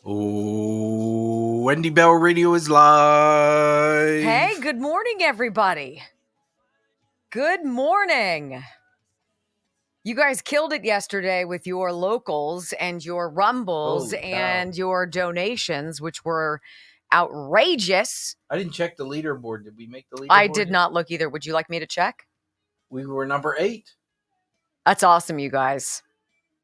Oh, Wendy Bell Radio is live. Hey, good morning, everybody. Good morning. You guys killed it yesterday with your locals and your rumbles and your donations, which were outrageous. I didn't check the leaderboard. Did we make the leaderboard? I did not look either. Would you like me to check? We were number 8. That's awesome, you guys.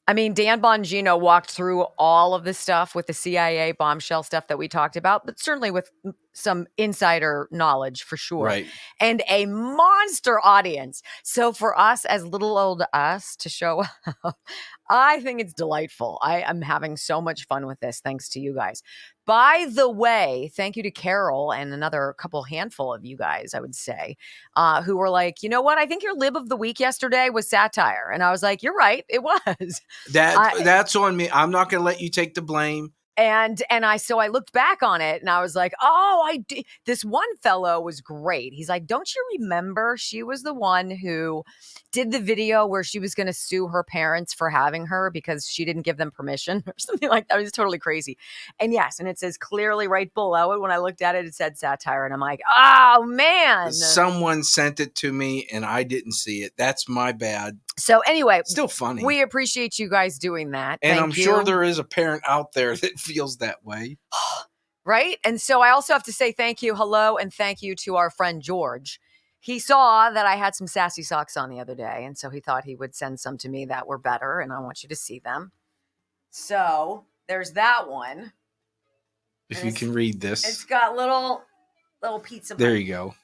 I mean, Dan Bongino walked through all of the stuff with the CIA bombshell stuff that we talked about, but certainly with some insider knowledge for sure. Right. And a monster audience. So for us, as little old us, to show up, I think it's delightful. I am having so much fun with this, thanks to you guys. By the way, thank you to Carol and another couple handful of you guys, I would say, who were like, you know what? I think your lib of the week yesterday was satire. And I was like, you're right. It was. That's on me. I'm not going to let you take the blame. And I looked back on it and I was like, oh, I did. This one fellow was great. He's like, don't you remember she was the one who did the video where she was going to sue her parents for having her because she didn't give them permission or something like that. It was totally crazy. And yes, and it says clearly right below it, when I looked at it, it said satire. And I'm like, oh man. Someone sent it to me and I didn't see it. That's my bad. So anyway, still funny. We appreciate you guys doing that. And Thank I'm you. sure there is a parent out there that feels that way. Right? And so I also have to say thank you, hello, and thank you to our friend George. He saw that I had some sassy socks on the other day, and so he thought he would send some to me that were better, and I want you to see them. So there's that one. If you can read this. It's got little pizza. There you go.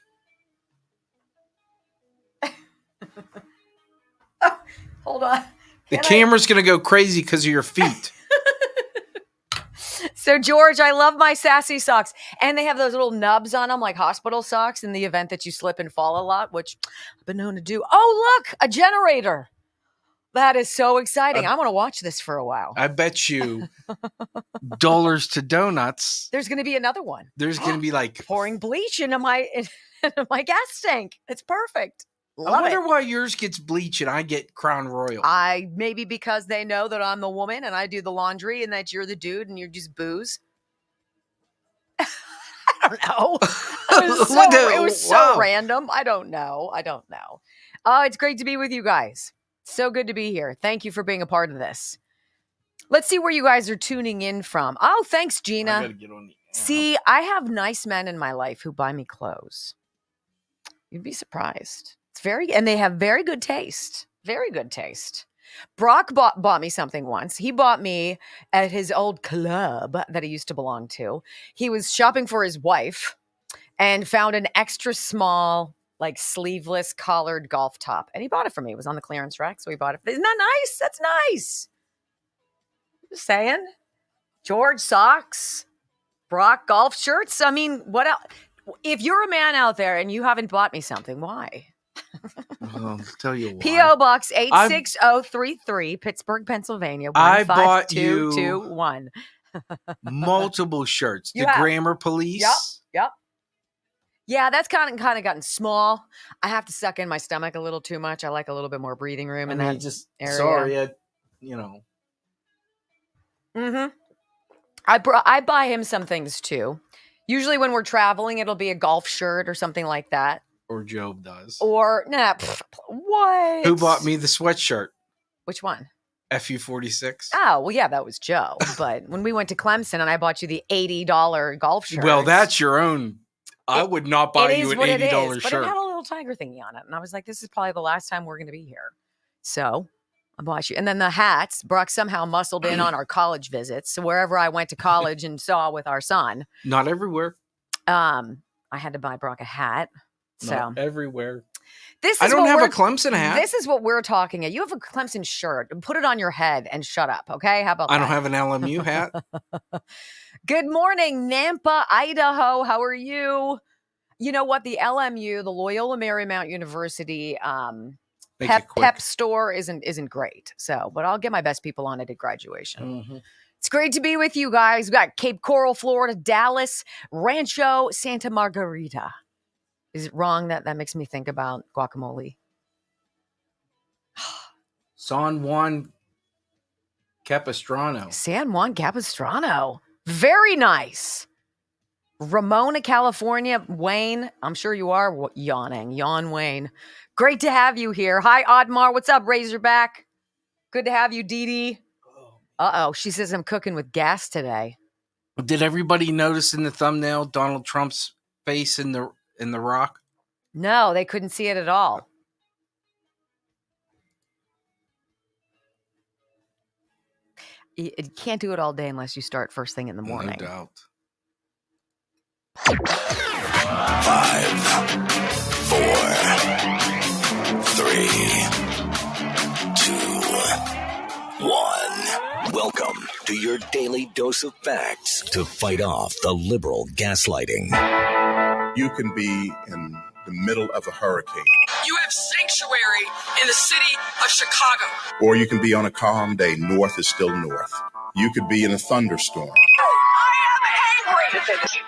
Oh, hold on. The camera's going to go crazy because of your feet. So, George, I love my sassy socks. And they have those little nubs on them, like hospital socks, in the event that you slip and fall a lot, which I've been known to do. Oh, look, a generator. That is so exciting. I want to watch this for a while. I bet you dollars to donuts. There's going to be another one. There's going to be like pouring bleach into my gas tank. It's perfect. I wonder why yours gets bleach and I get Crown Royal. Maybe because they know that I'm the woman and I do the laundry and that you're the dude and you're just booze. I don't know. It was so random. I don't know. Oh, it's great to be with you guys. So good to be here. Thank you for being a part of this. Let's see where you guys are tuning in from. Oh, thanks, Gina. I gotta get on the app. See, I have nice men in my life who buy me clothes. You'd be surprised. And they have very good taste. Very good taste. Brock bought me something once. He bought me at his old club that he used to belong to. He was shopping for his wife and found an extra small, like sleeveless collared golf top. And he bought it for me. It was on the clearance rack, so he bought it. Isn't that nice? That's nice. Just saying. George socks. Brock golf shirts. I mean, what else? If you're a man out there and you haven't bought me something, why? I'll tell you why. P.O. Box 86033, Pittsburgh, Pennsylvania. I bought you 15221. multiple shirts. The Grammar Police. Yep. Yeah, that's kind of gotten small. I have to suck in my stomach a little too much. I like a little bit more breathing room in that area. Sorry, Mm-hmm. I buy him some things too. Usually when we're traveling, it'll be a golf shirt or something like that. Or Job does. Or, what? Who bought me the sweatshirt? Which one? FU46. Oh, well, yeah, that was Joe. But when we went to Clemson and I bought you the $80 golf shirt. Well, that's your own. I would not buy you an $80 shirt. But it had a little tiger thingy on it. And I was like, this is probably the last time we're going to be here. So I bought you. And then the hats, Brock somehow muscled in on our college visits. So wherever I went to college and saw with our son. Not everywhere. I had to buy Brock a hat. So not everywhere. I don't have a Clemson hat. This is what we're talking about. You have a Clemson shirt. Put it on your head and shut up. Okay. How about that? I don't have an LMU hat. Good morning, Nampa, Idaho. How are you? You know what? The LMU, the Loyola Marymount University pep store isn't great. So, but I'll get my best people on it at graduation. Mm-hmm. It's great to be with you guys. We got Cape Coral, Florida, Dallas, Rancho, Santa Margarita. Is it wrong that makes me think about guacamole? San Juan Capistrano. San Juan Capistrano. Very nice. Ramona, California. Wayne, I'm sure you are yawning. Yawn, Wayne. Great to have you here. Hi, Audmar. What's up, Razorback? Good to have you, Dee Dee. Uh-oh. She says I'm cooking with gas today. Did everybody notice in the thumbnail Donald Trump's face in the rock? No, they couldn't see it at all. You can't do it all day unless you start first thing in the morning. No doubt. 5, 4, 3, 2, 1. Welcome to your daily dose of facts to fight off the liberal gaslighting. You can be in the middle of a hurricane. You have sanctuary in the city of Chicago. Or you can be on a calm day. North is still north. You could be in a thunderstorm. I am angry.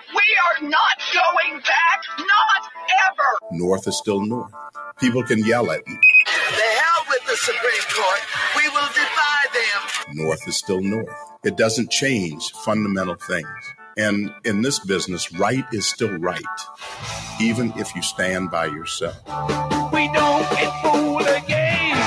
We are not going back. Not ever. North is still north. People can yell at you. The hell with the Supreme Court. We will defy them. North is still north. It doesn't change fundamental things. And in this business, right is still right, even if you stand by yourself. We don't get fooled again.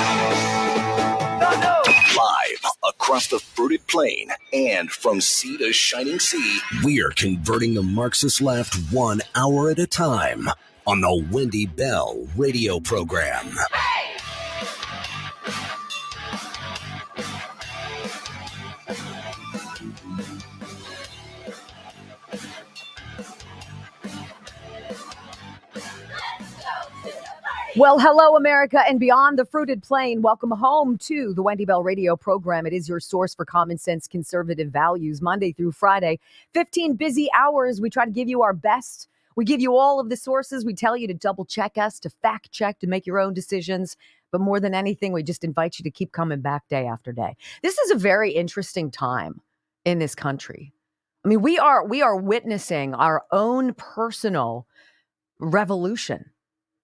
No. Live across the fruited plain and from sea to shining sea, we're converting the Marxist left 1 hour at a time on the Wendy Bell radio program. Well, hello, America and beyond the fruited plain. Welcome home to the Wendy Bell radio program. It is your source for common sense conservative values, Monday through Friday. 15 busy hours. We try to give you our best. We give you all of the sources. We tell you to double check us, to fact check, to make your own decisions. But more than anything, we just invite you to keep coming back day after day. This is a very interesting time in this country. I mean, we are witnessing our own personal revolution,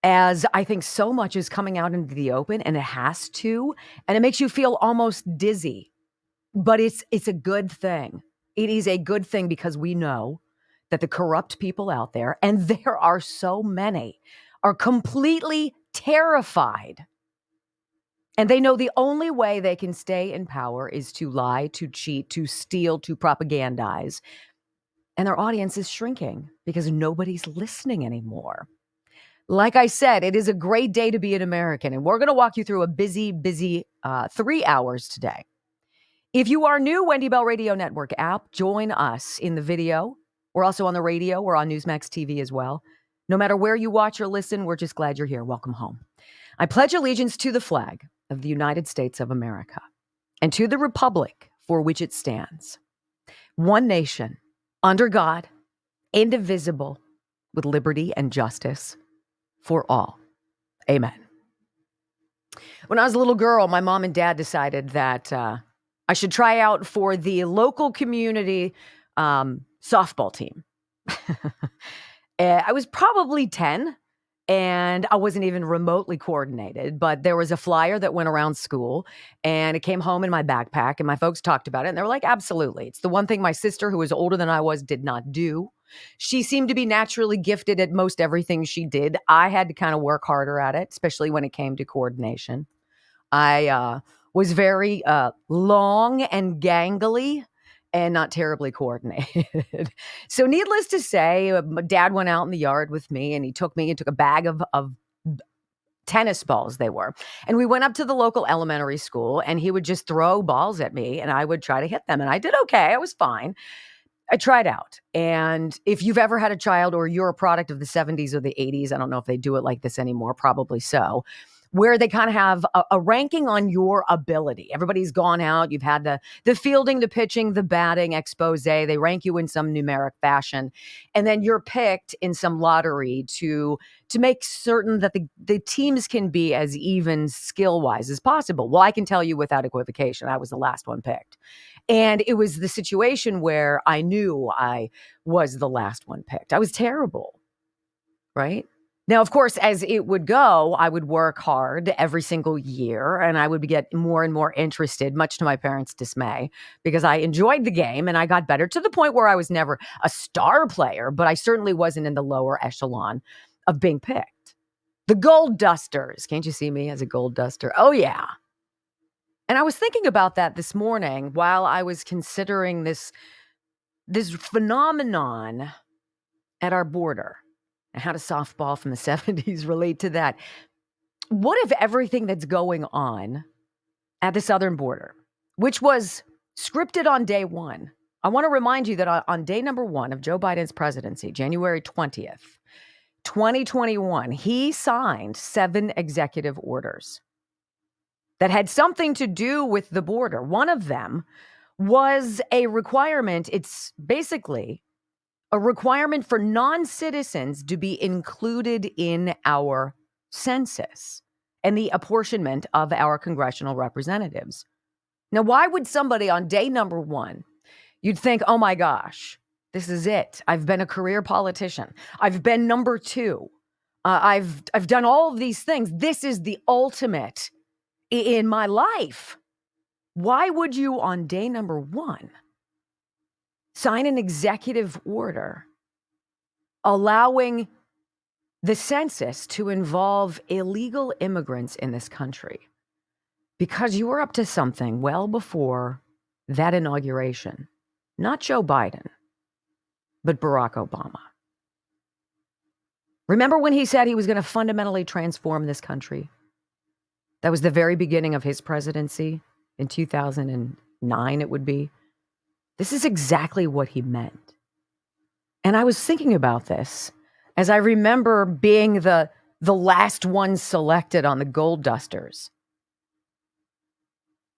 as I think so much is coming out into the open, and it has to, and it makes you feel almost dizzy. But it's a good thing. It is a good thing because we know that the corrupt people out there, and there are so many, are completely terrified. And they know the only way they can stay in power is to lie, to cheat, to steal, to propagandize. And their audience is shrinking because nobody's listening anymore. Like I said, it is a great day to be an American, and we're going to walk you through a busy 3 hours today. If you are new, Wendy Bell Radio Network app, join us in the video. We're also on the radio. We're on Newsmax TV as well. No matter where you watch or listen, we're just glad you're here. Welcome home. I pledge allegiance to the flag of the United States of America and to the republic for which it stands, one nation, under God, indivisible, with liberty and justice for all. Amen. When I was a little girl, my mom and dad decided that I should try out for the local community softball team. I was probably 10, and I wasn't even remotely coordinated, but there was a flyer that went around school, and it came home in my backpack, and my folks talked about it, and they were like, absolutely. It's the one thing my sister, who was older than I was, did not do. She seemed to be naturally gifted at most everything she did. I had to kind of work harder at it, especially when it came to coordination. I was very long and gangly and not terribly coordinated. So needless to say, my dad went out in the yard with me, and he took a bag of tennis balls they were. And we went up to the local elementary school, and he would just throw balls at me, and I would try to hit them. And I did okay. I was fine. I tried out. And if you've ever had a child, or you're a product of the 70s or the 80s, I don't know if they do it like this anymore, probably so, where they kind of have a ranking on your ability. Everybody's gone out. You've had the fielding, the pitching, the batting expose. They rank you in some numeric fashion. And then you're picked in some lottery to make certain that the teams can be as even skill-wise as possible. Well, I can tell you without equivocation, I was the last one picked. And it was the situation where I knew I was the last one picked. I was terrible, right? Now, of course, as it would go, I would work hard every single year and I would get more and more interested, much to my parents' dismay, because I enjoyed the game and I got better to the point where I was never a star player, but I certainly wasn't in the lower echelon of being picked. The Gold Dusters. Can't you see me as a Gold Duster? Oh, yeah. And I was thinking about that this morning while I was considering this phenomenon at our border. And how does softball from the 70s relate to that? What if everything that's going on at the southern border, which was scripted on day one? I want to remind you that on day number 1 of Joe Biden's presidency, January 20th, 2021, he signed 7 executive orders that had something to do with the border. One of them was a requirement. It's basically a requirement for non-citizens to be included in our census and the apportionment of our congressional representatives. Now, why would somebody on day number 1, you'd think, oh my gosh, this is it. I've been a career politician. I've been number 2. I've done all of these things. This is the ultimate in my life. Why would you on day number 1 sign an executive order allowing the census to involve illegal immigrants in this country? Because you were up to something well before that inauguration. Not Joe Biden, but Barack Obama. Remember when he said he was going to fundamentally transform this country? That was the very beginning of his presidency in 2009, it would be. This is exactly what he meant. And I was thinking about this as I remember being the last one selected on the Gold Dusters.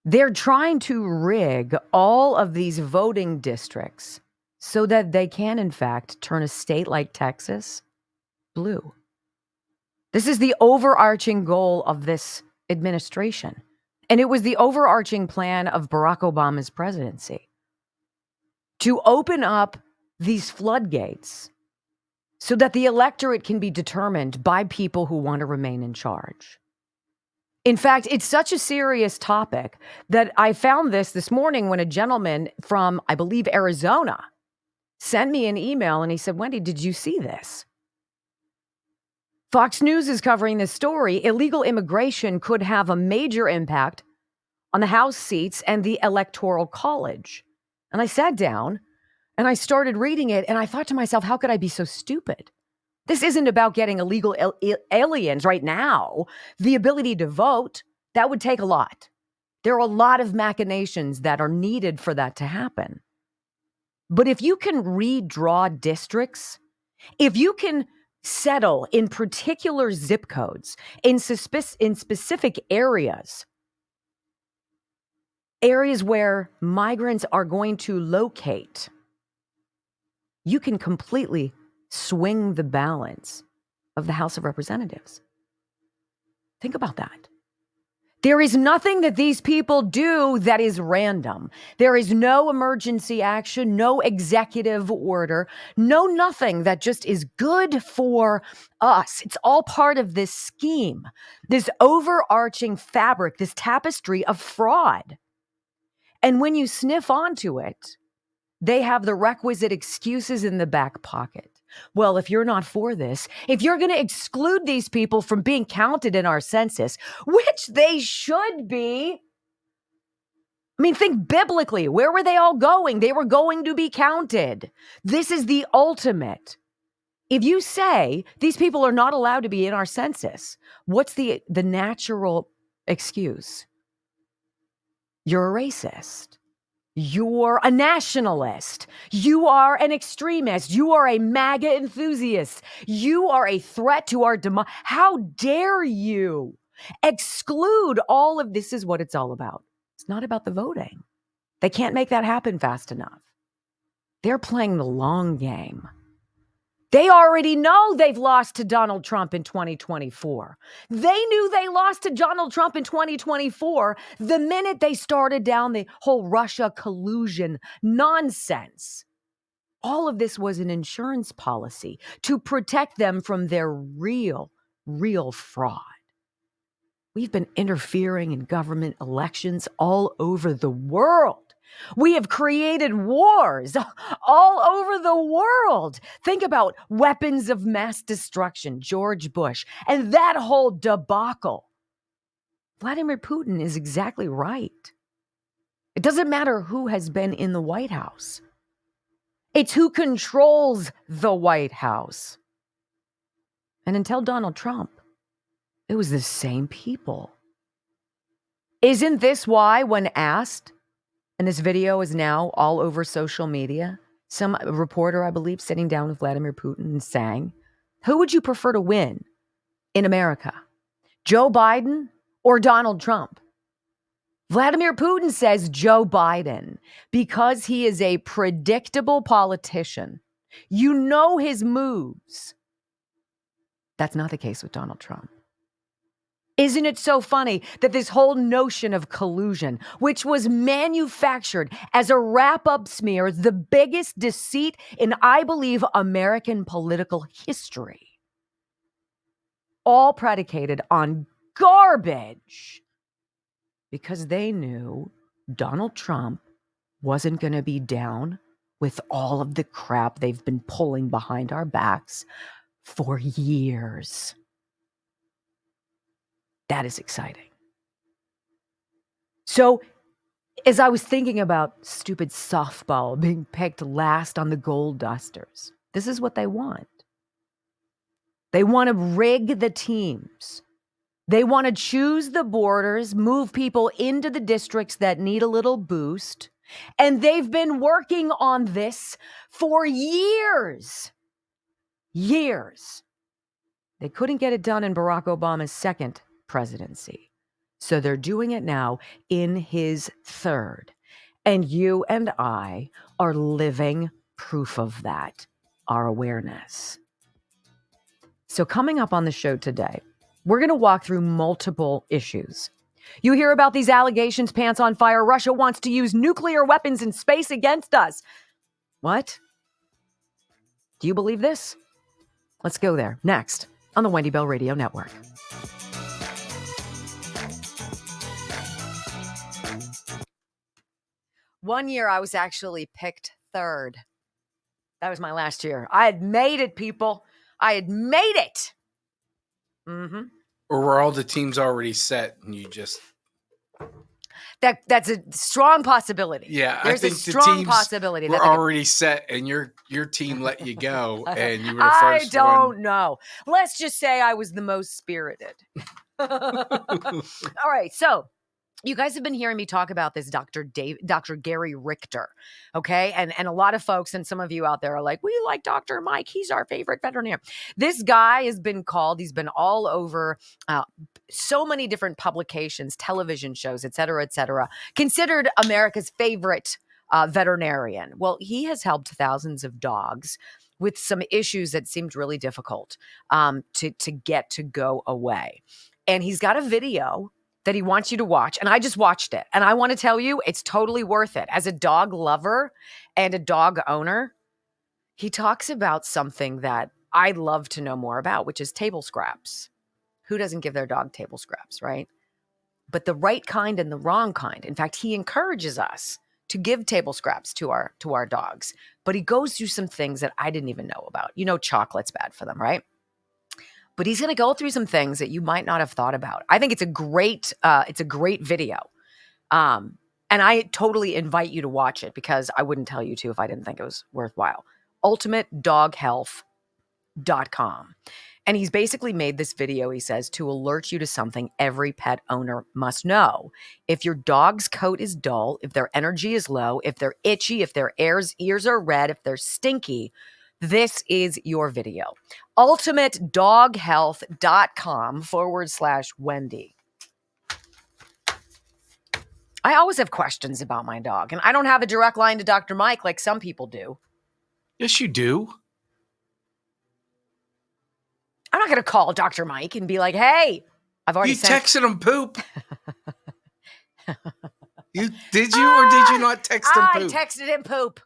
They're trying to rig all of these voting districts so that they can, in fact, turn a state like Texas blue. This is the overarching goal of this administration. And it was the overarching plan of Barack Obama's presidency to open up these floodgates so that the electorate can be determined by people who want to remain in charge. In fact, it's such a serious topic that I found this morning when a gentleman from, I believe, Arizona sent me an email and he said, Wendy, did you see this? Fox News is covering this story. Illegal immigration could have a major impact on the House seats and the Electoral College. And I sat down and I started reading it and I thought to myself, how could I be so stupid? This isn't about getting illegal aliens right now. The ability to vote, that would take a lot. There are a lot of machinations that are needed for that to happen. But if you can redraw districts, if you can settle in particular zip codes, in specific areas where migrants are going to locate, you can completely swing the balance of the House of Representatives. Think about that. There is nothing that these people do that is random. There is no emergency action, no executive order, no nothing that just is good for us. It's all part of this scheme, this overarching fabric, this tapestry of fraud. And when you sniff onto it, they have the requisite excuses in the back pocket. Well, if you're not for this, if you're going to exclude these people from being counted in our census, which they should be. I mean, think biblically. Where were they all going? They were going to be counted. This is the ultimate. If you say these people are not allowed to be in our census, what's the natural excuse? You're a racist. You're a nationalist. You are an extremist. You are a MAGA enthusiast. You are a threat to our democracy. How dare you exclude all of this? Is what it's all about. It's not about the voting. They can't make that happen fast enough. They're playing the long game. They already know they've lost to Donald Trump in 2024. They knew they lost to Donald Trump in 2024 the minute they started down the whole Russia collusion nonsense. All of this was an insurance policy to protect them from their real fraud. We've been interfering in government elections all over the world. We have created wars all over the world. Think about weapons of mass destruction, George Bush, and that whole debacle. Vladimir Putin is exactly right. It doesn't matter who has been in the White House. It's who controls the White House. And until Donald Trump, it was the same people. Isn't this why, when asked, and this video is now all over social media, some reporter, I believe, sitting down with Vladimir Putin and saying, who would you prefer to win in America, Joe Biden or Donald Trump? Vladimir Putin says Joe Biden because he is a predictable politician. You know his moves. That's not the case with Donald Trump. Isn't it so funny that this whole notion of collusion, which was manufactured as a wrap-up smear, is the biggest deceit in, I believe, American political history, all predicated on garbage, because they knew Donald Trump wasn't going to be down with all of the crap they've been pulling behind our backs for years. That is exciting. So, as I was thinking about stupid softball being picked last on the Gold Dusters, this is what they want. They want to rig the teams. They want to choose the borders, move people into the districts that need a little boost. And they've been working on this for years. Years. They couldn't get it done in Barack Obama's second presidency. So they're doing it now in his third. And you and I are living proof of that, our awareness. So coming up on the show today, we're going to walk through multiple issues. You hear about these allegations, pants on fire. Russia wants to use nuclear weapons in space against us. What? Do you believe this? Let's go there next on the Wendy Bell Radio Network. One year I was actually picked third. That was my last year. I had made it, people. I had made it. Mm-hmm. Or were all the teams already set and you just... That's a strong possibility. Yeah, there's I think a strong the teams possibility were that already set and your team let you go and you were the first I don't one. know. Let's just say I was the most spirited. All right, so you guys have been hearing me talk about this Dr. Gary Richter, okay? And a lot of folks and some of you out there are like, we like Dr. Mike. He's our favorite veterinarian. This guy has been called, he's been all over so many different publications, television shows, et cetera, considered America's favorite veterinarian. Well, he has helped thousands of dogs with some issues that seemed really difficult to get to go away. And he's got a video that he wants you to watch. And I just watched it. And I want to tell you, it's totally worth it. As a dog lover and a dog owner, he talks about something that I'd love to know more about, which is table scraps. Who doesn't give their dog table scraps, right? But the right kind and the wrong kind. In fact, he encourages us to give table scraps to our dogs. But he goes through some things that I didn't even know about. You know, chocolate's bad for them, right? But he's going to go through some things that you might not have thought about. I think it's a great video. And I totally invite you to watch it because I wouldn't tell you to if I didn't think it was worthwhile. UltimateDogHealth.com. And he's basically made this video, he says, to alert you to something every pet owner must know. If your dog's coat is dull, if their energy is low, if they're itchy, if their ears are red, if they're stinky, this is your video. UltimateDogHealth.com/Wendy. I always have questions about my dog, and I don't have a direct line to Dr. Mike like some people do. Yes, you do. I'm not going to call Dr. Mike and be like, hey, I've already texted him poop. Did you or did you not text him poop? I texted him poop.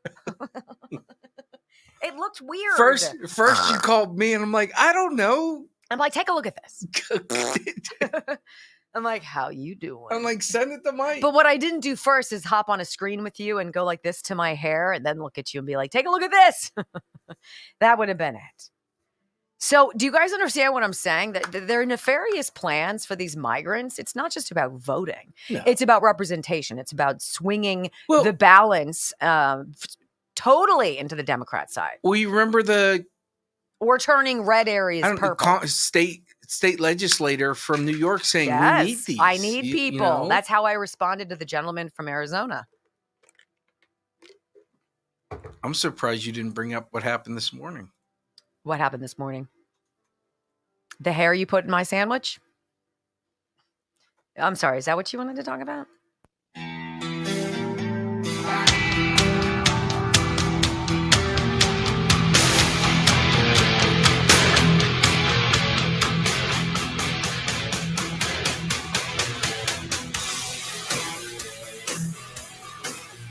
It looked weird. First you called me and I'm like, I don't know. I'm like, take a look at this. I'm like, how you doing? I'm like, send it to Mike. But what I didn't do first is hop on a screen with you and go like this to my hair and then look at you and be like, take a look at this. That would have been it. So do you guys understand what I'm saying? That there are nefarious plans for these migrants. It's not just about voting. No. It's about representation. It's about swinging Well- the balance totally into the Democrat side. Well, you remember Or turning red areas purple. State legislator from New York saying, Yes, we need these. I need people. You know? That's how I responded to the gentleman from Arizona. I'm surprised you didn't bring up what happened this morning. What happened this morning? The hair you put in my sandwich? I'm sorry, is that what you wanted to talk about?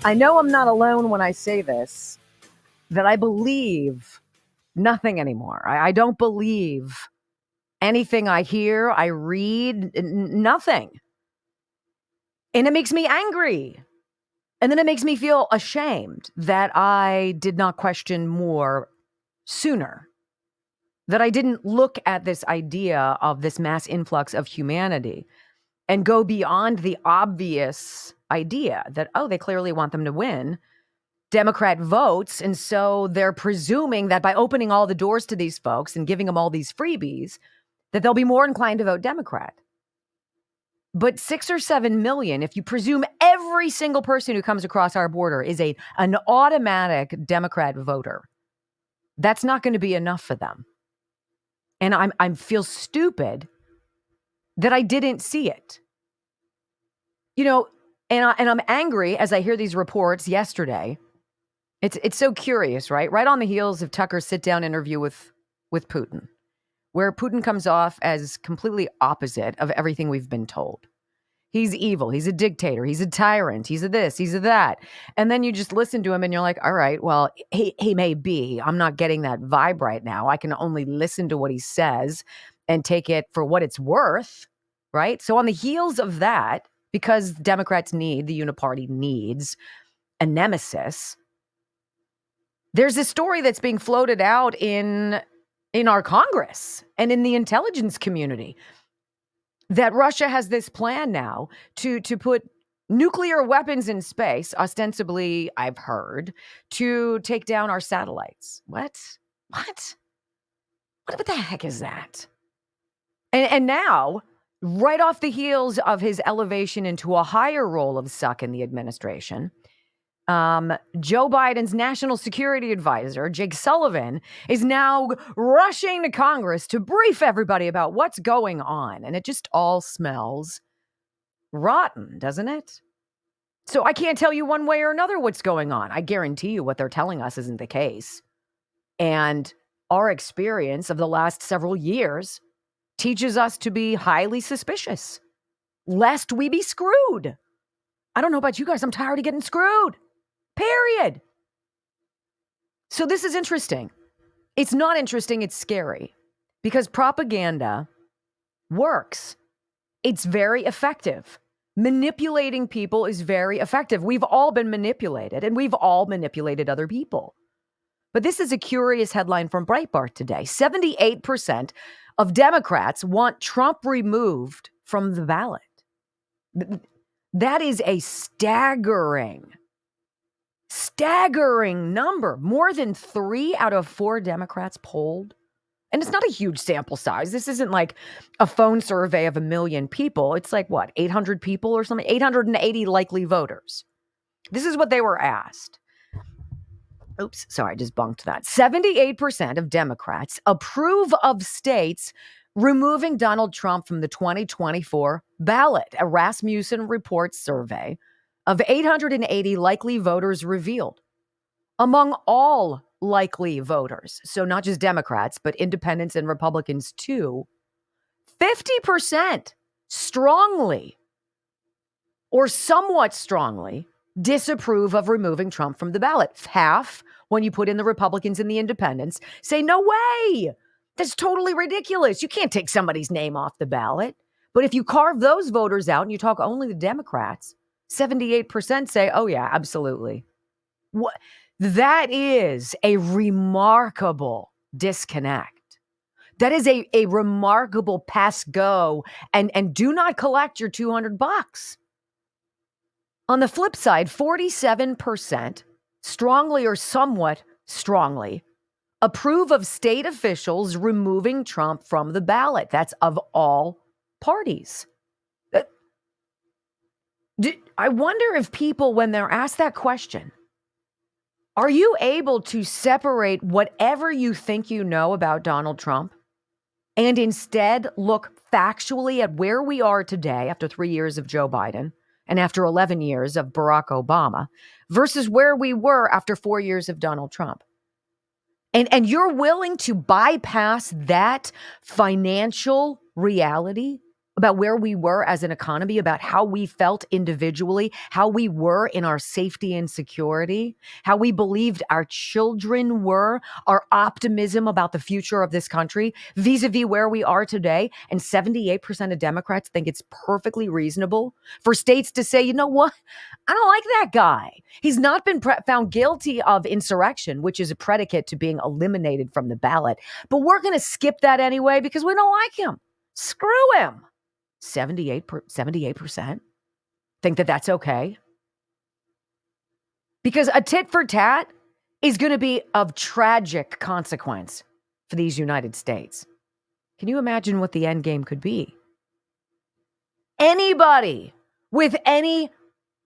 I know I'm not alone when I say this, that I believe nothing anymore. I don't believe anything I hear, I read, nothing. And it makes me angry. And then it makes me feel ashamed that I did not question more sooner. That I didn't look at this idea of this mass influx of humanity and go beyond the obvious idea that, oh, they clearly want them to win Democrat votes. And so they're presuming that by opening all the doors to these folks and giving them all these freebies, that they'll be more inclined to vote Democrat. But 6 or 7 million, if you presume every single person who comes across our border is an automatic Democrat voter, that's not going to be enough for them. And I feel stupid that I didn't see it. You know, and I'm angry as I hear these reports yesterday. It's so curious, right? Right on the heels of Tucker's sit-down interview with Putin, where Putin comes off as completely opposite of everything we've been told. He's evil. He's a dictator. He's a tyrant. He's a this. He's a that. And then you just listen to him and you're like, all right, well, he may be. I'm not getting that vibe right now. I can only listen to what he says and take it for what it's worth, right? So on the heels of that, because Democrats the uniparty needs a nemesis, there's this story that's being floated out in our Congress and in the intelligence community that Russia has this plan now to put nuclear weapons in space, ostensibly, I've heard, to take down our satellites. What the heck is that? And now, right off the heels of his elevation into a higher role of suck in the administration, Joe Biden's national security advisor, Jake Sullivan, is now rushing to Congress to brief everybody about what's going on. And it just all smells rotten, doesn't it? So I can't tell you one way or another what's going on. I guarantee you what they're telling us isn't the case. And our experience of the last several years teaches us to be highly suspicious, lest we be screwed. I don't know about you guys. I'm tired of getting screwed. Period. So this is interesting. It's not interesting. It's scary because propaganda works. It's very effective. Manipulating people is very effective. We've all been manipulated and we've all manipulated other people. But this is a curious headline from Breitbart today. 78% of Democrats want Trump removed from the ballot. That is a staggering number. More than 3 out of 4 Democrats polled. And it's not a huge sample size. This isn't like a phone survey of 1 million people. It's like, 800 people or something? 880 likely voters. This is what they were asked. Oops, sorry, I just bunked that. 78% of Democrats approve of states removing Donald Trump from the 2024 ballot. A Rasmussen Reports survey of 880 likely voters revealed. Among all likely voters, so not just Democrats, but independents and Republicans too, 50% strongly or somewhat strongly disapprove of removing Trump from the ballot. Half, when you put in the Republicans and the independents, say, no way. That's totally ridiculous. You can't take somebody's name off the ballot. But if you carve those voters out and you talk only the Democrats, 78% say, oh, yeah, absolutely. What? That is a remarkable disconnect. That is a remarkable pass go, and do not collect your $200. On the flip side, 47% strongly or somewhat strongly approve of state officials removing Trump from the ballot. That's of all parties. I wonder if people, when they're asked that question, are you able to separate whatever you think you know about Donald Trump and instead look factually at where we are today after 3 years of Joe Biden and after 11 years of Barack Obama versus where we were after 4 years of Donald Trump? And you're willing to bypass that financial reality about where we were as an economy, about how we felt individually, how we were in our safety and security, how we believed our children were, our optimism about the future of this country, vis-a-vis where we are today. And 78% of Democrats think it's perfectly reasonable for states to say, you know what? I don't like that guy. He's not been found guilty of insurrection, which is a predicate to being eliminated from the ballot. But we're going to skip that anyway because we don't like him. Screw him. 78% think that that's okay. Because a tit for tat is going to be of tragic consequence for these United States. Can you imagine what the end game could be? Anybody with any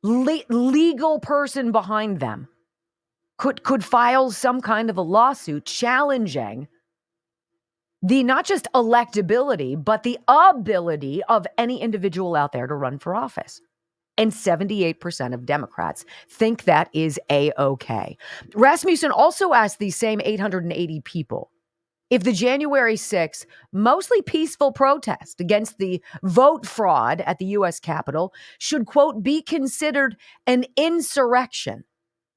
legal person behind them could file some kind of a lawsuit challenging the not just electability, but the ability of any individual out there to run for office. And 78% of Democrats think that is A-OK. Rasmussen also asked these same 880 people if the January 6th, mostly peaceful protest against the vote fraud at the U.S. Capitol should, quote, be considered an insurrection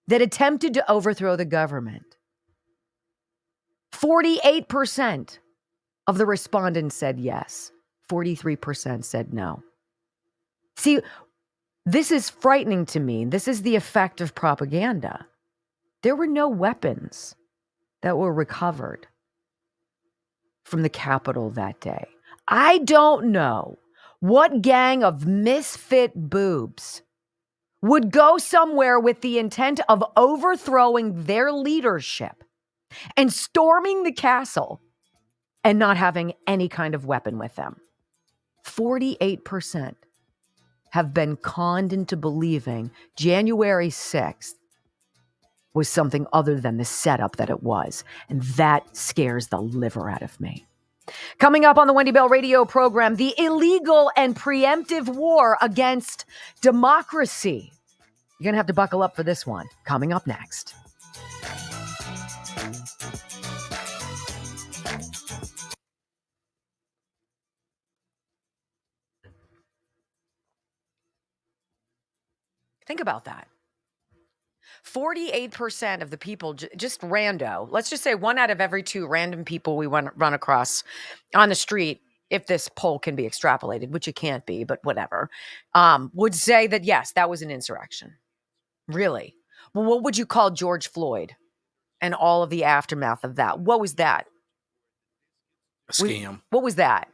that attempted to overthrow the government. 48% of the respondents said yes. 43% said no. See, this is frightening to me. This is the effect of propaganda. There were no weapons that were recovered from the Capitol that day. I don't know what gang of misfit boobs would go somewhere with the intent of overthrowing their leadership and storming the castle and not having any kind of weapon with them. 48% have been conned into believing January 6th was something other than the setup that it was. And that scares the liver out of me. Coming up on the Wendy Bell radio program, the illegal and preemptive war against democracy. You're going to have to buckle up for this one. Coming up next. Think about that. 48% of the people, just rando, let's just say 1 out of every 2 random people we run across on the street, if this poll can be extrapolated, which it can't be, but whatever, would say that, yes, that was an insurrection. Really? Well, what would you call George Floyd and all of the aftermath of that? What was that? A scam. What was that?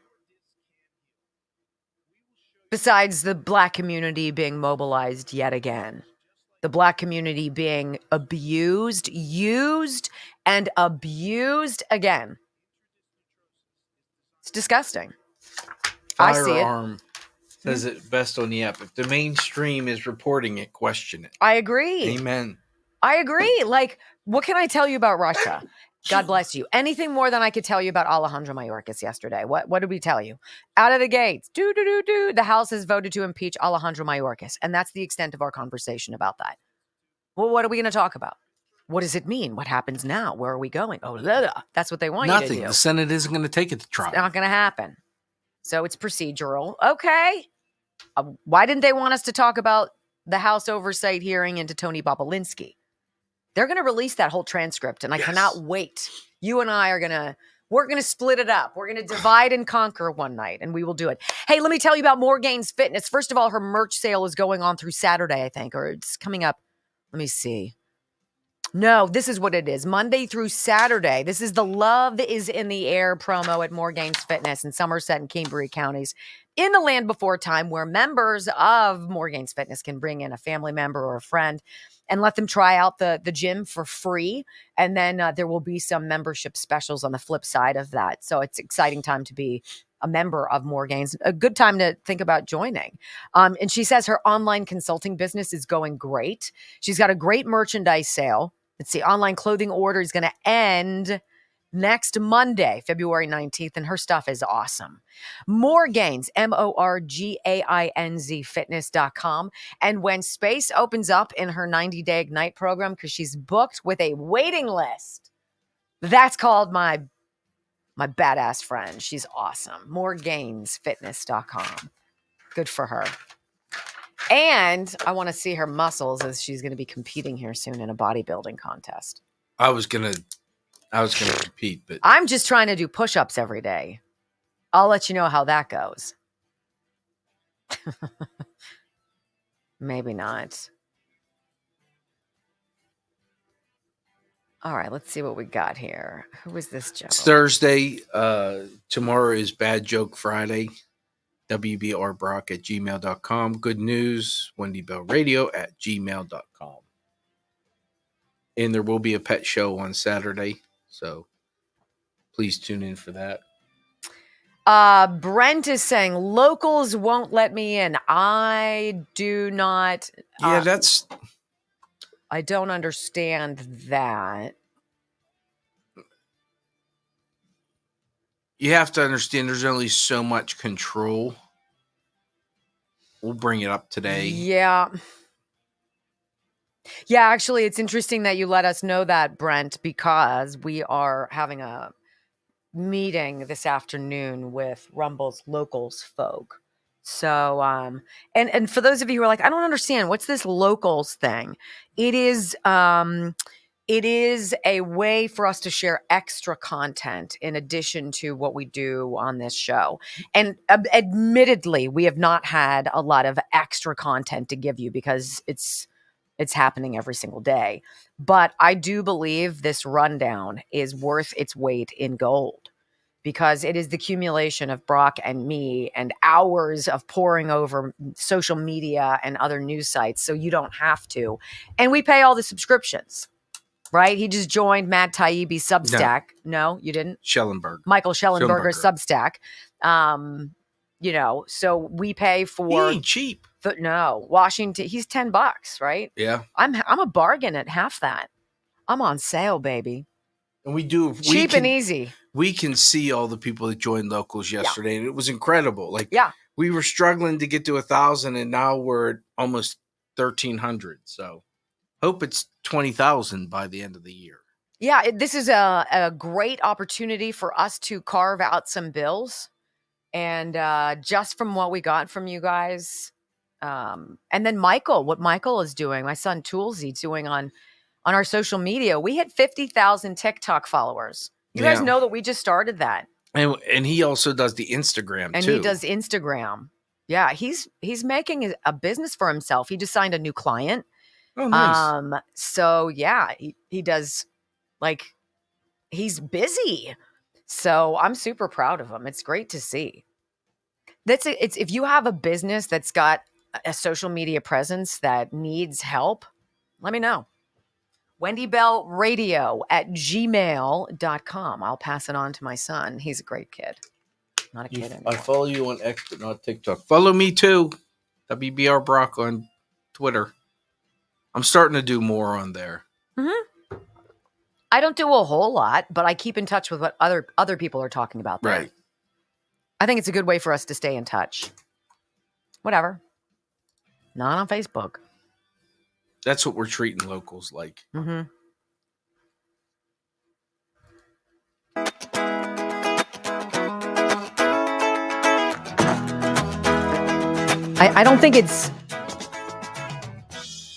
Besides the Black community being mobilized yet again. The Black community being abused, used, and abused again. It's disgusting. I see it. Firearm says it best on the app. If the mainstream is reporting it, question it. I agree. Amen. I agree. Like, what can I tell you about Russia? God bless you. Anything more than I could tell you about Alejandro Mayorkas yesterday? What did we tell you? Out of the gates, the House has voted to impeach Alejandro Mayorkas. And that's the extent of our conversation about that. Well, what are we going to talk about? What does it mean? What happens now? Where are we going? Oh, that's what they want you to do. The Senate isn't going to take it to trial. It's not going to happen. So it's procedural. Okay. Why didn't they want us to talk about the House oversight hearing into Tony Bobolinsky. They're going to release that whole transcript, and I cannot wait. You and I are we're going to split it up. We're going to divide and conquer one night, and we will do it. Hey, let me tell you about Morgane's Fitness. First of all, her merch sale is going on through Saturday, I think, or it's coming up. Let me see. No, this is what it is. Monday through Saturday. This is the Love is in the Air promo at Morgane's Fitness in Somerset and Cambria counties in the land before time, where members of Morgane's Fitness can bring in a family member or a friend and let them try out the gym for free. And then there will be some membership specials on the flip side of that. So it's an exciting time to be a member of Morgane's. A good time to think about joining. And she says her online consulting business is going great. She's got a great merchandise sale. Let's see, online clothing order is going to end next Monday, February 19th, and her stuff is awesome. Morgainz, Morgainz fitness.com. And when space opens up in her 90-day Ignite program, because she's booked with a waiting list, that's called my badass friend. She's awesome. Morgainzfitness.com. Good for her. And I want to see her muscles, as she's going to be competing here soon in a bodybuilding contest. I was gonna compete, but I'm just trying to do push-ups every day. I'll let you know how that goes. Maybe not. All right, let's see what we got here. Who is this gentleman? it's Thursday. Tomorrow is Bad Joke Friday. WBRBrock@gmail.com. Good news, Wendy Bell Radio @gmail.com. And there will be a pet show on Saturday, so please tune in for that. Brent is saying locals won't let me in. I do not. Yeah, I don't understand that. you have to understand there's only so much control. We'll bring it up today. Yeah. Yeah, actually, it's interesting that you let us know that, Brent, because we are having a meeting this afternoon with Rumble's locals folk. So, and for those of you who are like, I don't understand, what's this locals thing? It is a way for us to share extra content in addition to what we do on this show. And admittedly, we have not had a lot of extra content to give you because it's happening every single day. But I do believe this rundown is worth its weight in gold, because it is the accumulation of Brock and me and hours of poring over social media and other news sites so you don't have to. And we pay all the subscriptions, right? He just joined Matt Taibbi's Substack. No, you didn't? Schellenberg. Michael Schellenberger's Substack. So we pay for... He ain't cheap. No, Washington, he's $10, right? Yeah. I'm a bargain at half that. I'm on sale, baby. And we do Cheap and easy. We can see all the people that joined locals yesterday, and it was incredible. Like, we were struggling to get to 1,000, and now we're at almost 1,300. So, hope it's 20,000 by the end of the year. Yeah, this is a great opportunity for us to carve out some bills, and just from what we got from you guys, and then what Michael is doing, my son Toolsy's doing on our social media. We hit 50,000 TikTok followers. You guys know that we just started that. And he also does the Instagram, and too. He does Instagram. Yeah, he's making a business for himself. He just signed a new client. Oh, nice. So, yeah, he does, he's busy. So I'm super proud of him. It's great to see. It's if you have a business that's got a social media presence that needs help, let me know. Wendy Bell Radio @gmail.com. I'll pass it on to my son. He's a great kid. Not a kid anymore. I follow you on X, but not TikTok. Follow me too. WBR Brock on Twitter. I'm starting to do more on there. Mm-hmm. I don't do a whole lot, but I keep in touch with what other people are talking about there. Right. I think it's a good way for us to stay in touch. Whatever. Not on Facebook. That's what we're treating locals like. Mm-hmm. I don't think it's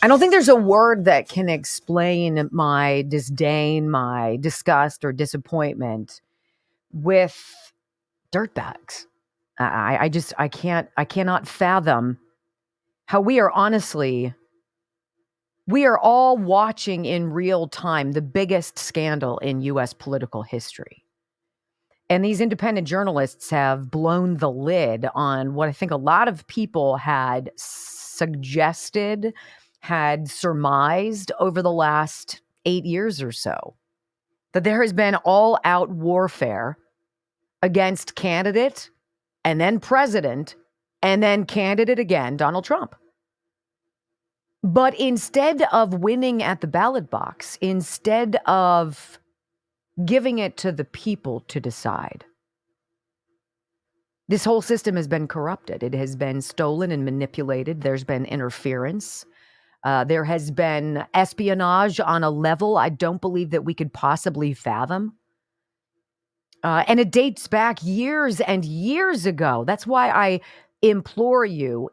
I don't think there's a word that can explain my disdain, my disgust, or disappointment with dirtbags. I cannot fathom how we are all watching in real time the biggest scandal in U.S. political history. And these independent journalists have blown the lid on what I think a lot of people had suggested, had surmised over the last 8 years or so, that there has been all-out warfare against candidate and then president and then candidate again, Donald Trump. But instead of winning at the ballot box, instead of giving it to the people to decide, this whole system has been corrupted. It has been stolen and manipulated. There's been interference. There has been espionage on a level I don't believe that we could possibly fathom. And it dates back years and years ago. That's why I implore you,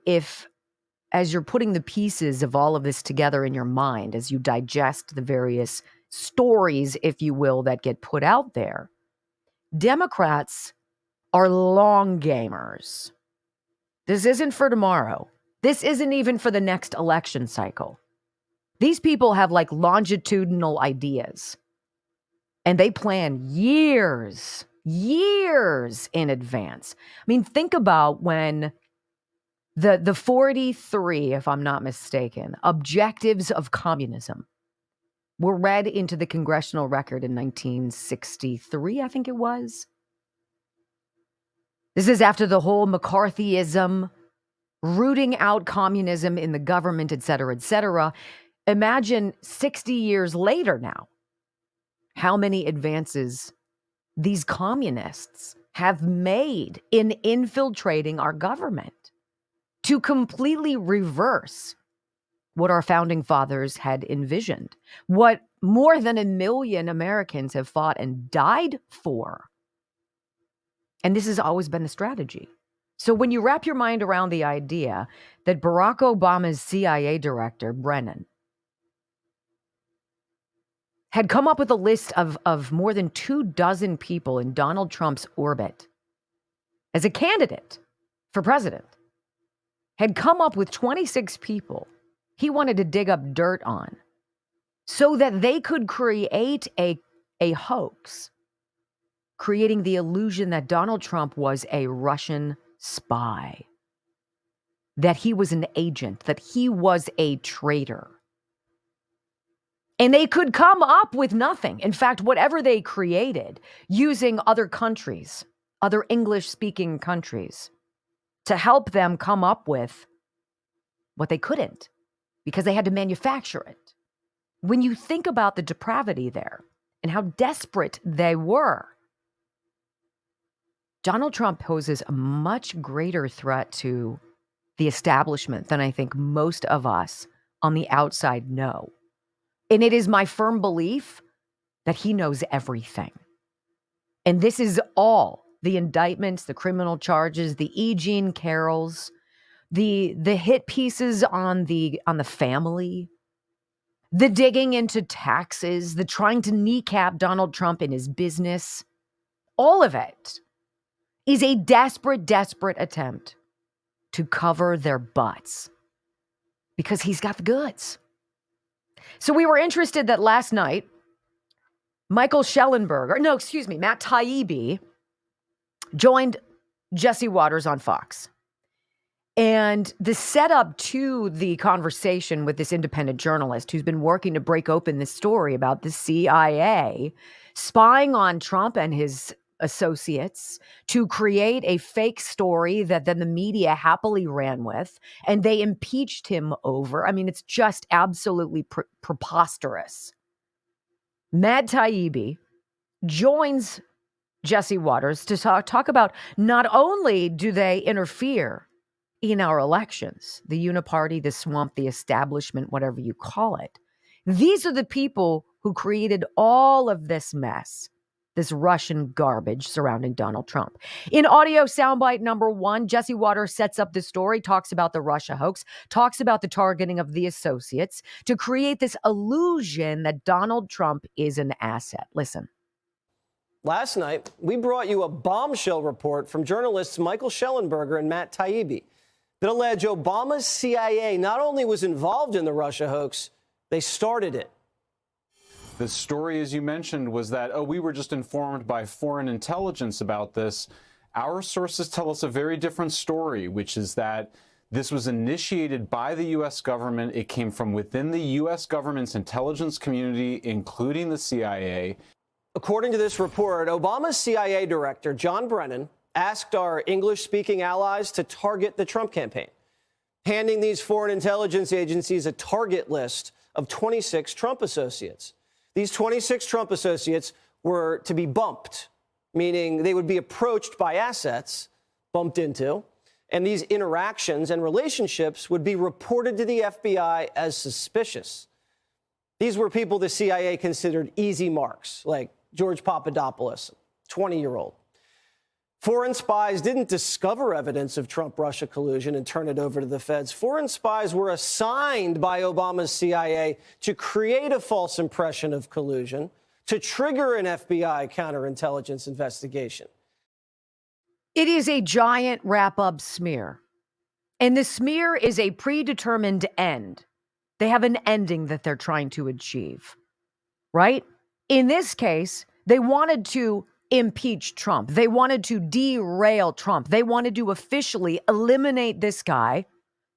as you're putting the pieces of all of this together in your mind, as you digest the various stories, if you will, that get put out there, Democrats are long gamers. This isn't for tomorrow. This isn't even for the next election cycle. These people have like longitudinal ideas, and they plan years in advance. I mean, think about when the 43, if I'm not mistaken, objectives of communism were read into the congressional record in 1963, I think it was. This is after the whole McCarthyism, rooting out communism in the government, et cetera, et cetera. Imagine 60 years later now, how many advances these communists have made in infiltrating our government to completely reverse what our founding fathers had envisioned, what more than 1 million Americans have fought and died for. And this has always been the strategy. So when you wrap your mind around the idea that Barack Obama's CIA director, Brennan, had come up with a list of more than 24 people in Donald Trump's orbit as a candidate for president, had come up with 26 people he wanted to dig up dirt on so that they could create a hoax, creating the illusion that Donald Trump was a Russian spy, that he was an agent, that he was a traitor. And they could come up with nothing. In fact, whatever they created, using other countries, other English-speaking countries, to help them come up with what they couldn't, because they had to manufacture it. When you think about the depravity there and how desperate they were, Donald Trump poses a much greater threat to the establishment than I think most of us on the outside know. And it is my firm belief that he knows everything. And this is all the indictments, the criminal charges, the E. Jean Carrolls, the hit pieces on the family, the digging into taxes, the trying to kneecap Donald Trump in his business. All of it is a desperate attempt to cover their butts because he's got the goods. So we were interested that last night, Matt Taibbi joined Jesse Waters on Fox. And the setup to the conversation with this independent journalist who's been working to break open this story about the CIA spying on Trump and his associates to create a fake story that then the media happily ran with, and they impeached him over. I mean, it's just absolutely preposterous. Matt Taibbi joins Jesse Waters to talk about not only do they interfere in our elections, the uniparty, the swamp, the establishment, whatever you call it. These are the people who created all of this mess this Russian garbage surrounding Donald Trump. In audio soundbite number 1, Jesse Waters sets up this story, talks about the Russia hoax, talks about the targeting of the associates to create this illusion that Donald Trump is an asset. Listen. Last night, we brought you a bombshell report from journalists Michael Schellenberger and Matt Taibbi that allege Obama's CIA not only was involved in the Russia hoax, they started it. The story, as you mentioned, was that, we were just informed by foreign intelligence about this. Our sources tell us a very different story, which is that this was initiated by the U.S. government. It came from within the U.S. government's intelligence community, including the CIA. According to this report, Obama's CIA director, John Brennan, asked our English-speaking allies to target the Trump campaign, handing these foreign intelligence agencies a target list of 26 Trump associates. These 26 Trump associates were to be bumped, meaning they would be approached by assets, bumped into, and these interactions and relationships would be reported to the FBI as suspicious. These were people the CIA considered easy marks, like George Papadopoulos, 20-year-old. Foreign spies didn't discover evidence of Trump-Russia collusion and turn it over to the feds. Foreign spies were assigned by Obama's CIA to create a false impression of collusion, to trigger an FBI counterintelligence investigation. It is a giant wrap-up smear. And the smear is a predetermined end. They have an ending that they're trying to achieve, right? In this case, they wanted to impeach Trump. They wanted to derail Trump. They wanted to officially eliminate this guy,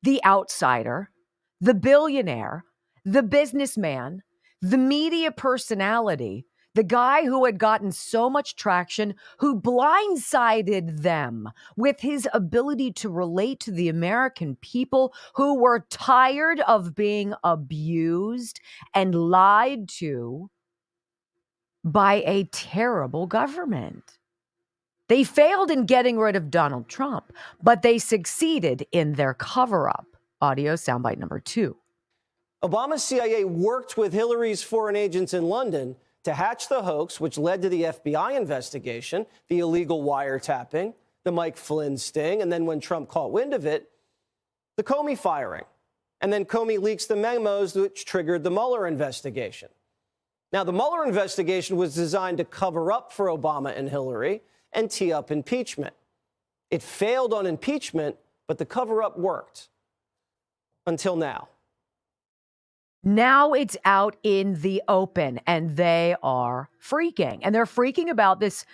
the outsider, the billionaire, the businessman, the media personality, the guy who had gotten so much traction, who blindsided them with his ability to relate to the American people who were tired of being abused and lied to by a terrible government. They failed in getting rid of Donald Trump, but they succeeded in their cover-up. Audio soundbite number 2. Obama's CIA worked with Hillary's foreign agents in London to hatch the hoax, which led to the FBI investigation, the illegal wiretapping, the Mike Flynn sting, and then when Trump caught wind of it, the Comey firing. And then Comey leaks the memos which triggered the Mueller investigation. Now, the Mueller investigation was designed to cover up for Obama and Hillary and tee up impeachment. It failed on impeachment, but the cover-up worked. Until now. Now it's out in the open, and they are freaking. And they're freaking about this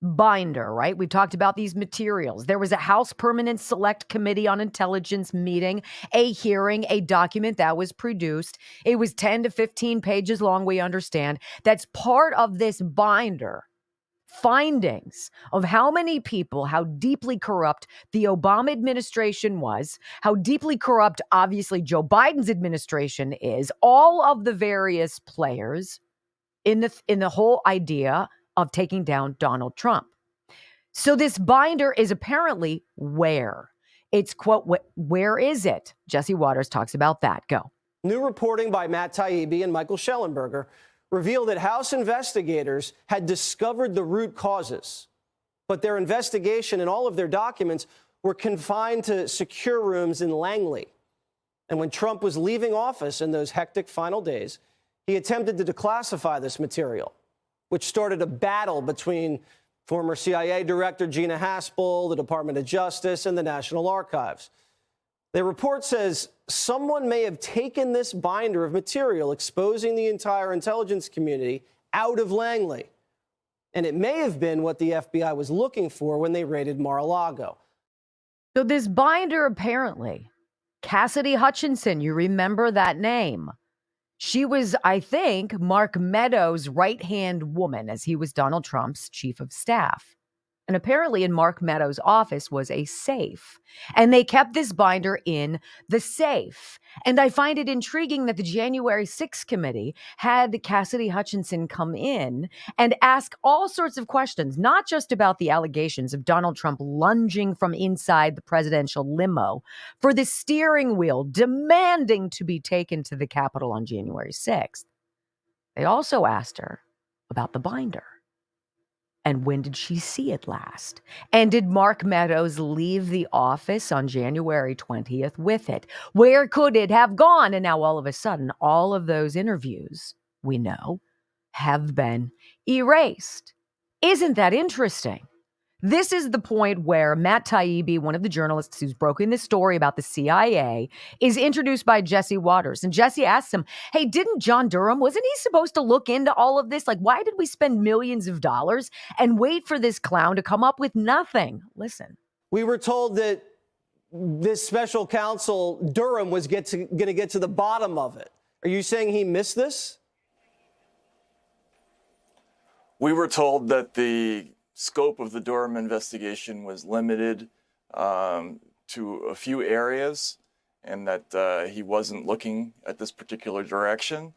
binder, right? We've talked about these materials. There was a House Permanent Select Committee on Intelligence meeting, a hearing, a document that was produced. It was 10 to 15 pages long, we understand. That's part of this binder. Findings of how many people, how deeply corrupt the Obama administration was, how deeply corrupt, obviously, Joe Biden's administration is, all of the various players in the whole idea of taking down Donald Trump. So this binder is apparently where? It's, quote, where is it? Jesse Waters talks about that. Go. New reporting by Matt Taibbi and Michael Schellenberger revealed that House investigators had discovered the root causes, but their investigation and all of their documents were confined to secure rooms in Langley. And when Trump was leaving office in those hectic final days, he attempted to declassify this material, which started a battle between former CIA Director Gina Haspel, the Department of Justice, and the National Archives. The report says someone may have taken this binder of material exposing the entire intelligence community out of Langley. And it may have been what the FBI was looking for when they raided Mar-a-Lago. So this binder, apparently, Cassidy Hutchinson, you remember that name. She was, I think, Mark Meadows' right-hand woman as he was Donald Trump's chief of staff. And apparently in Mark Meadows' office was a safe. And they kept this binder in the safe. And I find it intriguing that the January 6th committee had Cassidy Hutchinson come in and ask all sorts of questions, not just about the allegations of Donald Trump lunging from inside the presidential limo for the steering wheel, demanding to be taken to the Capitol on January 6th. They also asked her about the binder. And when did she see it last? And did Mark Meadows leave the office on January 20th with it? Where could it have gone? And now all of a sudden, all of those interviews, we know, have been erased. Isn't that interesting? This is the point where Matt Taibbi, one of the journalists who's broken this story about the CIA, is introduced by Jesse Waters. And Jesse asks him, hey, didn't John Durham, wasn't he supposed to look into all of this? Like, why did we spend millions of dollars and wait for this clown to come up with nothing? Listen. We were told that this special counsel, Durham, was going to get to the bottom of it. Are you saying he missed this? We were told that the scope of the Durham investigation was limited to a few areas and that he wasn't looking at this particular direction.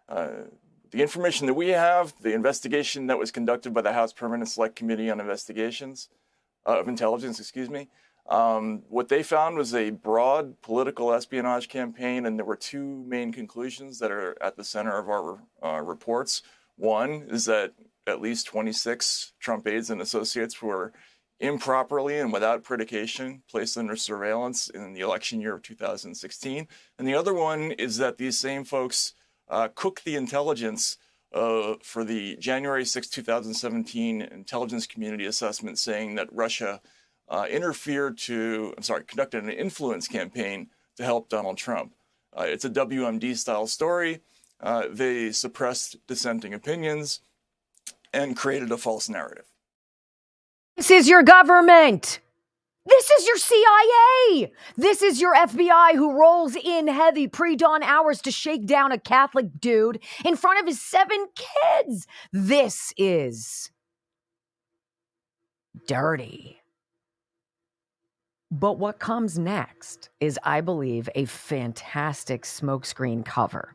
The information that we have, the investigation that was conducted by the House Permanent Select Committee on Investigations of Intelligence, what they found was a broad political espionage campaign, and there were two main conclusions that are at the center of our reports. One is that at least 26 Trump aides and associates were improperly and without predication placed under surveillance in the election year of 2016. And the other one is that these same folks cooked the intelligence for the January 6, 2017 intelligence community assessment, saying that Russia conducted an influence campaign to help Donald Trump. It's a WMD style story. They suppressed dissenting opinions and created a false narrative. This is your government. This is your CIA. This is your FBI who rolls in heavy pre-dawn hours to shake down a Catholic dude in front of his 7 kids. This is dirty. But what comes next is, I believe, a fantastic smokescreen cover.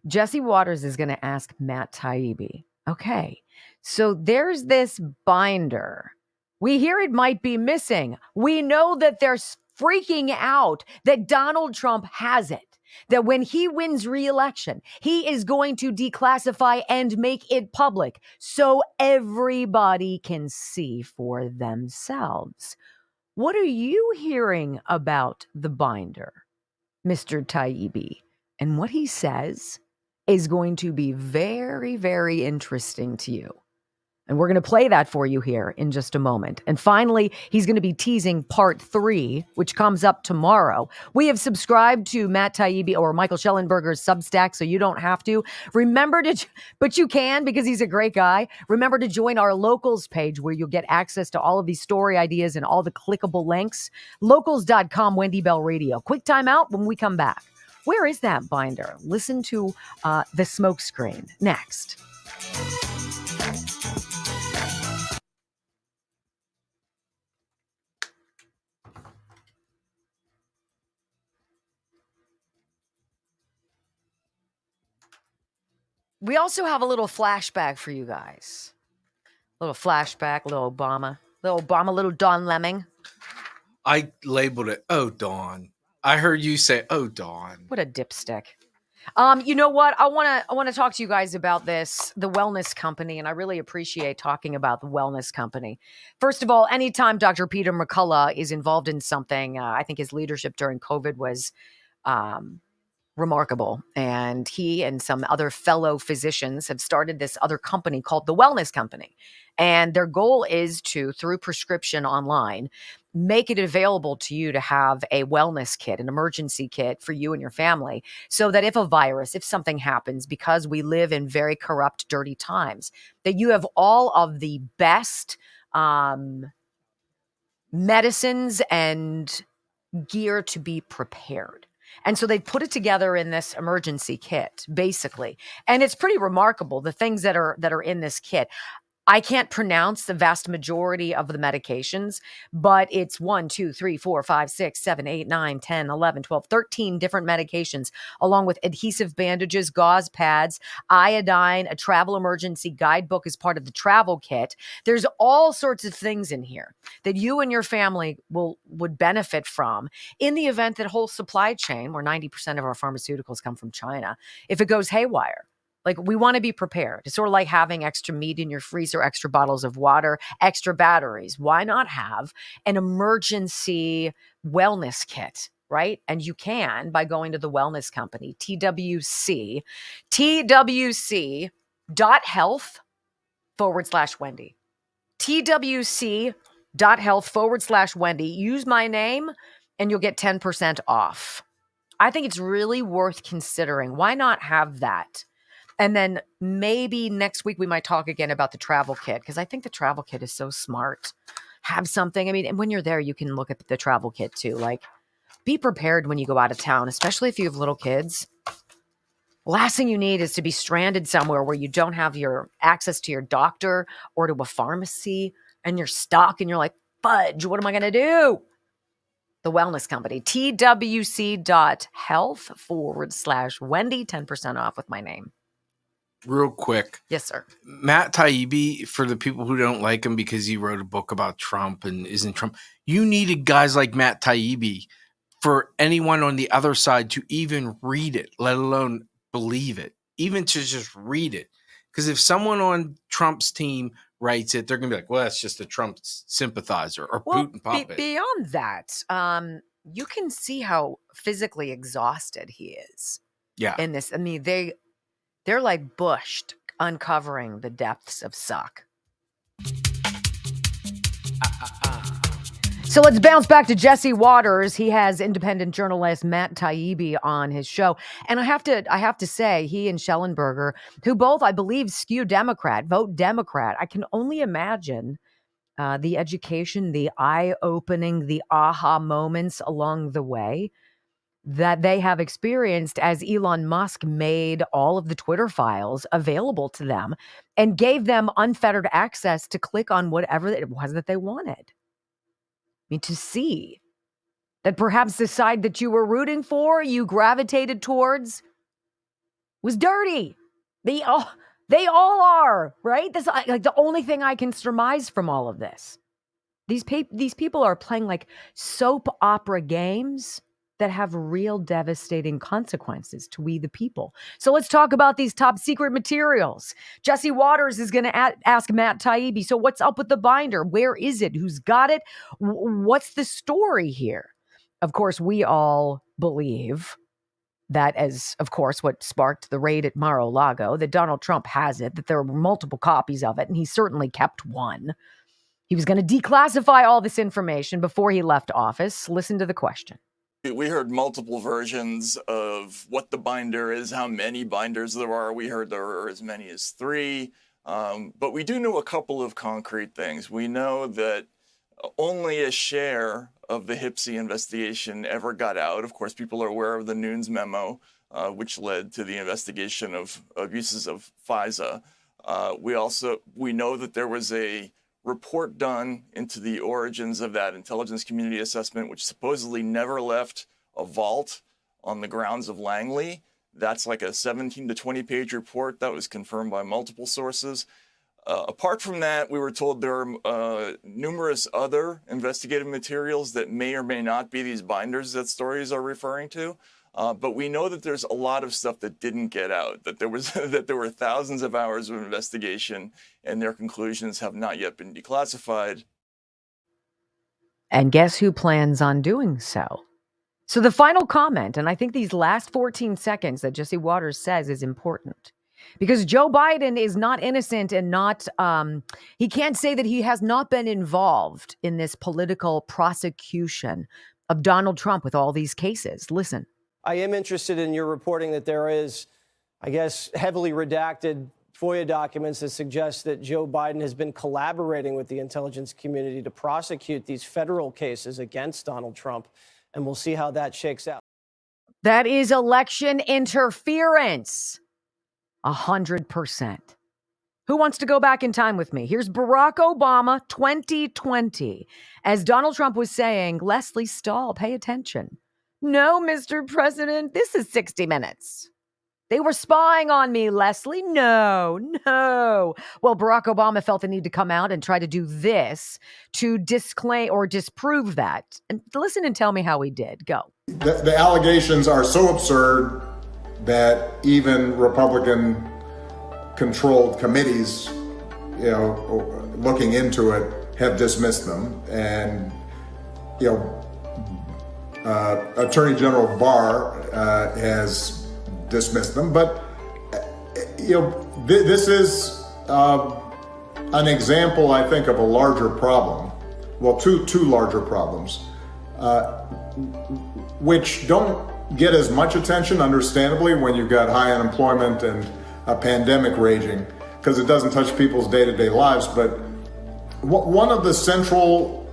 Jesse Waters is going to ask Matt Taibbi, okay, so there's this binder. We hear it might be missing. We know that they're freaking out that Donald Trump has it, that when he wins re-election, he is going to declassify and make it public so everybody can see for themselves. What are you hearing about the binder, Mr. Taibbi? And what he says is going to be very, very interesting to you. And we're going to play that for you here in just a moment. And finally, he's going to be teasing part 3, which comes up tomorrow. We have subscribed to Matt Taibbi or Michael Schellenberger's Substack, so you don't have to. Remember to, but you can because he's a great guy. Remember to join our Locals page where you'll get access to all of these story ideas and all the clickable links. Locals.com, Wendy Bell Radio. Quick time out when we come back. Where is that binder? Listen to the smokescreen next. We also have a little flashback for you guys. A little flashback, little Obama, little Don Lemming. I labeled it, oh, Dawn. I heard you say, oh, Dawn. What a dipstick. You know what? I want to talk to you guys about this, the wellness company, and I really appreciate talking about the wellness company. First of all, anytime Dr. Peter McCullough is involved in something, I think his leadership during COVID was remarkable. And he and some other fellow physicians have started this other company called the Wellness Company. And their goal is to, through prescription online, make it available to you to have a wellness kit, an emergency kit for you and your family, so that if a virus, if something happens, because we live in very corrupt, dirty times, that you have all of the best medicines and gear to be prepared. And so they put it together in this emergency kit, basically. And it's pretty remarkable, the things that are in this kit. I can't pronounce the vast majority of the medications, but it's 1, 2, 3, 4, 5, 6, 7, 8, 9, 10, 11, 12, 13 different medications, along with adhesive bandages, gauze pads, iodine, a travel emergency guidebook as part of the travel kit. There's all sorts of things in here that you and your family would benefit from in the event that whole supply chain, where 90% of our pharmaceuticals come from China, if it goes haywire. Like, we want to be prepared. It's sort of like having extra meat in your freezer, extra bottles of water, extra batteries. Why not have an emergency wellness kit, right? And you can by going to the wellness company, twc.health/Wendy. twc.health/Wendy. Use my name and you'll get 10% off. I think it's really worth considering. Why not have that? And then maybe next week we might talk again about the travel kit, because I think the travel kit is so smart. Have something. I mean, and when you're there, you can look at the travel kit too. Like, be prepared when you go out of town, especially if you have little kids. Last thing you need is to be stranded somewhere where you don't have your access to your doctor or to a pharmacy, and you're stuck and you're like, fudge, what am I going to do? The wellness company, twc.health/Wendy, 10% off with my name. Real quick. Yes, sir. Matt Taibbi, for the people who don't like him because he wrote a book about Trump and isn't Trump, you needed guys like Matt Taibbi for anyone on the other side to even read it, let alone believe it, even to just read it. Because if someone on Trump's team writes it, they're going to be like, well, that's just a Trump sympathizer or Putin puppet. Beyond that, you can see how physically exhausted he is. Yeah. In this, I mean, they're like bushed, uncovering the depths of suck. So let's bounce back to Jesse Waters. He has independent journalist Matt Taibbi on his show. And I have to say, he and Schellenberger, who both, I believe, skew Democrat, vote Democrat. I can only imagine the education, the eye-opening, the aha moments along the way that they have experienced as Elon Musk made all of the Twitter files available to them and gave them unfettered access to click on whatever it was that they wanted. I mean, to see that perhaps the side that you were rooting for, you gravitated towards, was dirty. They all are, right? That's like the only thing I can surmise from all of this. These people are playing like soap opera games that have real devastating consequences to we the people. So let's talk about these top secret materials. Jesse Waters is going to ask Matt Taibbi, so what's up with the binder? Where is it? Who's got it? What's the story here? Of course, we all believe that, as, of course, what sparked the raid at Mar-a-Lago, that Donald Trump has it, that there were multiple copies of it, and he certainly kept one. He was going to declassify all this information before he left office. Listen to the question. We heard multiple versions of what the binder is, how many binders there are. We heard there are as many as 3. But we do know a couple of concrete things. We know that only a share of the HIPSI investigation ever got out. Of course, people are aware of the Nunes memo, which led to the investigation of abuses of FISA. We know that there was a report done into the origins of that intelligence community assessment, which supposedly never left a vault on the grounds of Langley. That's like a 17 to 20 page report that was confirmed by multiple sources. Apart from that, we were told there are numerous other investigative materials that may or may not be these binders that stories are referring to. But we know that there's a lot of stuff that didn't get out, that there were thousands of hours of investigation, and their conclusions have not yet been declassified. And guess who plans on doing so? So the final comment, and I think these last 14 seconds that Jesse Waters says is important, because Joe Biden is not innocent and not, he can't say that he has not been involved in this political prosecution of Donald Trump with all these cases. Listen. I am interested in your reporting that there is, I guess, heavily redacted FOIA documents that suggest that Joe Biden has been collaborating with the intelligence community to prosecute these federal cases against Donald Trump. And we'll see how that shakes out. That is election interference. 100%. Who wants to go back in time with me? Here's Barack Obama, 2020. As Donald Trump was saying, Leslie Stahl, pay attention. No, Mr. President, this is 60 Minutes. They were spying on me, Leslie. No. Well, Barack Obama felt the need to come out and try to do this to disclaim or disprove that. And listen and tell me how he did. Go. The allegations are so absurd that even Republican controlled committees, looking into it, have dismissed them. And, Attorney General Barr has dismissed them. But, this is an example, I think, of a larger problem. Well, two larger problems, which don't get as much attention, understandably, when you've got high unemployment and a pandemic raging, because it doesn't touch people's day-to-day lives. But one of the central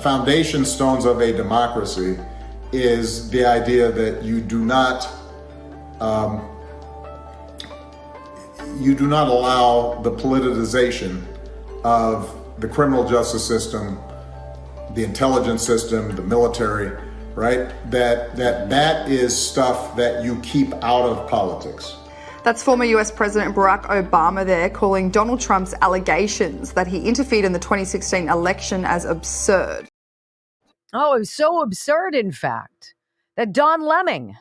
foundation stones of a democracy is the idea that you do not allow the politicization of the criminal justice system, the intelligence system, the military, right? That is stuff that you keep out of politics. That's former US President Barack Obama there, calling Donald Trump's allegations that he interfered in the 2016 election as absurd. Oh, it was so absurd, in fact, that Don Lemon,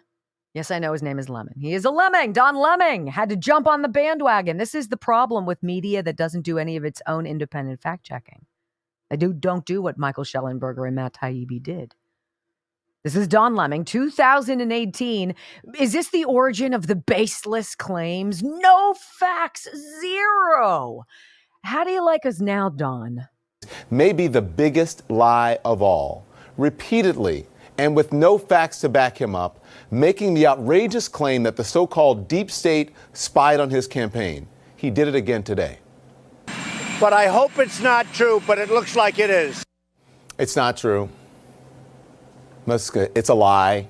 yes, I know his name is Lemon. He is a lemming. Don Lemon had to jump on the bandwagon. This is the problem with media that doesn't do any of its own independent fact-checking. They don't do what Michael Schellenberger and Matt Taibbi did. This is Don Lemon, 2018. Is this the origin of the baseless claims? No facts, zero. How do you like us now, Don? Maybe the biggest lie of all. Repeatedly, and with no facts to back him up, making the outrageous claim that the so-called deep state spied on his campaign. He did it again today. But I hope it's not true, but it looks like it is. It's not true. It's a lie.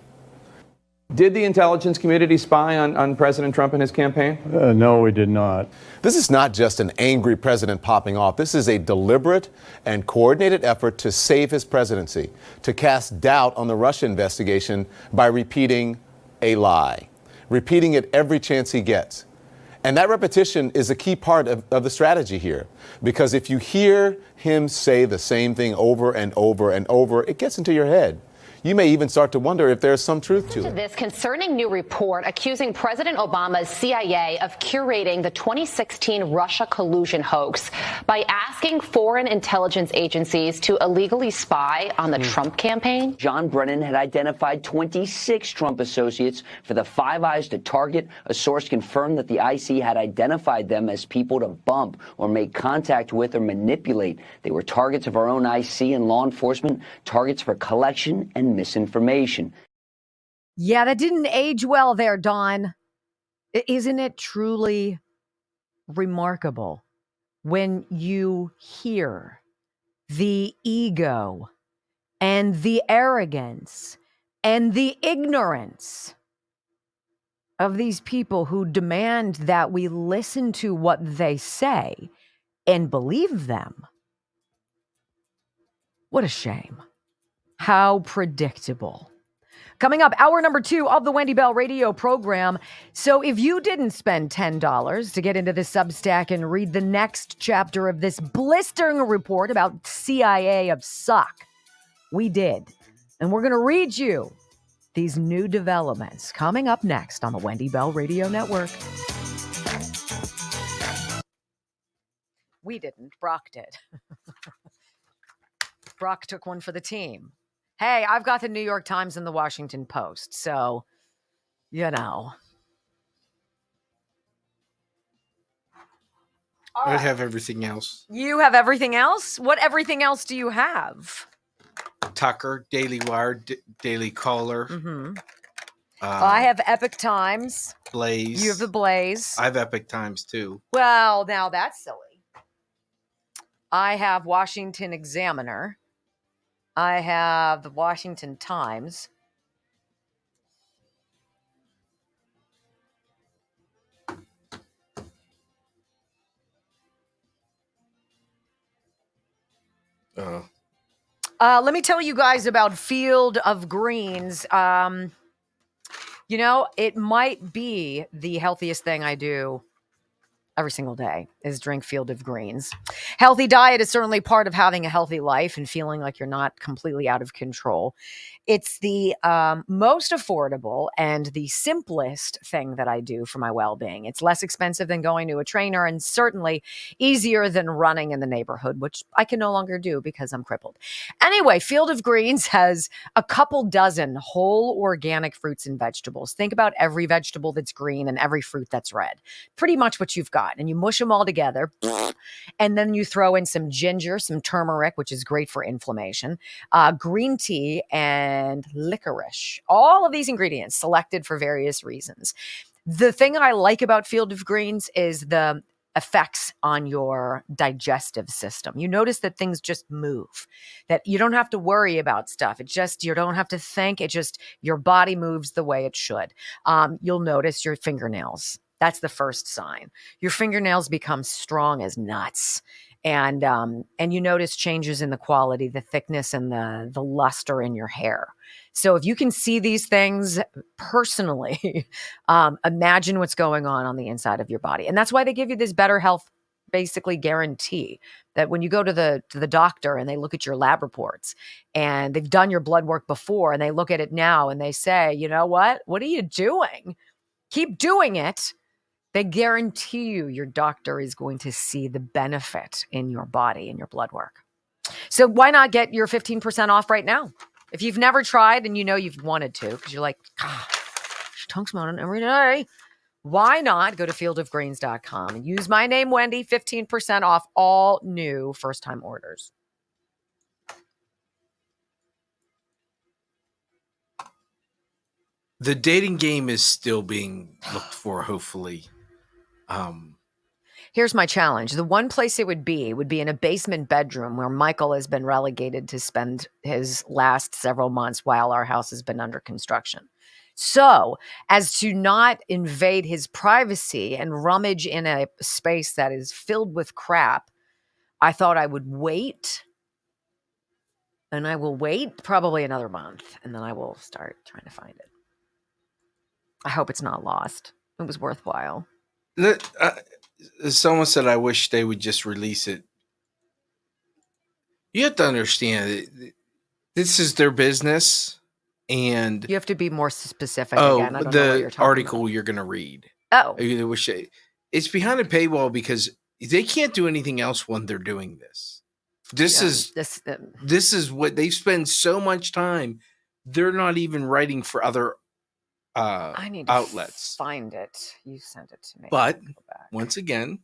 Did the intelligence community spy on President Trump and his campaign? No, we did not. This is not just an angry president popping off. This is a deliberate and coordinated effort to save his presidency, to cast doubt on the Russia investigation by repeating a lie, repeating it every chance he gets. And that repetition is a key part of the strategy here, because if you hear him say the same thing over and over and over, it gets into your head. You may even start to wonder if there's some truth to it. This concerning new report accusing President Obama's CIA of curating the 2016 Russia collusion hoax by asking foreign intelligence agencies to illegally spy on the Trump campaign. John Brennan had identified 26 Trump associates for the Five Eyes to target. A source confirmed that the IC had identified them as people to bump or make contact with or manipulate. They were targets of our own IC and law enforcement, targets for collection and misinformation. Yeah, that didn't age well there, Don. Isn't it truly remarkable when you hear the ego and the arrogance and the ignorance of these people who demand that we listen to what they say and believe them? What a shame. How predictable. Coming up, hour number 2 of the Wendy Bell radio program. So if you didn't spend $10 to get into the Substack and read the next chapter of this blistering report about CIA of suck, we did. And we're going to read you these new developments coming up next on the Wendy Bell Radio Network. We didn't. Brock did. Brock took one for the team. Hey, I've got the New York Times and the Washington Post, so, you know. I have everything else. You have everything else? What everything else do you have? Tucker, Daily Wire, Daily Caller. Mm-hmm. I have Epic Times. Blaze. You have the Blaze. I have Epic Times, too. Well, now that's silly. I have Washington Examiner. I have the Washington Times. Let me tell you guys about Field of Greens. You know, it might be the healthiest thing I do every single day is drink Field of Greens. Healthy diet is certainly part of having a healthy life and feeling like you're not completely out of control. It's the most affordable and the simplest thing that I do for my well-being. It's less expensive than going to a trainer and certainly easier than running in the neighborhood, which I can no longer do because I'm crippled. Anyway, Field of Greens has a couple dozen whole organic fruits and vegetables. Think about every vegetable that's green and every fruit that's red. Pretty much what you've got. And you mush them all together. And then you throw in some ginger, some turmeric, which is great for inflammation, green tea, and licorice. All of these ingredients selected for various reasons. The thing I like about Field of Greens is the effects on your digestive system. You notice that things just move, that you don't have to worry about stuff. You don't have to think. It just, your body moves the way it should. You'll notice your fingernails. That's the first sign. Your fingernails become strong as nuts. And you notice changes in the quality, the thickness, and the luster in your hair. So if you can see these things personally, imagine what's going on the inside of your body. And that's why they give you this better health, basically guarantee that when you go to the doctor and they look at your lab reports and they've done your blood work before and they look at it now and they say, you know what are you doing? Keep doing it. They guarantee you your doctor is going to see the benefit in your body and your blood work. So why not get your 15% off right now? If you've never tried and you know you've wanted to, because you're like, tongue smelling every day. Why not go to fieldofgreens.com and use my name, Wendy, 15% off all new first-time orders. The dating game is still being looked for, hopefully. Here's my challenge. The one place it would be in a basement bedroom where Michael has been relegated to spend his last several months while our house has been under construction. So, as to not invade his privacy and rummage in a space that is filled with crap, I thought I would wait. And I will wait probably another month, and then I will start trying to find it. I hope it's not lost. It was worthwhile. Someone said, I wish they would just release it. You have to understand, this is their business, and you have to be more specific. Again, I don't know what you're talking article about. You're going to read. Oh, I wish it's behind a paywall because they can't do anything else when they're doing this. This is what they spend so much time. They're not even writing for other I need to outlets. Find it. You sent it to me. But once again,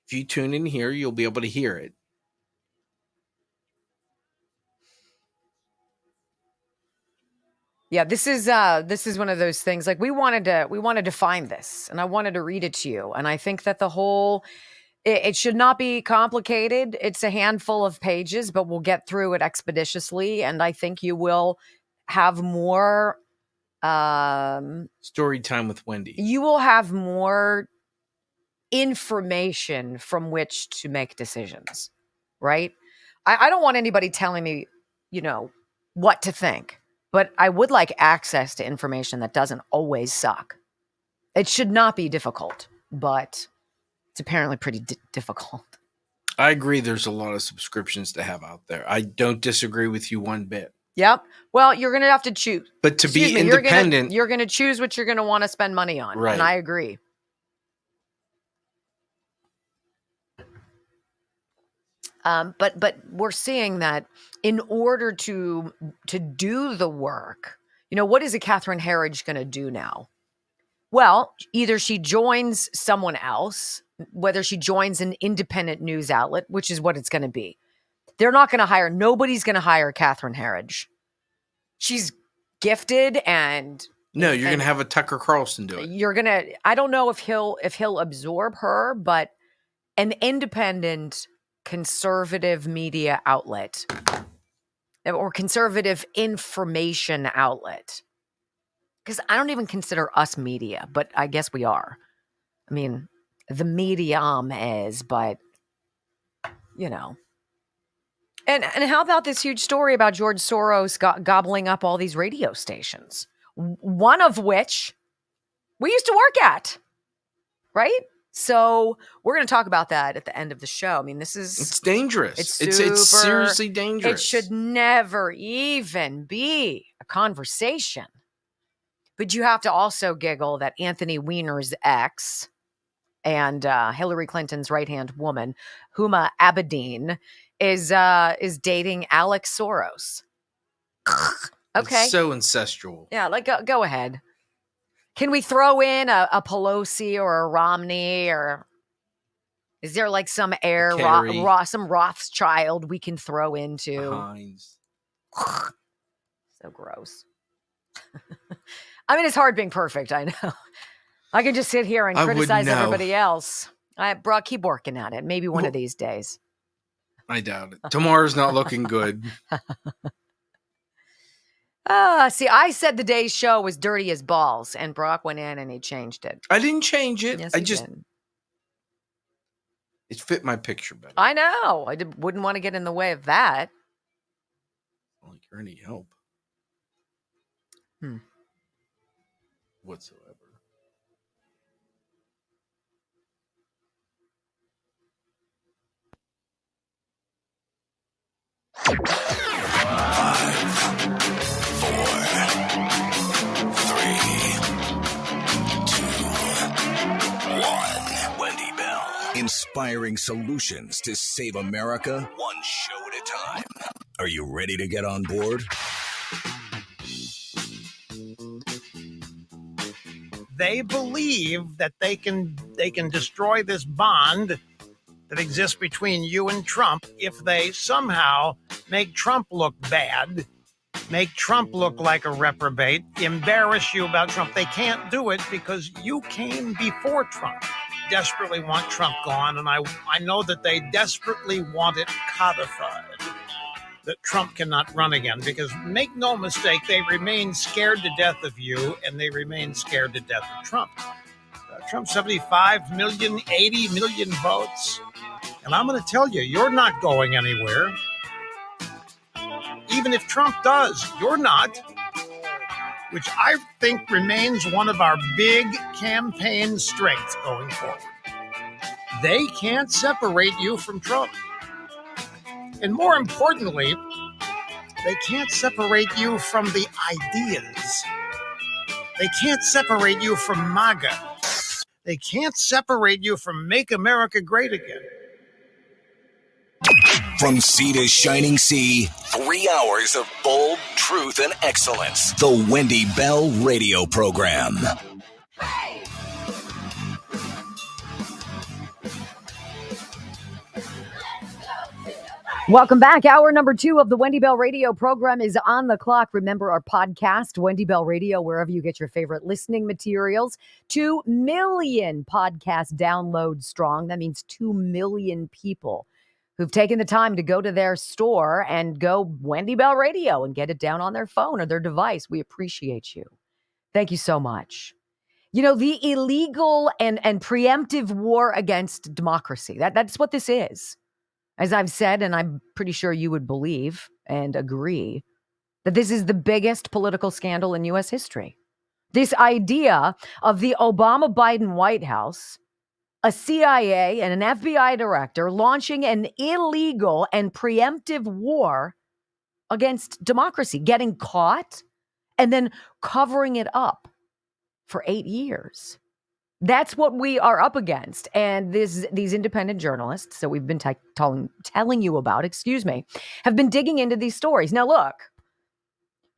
if you tune in here, you'll be able to hear it. Yeah, this is one of those things. Like we wanted to find this, and I wanted to read it to you. And I think that it should not be complicated. It's a handful of pages, but we'll get through it expeditiously. And I think you will have more story time with Wendy. You will have more information from which to make decisions, right? I don't want anybody telling me, what to think, but I would like access to information that doesn't always suck. It should not be difficult, but it's apparently pretty difficult. I agree. There's a lot of subscriptions to have out there. I don't disagree with you one bit. Yep. Well, you're going to have to choose. But to be independent, you're going to choose what you're going to want to spend money on. Right. And I agree. But we're seeing that in order to do the work, what is a Catherine Herridge going to do now? Well, either she joins someone else, whether she joins an independent news outlet, which is what it's going to be. They're not going to hire. Nobody's going to hire Catherine Herridge. She's gifted and. No, you're going to have a Tucker Carlson do it. I don't know if he'll absorb her, but an independent conservative media outlet or conservative information outlet. Because I don't even consider us media, but I guess we are. I mean, the medium is, but, And how about this huge story about George Soros gobbling up all these radio stations? One of which we used to work at, right? So we're going to talk about that at the end of the show. I mean, it's dangerous. It's seriously dangerous. It should never even be a conversation. But you have to also giggle that Anthony Weiner's ex and Hillary Clinton's right-hand woman, Huma Abedin, is dating Alex Soros. Okay. It's so incestual. Yeah, like go ahead. Can we throw in a Pelosi or a Romney, or is there like some heir, some Rothschild we can throw into? Hines. So gross. I mean, it's hard being perfect. I know. I can just sit here and criticize everybody else. Brock, keep working at it. Maybe one of these days. I doubt it. Tomorrow's not looking good. See, I said the day's show was dirty as balls, and Brock went in and he changed it. I didn't change it. Yes, I just did. It fit my picture better. I know. I wouldn't want to get in the way of that. Like you're any help. Whatsoever. Wendy Bell. Inspiring solutions to save America, one show at a time. Are you ready to get on board? They believe that they can destroy this bond that exists between you and Trump if they somehow make Trump look bad, make Trump look like a reprobate, embarrass you about Trump. They can't do it because you came before Trump. Desperately want Trump gone, and I know that they desperately want it codified, that Trump cannot run again, because make no mistake, they remain scared to death of you, and they remain scared to death of Trump. Trump, 75 million, 80 million votes. And I'm going to tell you, you're not going anywhere. Even if Trump does, you're not. Which I think remains one of our big campaign strengths going forward. They can't separate you from Trump. And more importantly, they can't separate you from the ideas. They can't separate you from MAGA. They can't separate you from Make America Great Again. From sea to shining sea, 3 hours of bold truth and excellence. The Wendy Bell Radio Program. Welcome back. Hour number 2 of the Wendy Bell Radio Program is on the clock. Remember our podcast, Wendy Bell Radio, wherever you get your favorite listening materials. 2 million podcast downloads strong. That means 2 million people who've taken the time to go to their store and go Wendy Bell Radio and get it down on their phone or their device. We appreciate you. Thank you so much. You know, the illegal and preemptive war against democracy, that's what this is. As I've said, and I'm pretty sure you would believe and agree, that this is the biggest political scandal in U.S. history. This idea of the Obama-Biden White House, a CIA and an FBI director launching an illegal and preemptive war against democracy, getting caught and then covering it up for 8 years. That's what we are up against. And these independent journalists that we've been telling you about, have been digging into these stories. Now, look,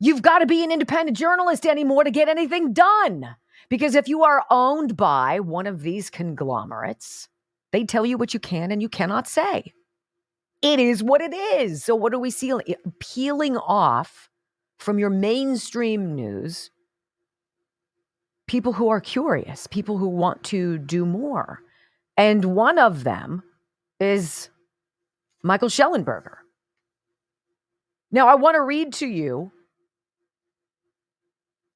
you've got to be an independent journalist anymore to get anything done. Because if you are owned by one of these conglomerates, they tell you what you can and you cannot say. It is what it is. So what do we see? Peeling off from your mainstream news people who are curious, people who want to do more. And one of them is Michael Schellenberger. Now, I want to read to you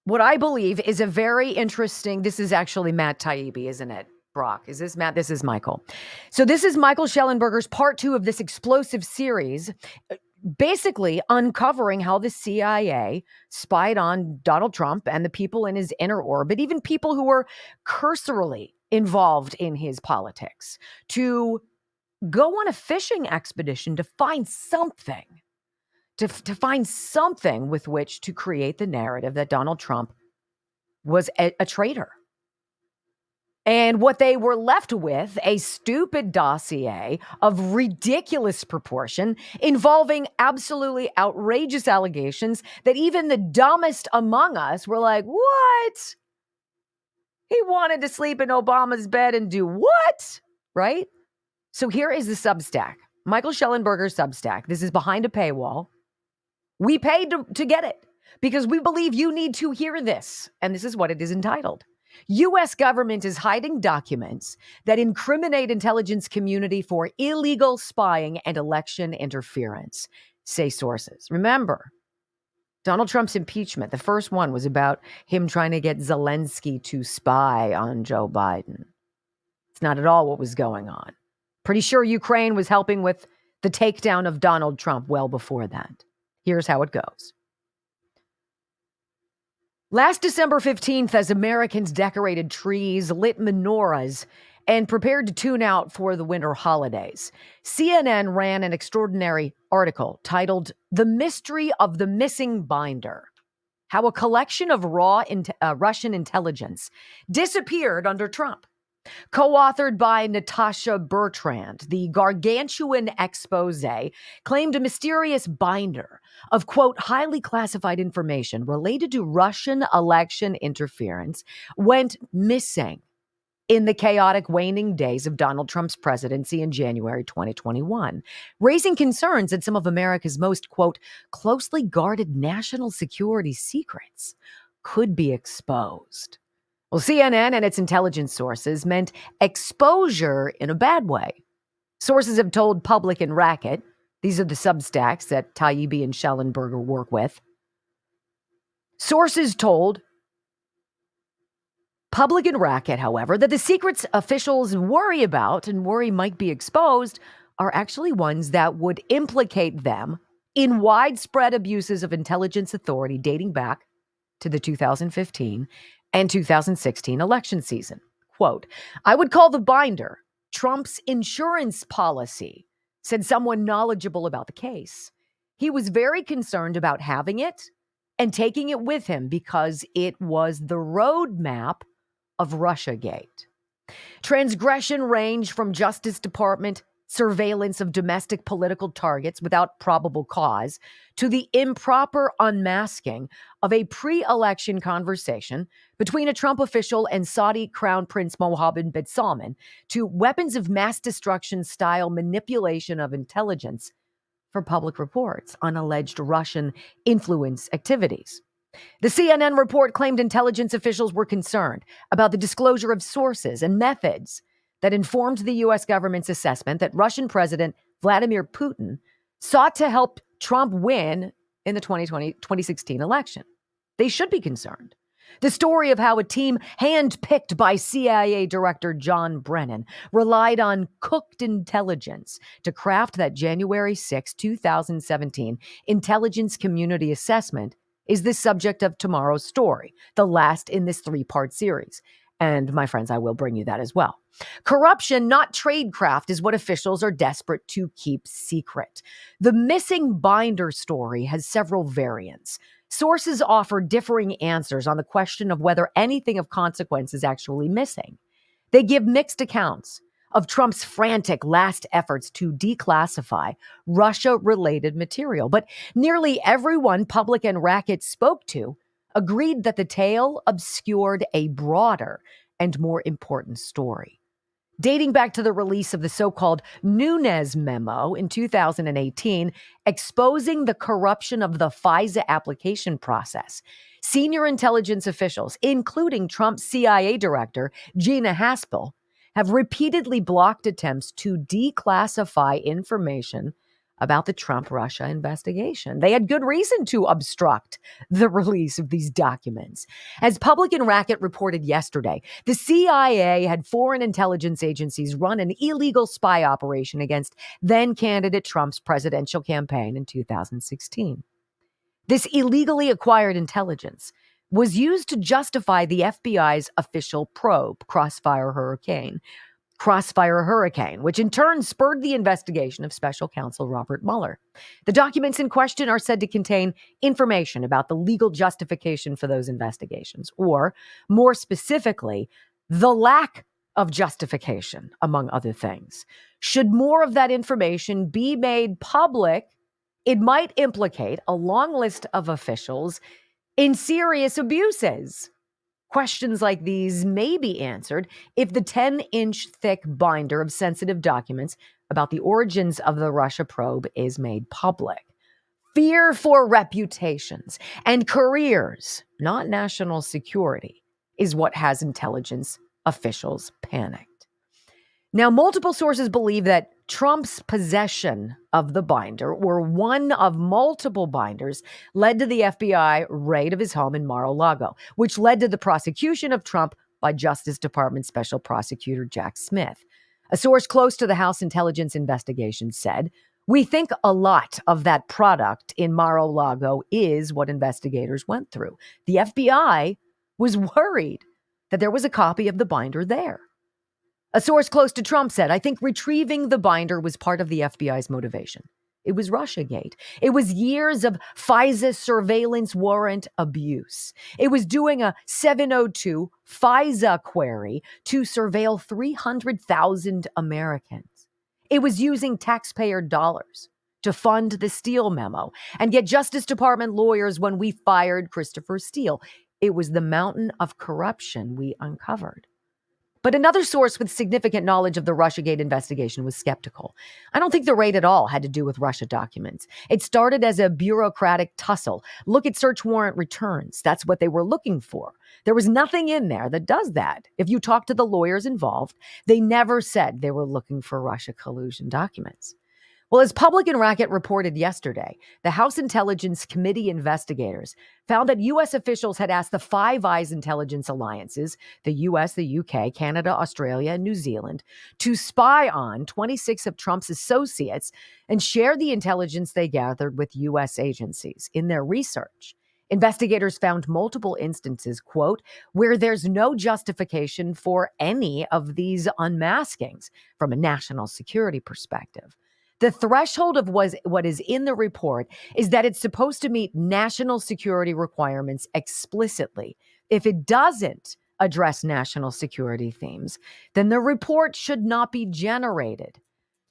what I believe is a very interesting, this is actually Matt Taibbi, isn't it, Brock? Is this Matt? This is Michael. So this is Michael Schellenberger's part 2 of this explosive series. basically uncovering how the CIA spied on Donald Trump and the people in his inner orbit, even people who were cursorily involved in his politics, to go on a fishing expedition to find something, to find something with which to create the narrative that Donald Trump was a traitor. And what they were left with, a stupid dossier of ridiculous proportion involving absolutely outrageous allegations that even the dumbest among us were like, what? He wanted to sleep in Obama's bed and do what? Right? So here is the Substack, Michael Schellenberger's Substack. This is behind a paywall. We paid to get it because we believe you need to hear this. And this is what it is entitled. U.S. government is hiding documents that incriminate intelligence community for illegal spying and election interference, say sources. Remember, Donald Trump's impeachment, the first one was about him trying to get Zelensky to spy on Joe Biden. It's not at all what was going on. Pretty sure Ukraine was helping with the takedown of Donald Trump well before that. Here's how it goes. Last December 15th, as Americans decorated trees, lit menorahs, and prepared to tune out for the winter holidays, CNN ran an extraordinary article titled "The Mystery of the Missing Binder: How a Collection of Raw Russian Intelligence Disappeared Under Trump." Co-authored by Natasha Bertrand, the gargantuan expose claimed a mysterious binder of, quote, highly classified information related to Russian election interference went missing in the chaotic waning days of Donald Trump's presidency in January 2021, raising concerns that some of America's most, quote, closely guarded national security secrets could be exposed. Well, CNN and its intelligence sources meant exposure in a bad way. Sources have told Public and Racket, these are the Substacks that Taibbi and Schellenberger work with. Sources told Public and Racket, however, that the secrets officials worry about and worry might be exposed are actually ones that would implicate them in widespread abuses of intelligence authority dating back to the 2015 and 2016 election season. Quote, "I would call the binder Trump's insurance policy," said someone knowledgeable about the case. He was very concerned about having it and taking it with him because it was the roadmap of Russiagate. Transgression ranged from Justice Department surveillance of domestic political targets without probable cause to the improper unmasking of a pre-election conversation between a Trump official and Saudi Crown Prince Mohammed bin Salman to weapons of mass destruction style manipulation of intelligence for public reports on alleged Russian influence activities. The CNN report claimed intelligence officials were concerned about the disclosure of sources and methods that informed the U.S. government's assessment that Russian President Vladimir Putin sought to help Trump win in the 2016 election. They should be concerned. The story of how a team handpicked by CIA Director John Brennan relied on cooked intelligence to craft that January 6, 2017 intelligence community assessment is the subject of tomorrow's story, the last in this three-part series. And my friends, I will bring you that as well. Corruption, not tradecraft, is what officials are desperate to keep secret. The missing binder story has several variants. Sources offer differing answers on the question of whether anything of consequence is actually missing. They give mixed accounts of Trump's frantic last efforts to declassify Russia-related material. But nearly everyone Public and Racket spoke to agreed that the tale obscured a broader and more important story. Dating back to the release of the so-called Nunes memo in 2018, exposing the corruption of the FISA application process, senior intelligence officials, including Trump's CIA director, Gina Haspel, have repeatedly blocked attempts to declassify information about the Trump-Russia investigation. They had good reason to obstruct the release of these documents. As Public and Racket reported yesterday, the CIA had foreign intelligence agencies run an illegal spy operation against then-candidate Trump's presidential campaign in 2016. This illegally acquired intelligence was used to justify the FBI's official probe, Crossfire Hurricane, which in turn spurred the investigation of special counsel Robert Mueller. The documents in question are said to contain information about the legal justification for those investigations, or more specifically, the lack of justification, among other things. Should more of that information be made public, it might implicate a long list of officials in serious abuses. Questions like these may be answered if the 10-inch thick binder of sensitive documents about the origins of the Russia probe is made public. Fear for reputations and careers, not national security, is what has intelligence officials panicked. Now, multiple sources believe that Trump's possession of the binder, or one of multiple binders, led to the FBI raid of his home in Mar-a-Lago, which led to the prosecution of Trump by Justice Department Special Prosecutor Jack Smith. A source close to the House Intelligence investigation said, "We think a lot of that product in Mar-a-Lago is what investigators went through. The FBI was worried that there was a copy of the binder there." A source close to Trump said, "I think retrieving the binder was part of the FBI's motivation. It was Russiagate. It was years of FISA surveillance warrant abuse. It was doing a 702 FISA query to surveil 300,000 Americans. It was using taxpayer dollars to fund the Steele memo and get Justice Department lawyers when we fired Christopher Steele. It was the mountain of corruption we uncovered." But another source with significant knowledge of the Russiagate investigation was skeptical. "I don't think the raid at all had to do with Russia documents. It started as a bureaucratic tussle. Look at search warrant returns. That's what they were looking for. There was nothing in there that does that. If you talk to the lawyers involved, they never said they were looking for Russia collusion documents." Well, as Public and Racket reported yesterday, the House Intelligence Committee investigators found that U.S. officials had asked the Five Eyes intelligence alliances, the U.S., the U.K., Canada, Australia, and New Zealand, to spy on 26 of Trump's associates and share the intelligence they gathered with U.S. agencies. In their research, investigators found multiple instances, quote, where there's no justification for any of these unmaskings from a national security perspective. The threshold of what is in the report is that it's supposed to meet national security requirements explicitly. If it doesn't address national security themes, then the report should not be generated.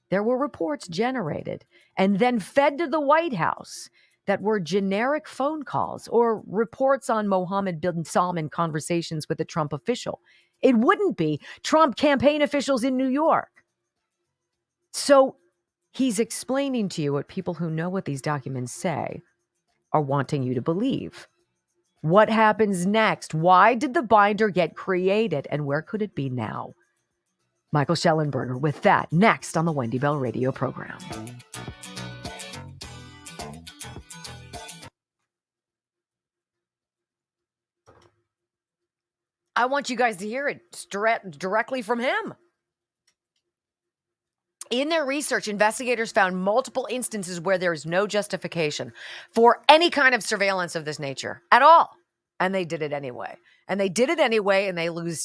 There were reports generated and then fed to the White House that were generic phone calls or reports on Mohammed bin Salman conversations with a Trump official. It wouldn't be Trump campaign officials in New York. So he's explaining to you what people who know what these documents say are wanting you to believe. What happens next? Why did the binder get created? And where could it be now? Michael Schellenberger with that next on the Wendy Bell radio program. I want you guys to hear it directly from him. In their research, investigators found multiple instances where there is no justification for any kind of surveillance of this nature at all. And they did it anyway. And they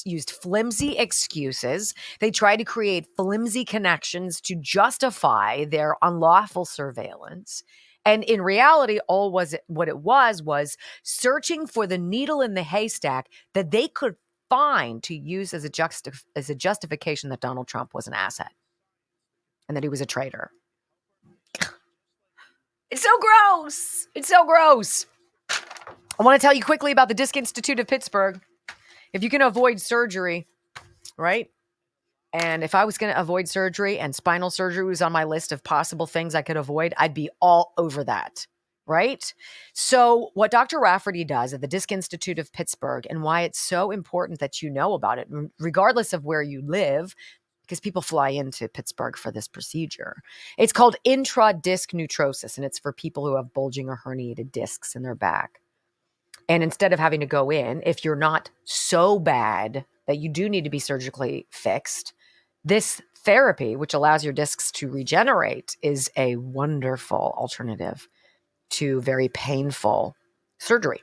used flimsy excuses. They tried to create flimsy connections to justify their unlawful surveillance. And in reality, what it was searching for the needle in the haystack that they could find to use as a justification that Donald Trump was an asset and that he was a traitor. It's so gross. It's so gross. I want to tell you quickly about the Disc Institute of Pittsburgh. If you can avoid surgery, right? And if I was going to avoid surgery and spinal surgery was on my list of possible things I could avoid, I'd be all over that, right? So what Dr. Rafferty does at the Disc Institute of Pittsburgh and why it's so important that you know about it, regardless of where you live, because people fly into Pittsburgh for this procedure. It's called intradisc neutrosis, and it's for people who have bulging or herniated discs in their back. And instead of having to go in, if you're not so bad that you do need to be surgically fixed, this therapy, which allows your discs to regenerate, is a wonderful alternative to very painful surgery.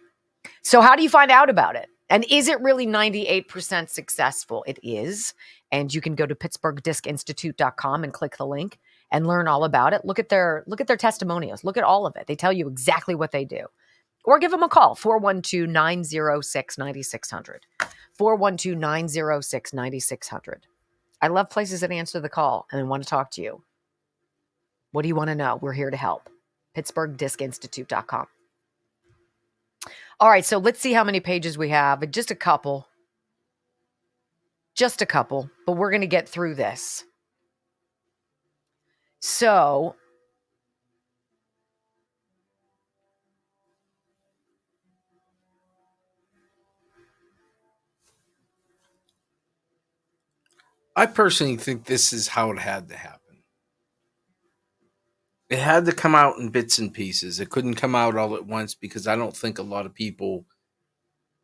So how do you find out about it? And is it really 98% successful? It is. And you can go to pittsburghdiscinstitute.com and click the link and learn all about it. Look at their testimonials. Look at all of it. They tell you exactly what they do. Or give them a call, 412-906-9600. 412-906-9600. I love places that answer the call and want to talk to you. What do you want to know? We're here to help. pittsburghdiscinstitute.com. All right, so let's see how many pages we have. Just a couple. Just a couple, but we're going to get through this. So, I personally think this is how it had to happen. It had to come out in bits and pieces. It couldn't come out all at once because I don't think a lot of people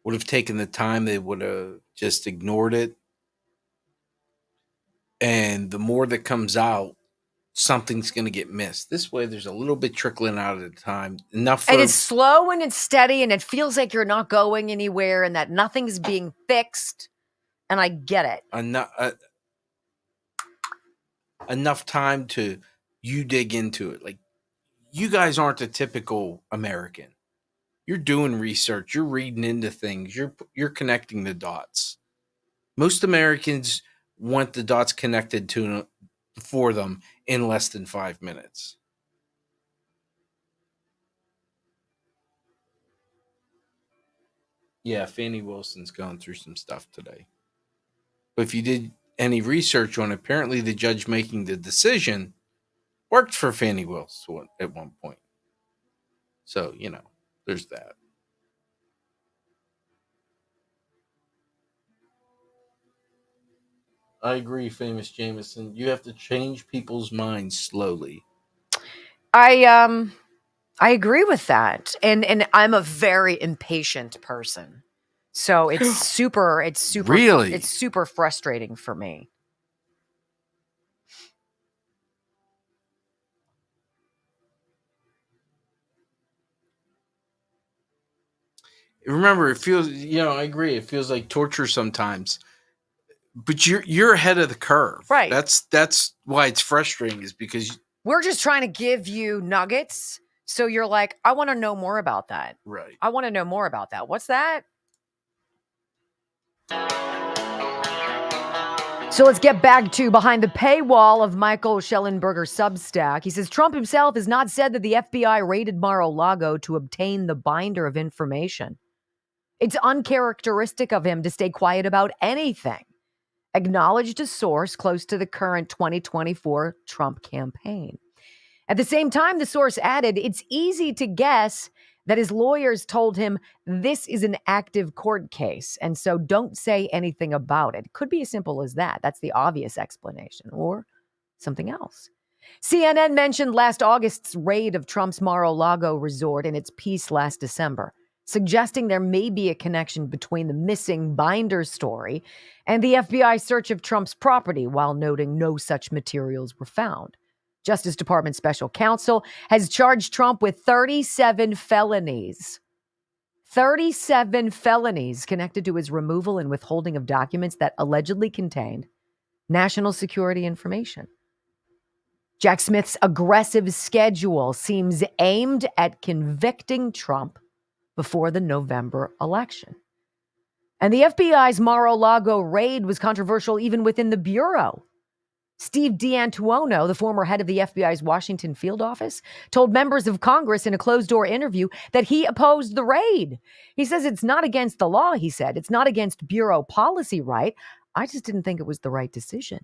would have taken the time. They would have just ignored it. And the more that comes out, something's going to get missed. This way, there's a little bit trickling out at a time. Enough for... And it's slow and it's steady and it feels like you're not going anywhere and that nothing's being fixed. And I get it. Enough time to you dig into it. Like, you guys aren't a typical American. You're doing research. You're reading into things. You're connecting the dots. Most Americans want the dots connected for them in less than 5 minutes. Yeah, Fannie Wilson's going through some stuff today. But if you did any research on it, apparently the judge making the decision worked for Fannie Wilson at one point. So, there's that. I agree, Famous Jameson. You have to change people's minds slowly. I agree with that. And I'm a very impatient person. So it's super really? It's super frustrating for me. Remember, it feels, I agree. It feels like torture sometimes. But you're ahead of the curve. Right. That's why it's frustrating, is because we're just trying to give you nuggets. So you're like, I want to know more about that. Right. I want to know more about that. What's that? So let's get back to behind the paywall of Michael Schellenberger's Substack. He says Trump himself has not said that the FBI raided Mar-a-Lago to obtain the binder of information. It's uncharacteristic of him to stay quiet about anything. Acknowledged a source close to the current 2024 Trump campaign. At the same time, the source added, it's easy to guess that his lawyers told him this is an active court case, and so don't say anything about it. Could be as simple as that. That's the obvious explanation, or something else. CNN mentioned last August's raid of Trump's Mar-a-Lago resort in its piece last December, suggesting there may be a connection between the missing binder story and the FBI search of Trump's property, while noting no such materials were found. Justice Department special counsel has charged Trump with 37 felonies. 37 felonies connected to his removal and withholding of documents that allegedly contained national security information. Jack Smith's aggressive schedule seems aimed at convicting Trump before the November election. And the FBI's Mar-a-Lago raid was controversial even within the Bureau. Steve D'Antuono, the former head of the FBI's Washington field office, told members of Congress in a closed-door interview that he opposed the raid. He says it's not against the law, he said. It's not against Bureau policy, right? I just didn't think it was the right decision.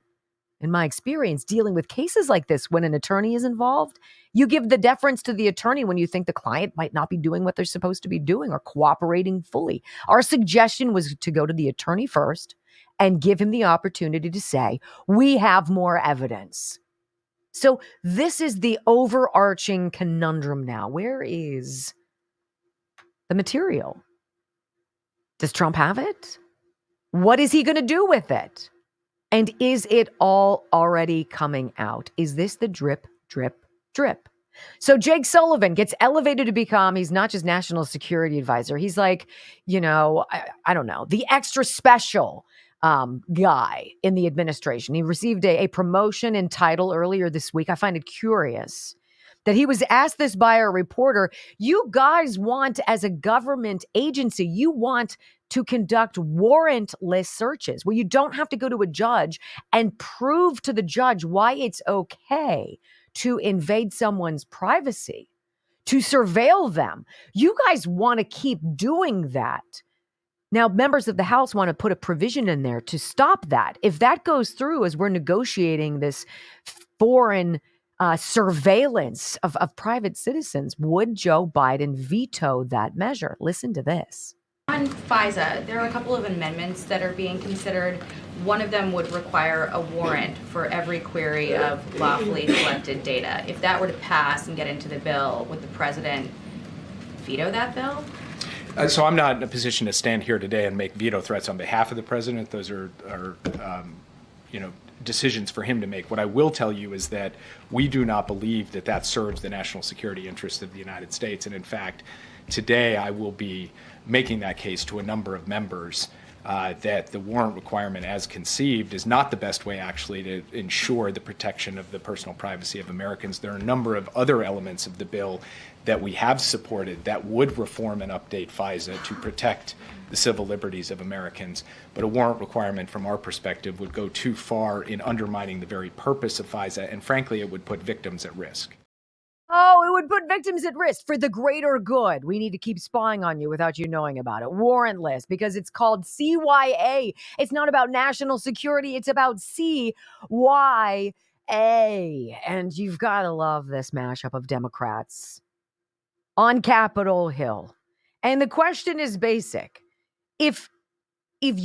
In my experience dealing with cases like this, when an attorney is involved, you give the deference to the attorney when you think the client might not be doing what they're supposed to be doing or cooperating fully. Our suggestion was to go to the attorney first and give him the opportunity to say, we have more evidence. So this is the overarching conundrum now. Where is the material? Does Trump have it? What is he going to do with it? And is it all already coming out? Is this the drip, drip, drip? So Jake Sullivan gets elevated to become, he's not just national security advisor. He's like, I don't know, the extra special guy in the administration. He received a promotion and title earlier this week. I find it curious that he was asked this by a reporter. You guys want, as a government agency, you want to conduct warrantless searches where you don't have to go to a judge and prove to the judge why it's okay to invade someone's privacy, to surveil them. You guys want to keep doing that. Now, members of the House want to put a provision in there to stop that. If that goes through as we're negotiating this foreign surveillance of private citizens, would Joe Biden veto that measure? Listen to this. On FISA, there are a couple of amendments that are being considered. One of them would require a warrant for every query of lawfully collected data. If that were to pass and get into the bill, would the president veto that bill? So I'm not in a position to stand here today and make veto threats on behalf of the president. Those are decisions for him to make. What I will tell you is that we do not believe that that serves the national security interests of the United States. And in fact, today I will be making that case to a number of members that the warrant requirement as conceived is not the best way actually to ensure the protection of the personal privacy of Americans. There are a number of other elements of the bill that we have supported that would reform and update FISA to protect the civil liberties of Americans. But a warrant requirement from our perspective would go too far in undermining the very purpose of FISA, and frankly, it would put victims at risk. Oh, it would put victims at risk for the greater good. We need to keep spying on you without you knowing about it. Warrantless, because it's called CYA. It's not about national security. It's about CYA. And you've got to love this mashup of Democrats on Capitol Hill. And the question is basic. Do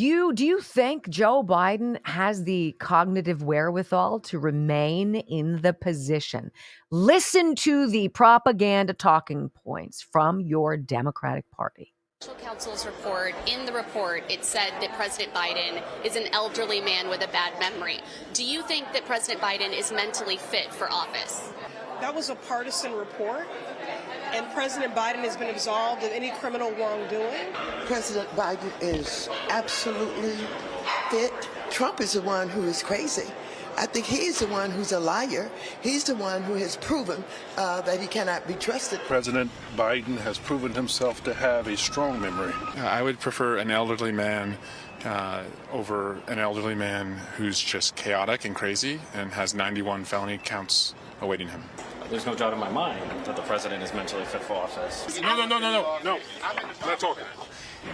you think Joe Biden has the cognitive wherewithal to remain in the position? Listen to the propaganda talking points from your Democratic Party. Special counsel's report. In the report, it said that President Biden is an elderly man with a bad memory. Do you think that President Biden is mentally fit for office? That was a partisan report, and President Biden has been absolved of any criminal wrongdoing. President Biden is absolutely fit. Trump is the one who is crazy. I think he's the one who's a liar. He's the one who has proven that he cannot be trusted. President Biden has proven himself to have a strong memory. I would prefer an elderly man over an elderly man who's just chaotic and crazy and has 91 felony counts awaiting him. There's no doubt in my mind that the president is mentally fit for office. No. Not talking.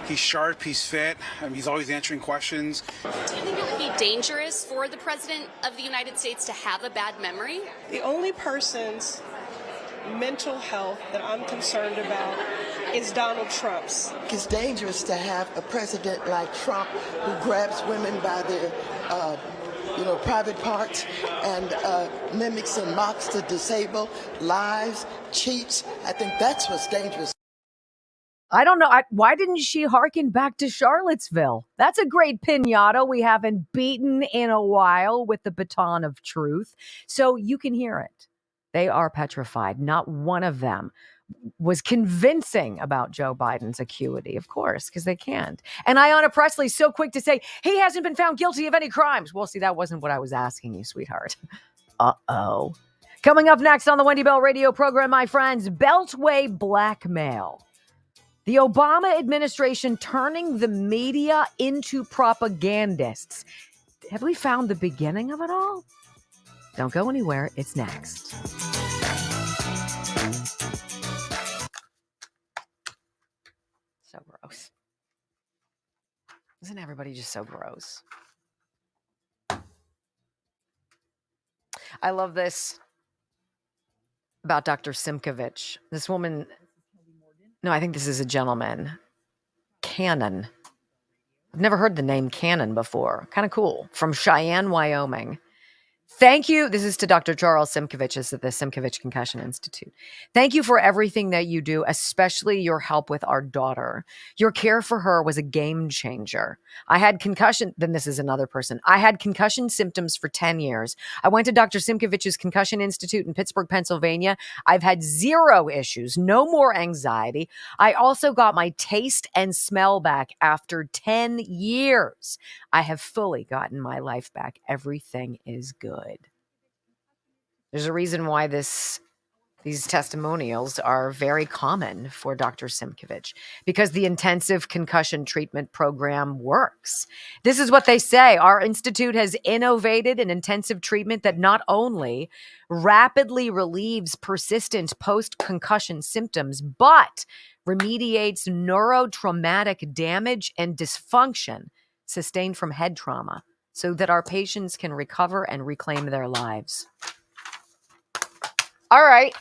He's sharp, he's fit, he's always answering questions. Do you think it would be dangerous for the president of the United States to have a bad memory? The only person's mental health that I'm concerned about is Donald Trump's. It's dangerous to have a president like Trump who grabs women by their private parts and mimics and mocks the disabled, lies, cheats. I think that's what's dangerous. I don't know. Why didn't she hearken back to Charlottesville? That's a great pinata we haven't beaten in a while with the baton of truth. So you can hear it. They are petrified. Not one of them was convincing about Joe Biden's acuity, of course, because they can't. And Ayanna Pressley's so quick to say, he hasn't been found guilty of any crimes. Well, see, that wasn't what I was asking you, sweetheart. Uh-oh. Coming up next on the Wendy Bell radio program, my friends, Beltway blackmail. The Obama administration turning the media into propagandists. Have we found the beginning of it all? Don't go anywhere. It's next. So gross. Isn't everybody just so gross? I love this about Dr. Simkovich. This woman, no, I think this is a gentleman, Cannon, I've never heard the name Cannon before. Kind of cool. From Cheyenne, Wyoming. Thank you. This is to Dr. Charles Simkovich at the Simkovich Concussion Institute. Thank you for everything that you do, especially your help with our daughter. Your care for her was a game changer. I had concussion. Then this is another person. I had concussion symptoms for 10 years. I went to Dr. Simkovich's Concussion Institute in Pittsburgh, Pennsylvania. I've had 0 issues, no more anxiety. I also got my taste and smell back after 10 years. I have fully gotten my life back. Everything is good. There's a reason why these testimonials are very common for Dr. Simkovich, because the intensive concussion treatment program works. This is what they say. Our institute has innovated an intensive treatment that not only rapidly relieves persistent post-concussion symptoms, but remediates neurotraumatic damage and dysfunction sustained from head trauma so that our patients can recover and reclaim their lives. All right.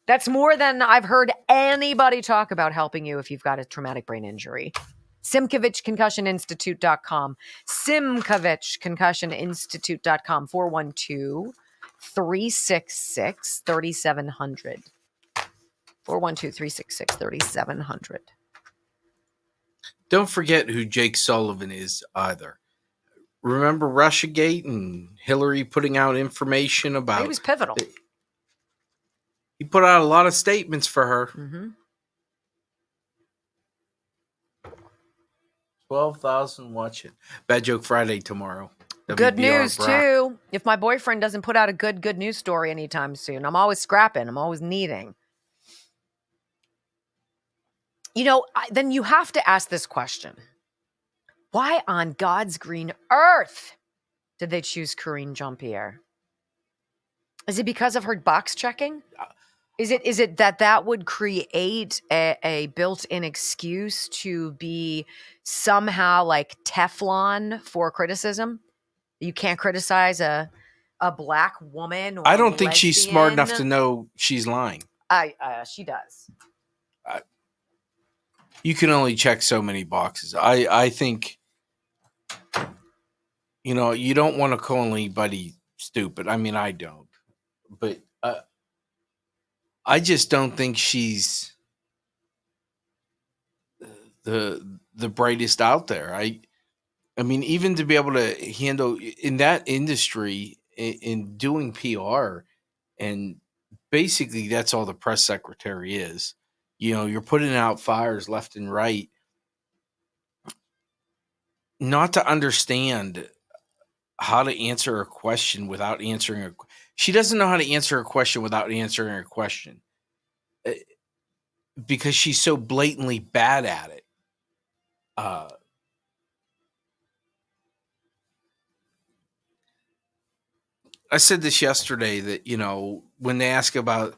That's more than I've heard anybody talk about helping you if you've got a traumatic brain injury. SimkovichConcussionInstitute.com. SimkovichConcussionInstitute.com. 412-366-3700. 412-366-3700. Don't forget who Jake Sullivan is either. Remember Russiagate and Hillary putting out information about... He was pivotal. He put out a lot of statements for her. Mm-hmm. 12,000 watching. Bad Joke Friday tomorrow. Good WBR news, Brock. too. If my boyfriend doesn't put out a good news story anytime soon, I'm always scrapping. I'm always needing. You know, then you have to ask this question. Why on God's green earth did they choose Corinne Jean-Pierre? Is it because of her box checking? Is it that would create a built-in excuse to be somehow like Teflon for criticism? You can't criticize a black woman or I don't think she's smart enough to lesbian? know she's lying. She does. You can only check so many boxes. I think, you don't want to call anybody stupid. I mean, I don't. But I just don't think she's the brightest out there. I mean, even to be able to handle in that industry in doing PR, and basically that's all the press secretary is. You're putting out fires left and right. Not to understand how to answer a question without answering she doesn't know how to answer a question without answering a question, because she's so blatantly bad at it. I said this yesterday that, when they ask about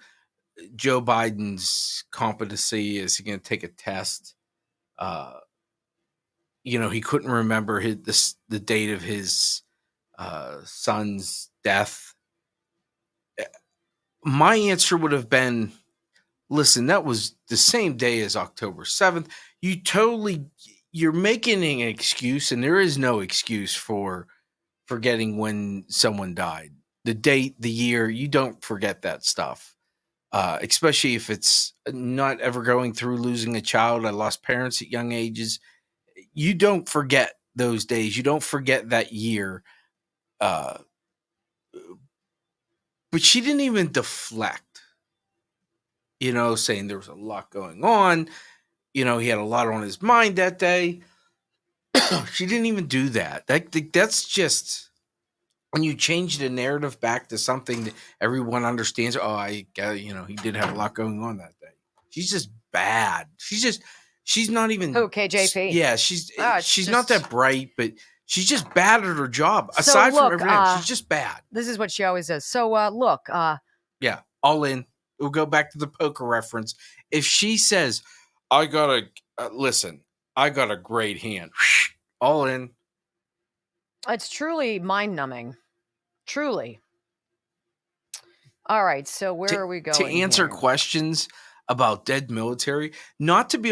Joe Biden's competency, is he going to take a test? He couldn't remember the date of his son's death. My answer would have been, listen, that was the same day as October 7th. You're making an excuse, and there is no excuse for forgetting when someone died. The date, the year, you don't forget that stuff. Especially if it's not ever going through losing a child. I lost parents at young ages. You don't forget those days. You don't forget that year. But she didn't even deflect, saying there was a lot going on. He had a lot on his mind that day. She didn't even do that. That's just when you change the narrative back to something that everyone understands. Oh, he did have a lot going on that day. She's just bad. She's not even. Who, KJP? Yeah, she's not that bright, but she's just bad at her job. Aside from everything else, she's just bad. This is what she always does. So, look. Yeah, all in. We'll go back to the poker reference. If she says, I got a great hand. All in. It's truly mind-numbing. Truly. All right, so where are we going? To answer here? questions about dead military, not to be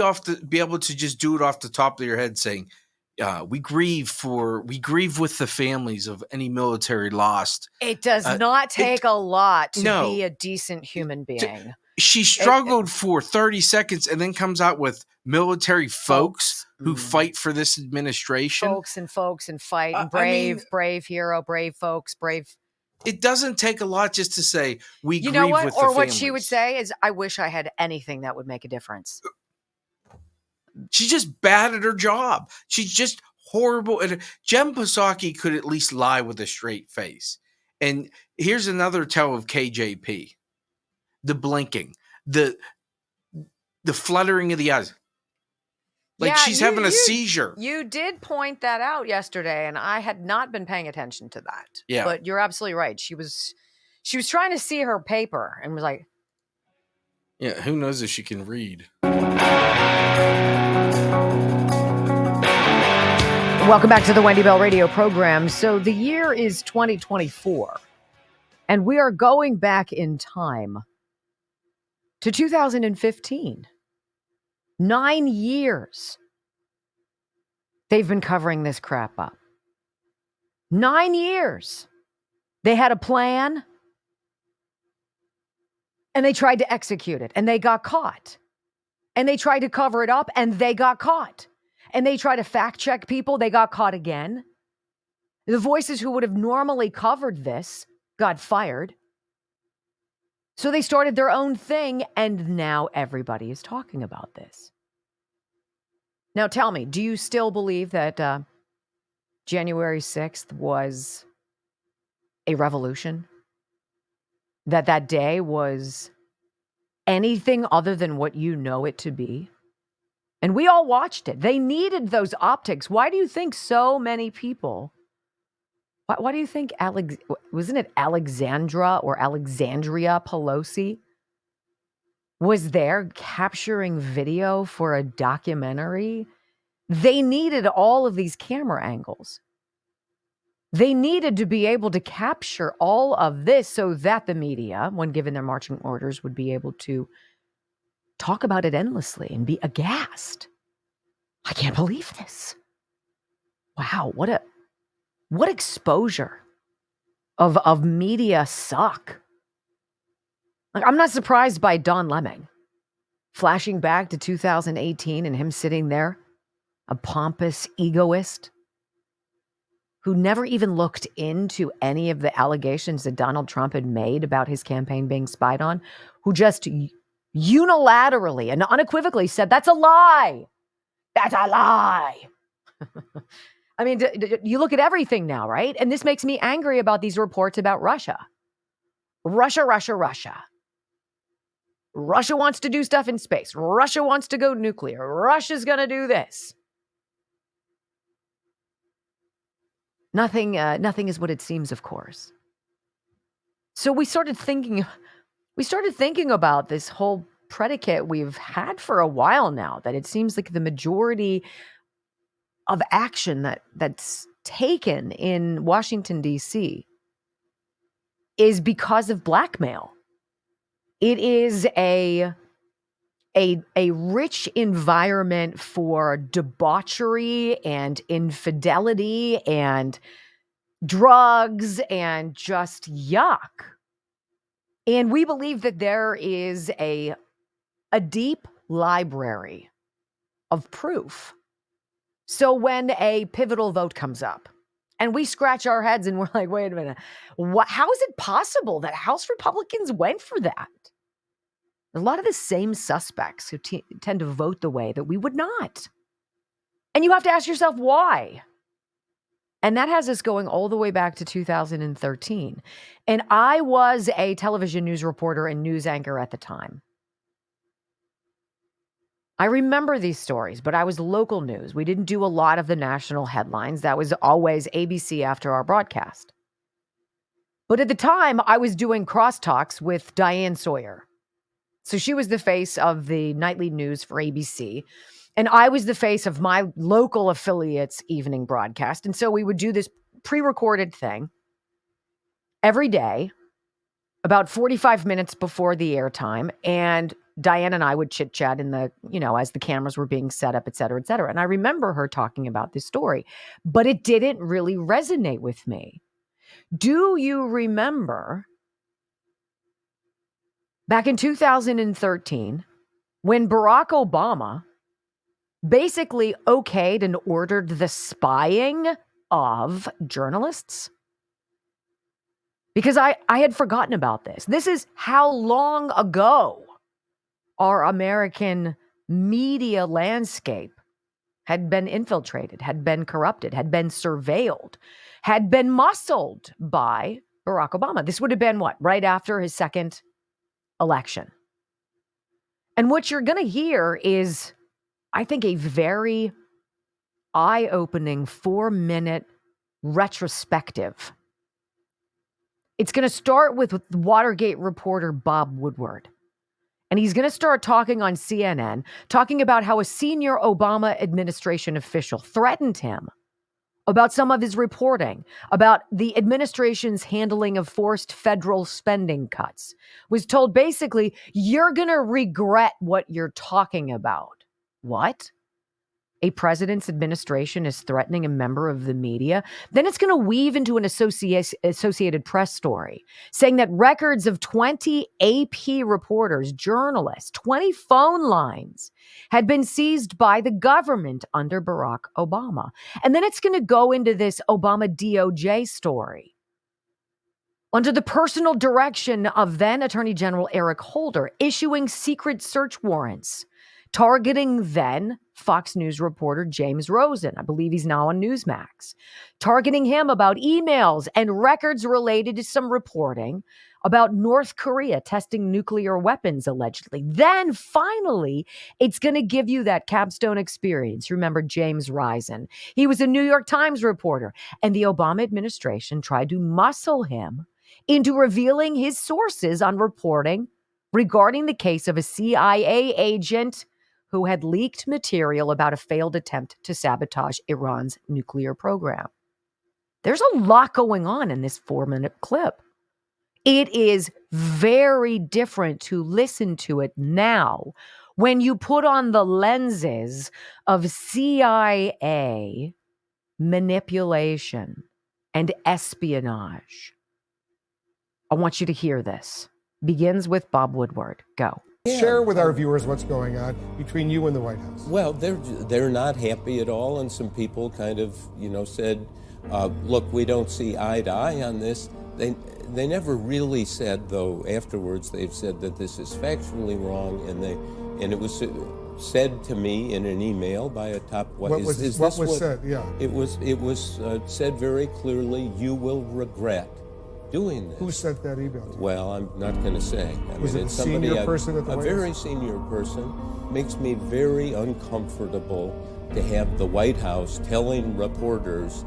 able to just do it off the top of your head saying, We grieve with the families of any military lost. It does not take a lot to be a decent human being. She struggled for 30 seconds and then comes out with military folks who fight for this administration. Folks and fight and brave hero, brave folks, brave. It doesn't take a lot just to say we grieve know what? with Or the what families. she would say is, I wish I had anything that would make a difference. She's just bad at her job. She's just horrible. And Jen Psaki could at least lie with a straight face. And here's another tell of KJP. The blinking, the fluttering of the eyes. Like she's having a seizure. You did point that out yesterday, and I had not been paying attention to that. Yeah. But you're absolutely right. She was trying to see her paper and was like, yeah, who knows if she can read. Welcome back to the Wendy Bell radio program. So the year is 2024, and we are going back in time to 2015. 9 years they've been covering this crap up. 9 years. They had a plan, and they tried to execute it, and they got caught. And they tried to cover it up, and they got caught. And they tried to fact check people, they got caught again. The voices who would have normally covered this got fired. So they started their own thing, and now everybody is talking about this. Now tell me, do you still believe that January 6th was a revolution? That day was anything other than what you know it to be? And we all watched it. They needed those optics. Why do you think so many people... Why do you think wasn't it Alexandria Pelosi was there capturing video for a documentary? They needed all of these camera angles. They needed to be able to capture all of this so that the media, when given their marching orders, would be able to talk about it endlessly and be aghast. I can't believe this. Wow, what exposure of media suck. Like, I'm not surprised by Don Lemon flashing back to 2018 and him sitting there, a pompous egoist who never even looked into any of the allegations that Donald Trump had made about his campaign being spied on, who just unilaterally and unequivocally said, that's a lie. That's a lie. I mean, you look at everything now, right? And this makes me angry about these reports about Russia. Russia. Russia wants to do stuff in space. Russia wants to go nuclear. Russia's going to do this. Nothing is what it seems, of course. So we started thinking about this whole predicate we've had for a while now, that it seems like the majority of action that's taken in Washington, D.C. is because of blackmail. It is a rich environment for debauchery and infidelity and drugs and just yuck. And we believe that there is a deep library of proof. So when a pivotal vote comes up and we scratch our heads and we're like, wait a minute, how is it possible that House Republicans went for that? A lot of the same suspects who tend to vote the way that we would not. And you have to ask yourself why. And that has us going all the way back to 2013. And I was a television news reporter and news anchor at the time. I remember these stories, but I was local news. We didn't do a lot of the national headlines. That was always ABC after our broadcast. But at the time, I was doing crosstalks with Diane Sawyer. So she was the face of the nightly news for ABC. And I was the face of my local affiliate's evening broadcast. And so we would do this pre-recorded thing every day, about 45 minutes before the airtime. And Diane and I would chit chat in the, as the cameras were being set up, et cetera, et cetera. And I remember her talking about this story, but it didn't really resonate with me. Do you remember back in 2013 when Barack Obama basically okayed and ordered the spying of journalists? Because I had forgotten about this. This is how long ago our American media landscape had been infiltrated, had been corrupted, had been surveilled, had been muscled by Barack Obama. This would have been what? Right after his second election. And what you're going to hear is, I think, a very eye-opening 4-minute retrospective. It's going to start with Watergate reporter Bob Woodward. And he's going to start talking on CNN, talking about how a senior Obama administration official threatened him about some of his reporting, about the administration's handling of forced federal spending cuts. Was told basically, you're going to regret what you're talking about. What? A president's administration is threatening a member of the media, then it's going to weave into an Associated Press story saying that records of 20 AP reporters, journalists, 20 phone lines had been seized by the government under Barack Obama. And then it's going to go into this Obama DOJ story under the personal direction of then Attorney General Eric Holder, issuing secret search warrants targeting then Fox News reporter James Rosen. I believe he's now on Newsmax. Targeting him about emails and records related to some reporting about North Korea testing nuclear weapons, allegedly. Then finally, it's going to give you that capstone experience. Remember James Risen? He was a New York Times reporter, and the Obama administration tried to muscle him into revealing his sources on reporting regarding the case of a CIA agent who had leaked material about a failed attempt to sabotage Iran's nuclear program. There's a lot going on in this 4-minute clip. It is very different to listen to it now when you put on the lenses of CIA manipulation and espionage. I want you to hear this. Begins with Bob Woodward. Go. Share with our viewers what's going on between you and the White House. Well, they're not happy at all, and some people kind of, said, look, we don't see eye to eye on this. They never really said, though, afterwards they've said that this is factually wrong, and it was said to me in an email by a top... What was said? Yeah. It was said very clearly, you will regret doing this. Who sent that email? Well, I'm not going to say. Was it a senior person at the White House? A very senior person. Makes me very uncomfortable to have the White House telling reporters,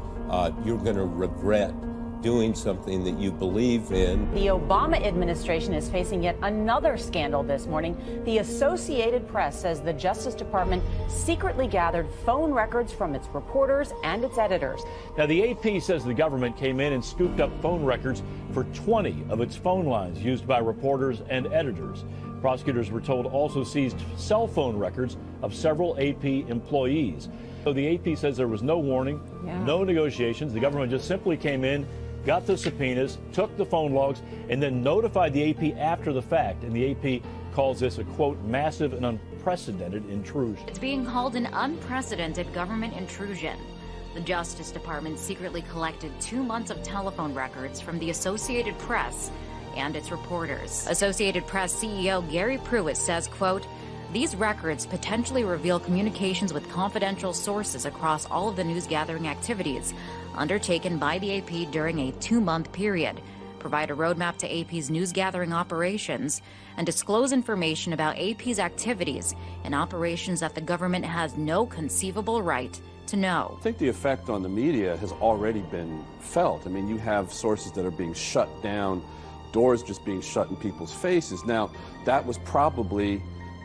you're going to regret doing something that you believe in. The Obama administration is facing yet another scandal this morning. The Associated Press says the Justice Department secretly gathered phone records from its reporters and its editors. Now, the AP says the government came in and scooped up phone records for 20 of its phone lines used by reporters and editors. Prosecutors were told also seized cell phone records of several AP employees. So the AP says there was no warning, no negotiations. The government just simply came in, got the subpoenas, took the phone logs, and then notified the AP after the fact. And the AP calls this a, quote, massive and unprecedented intrusion. It's being called an unprecedented government intrusion. The Justice Department secretly collected 2 months of telephone records from the Associated Press and its reporters. Associated Press CEO Gary Pruitt says, quote, these records potentially reveal communications with confidential sources across all of the news gathering activities undertaken by the AP during a 2-month period, provide a roadmap to AP's news gathering operations, and disclose information about AP's activities and operations that the government has no conceivable right to know. I think the effect on the media has already been felt. I mean, you have sources that are being shut down, doors just being shut in people's faces. Now, that was probably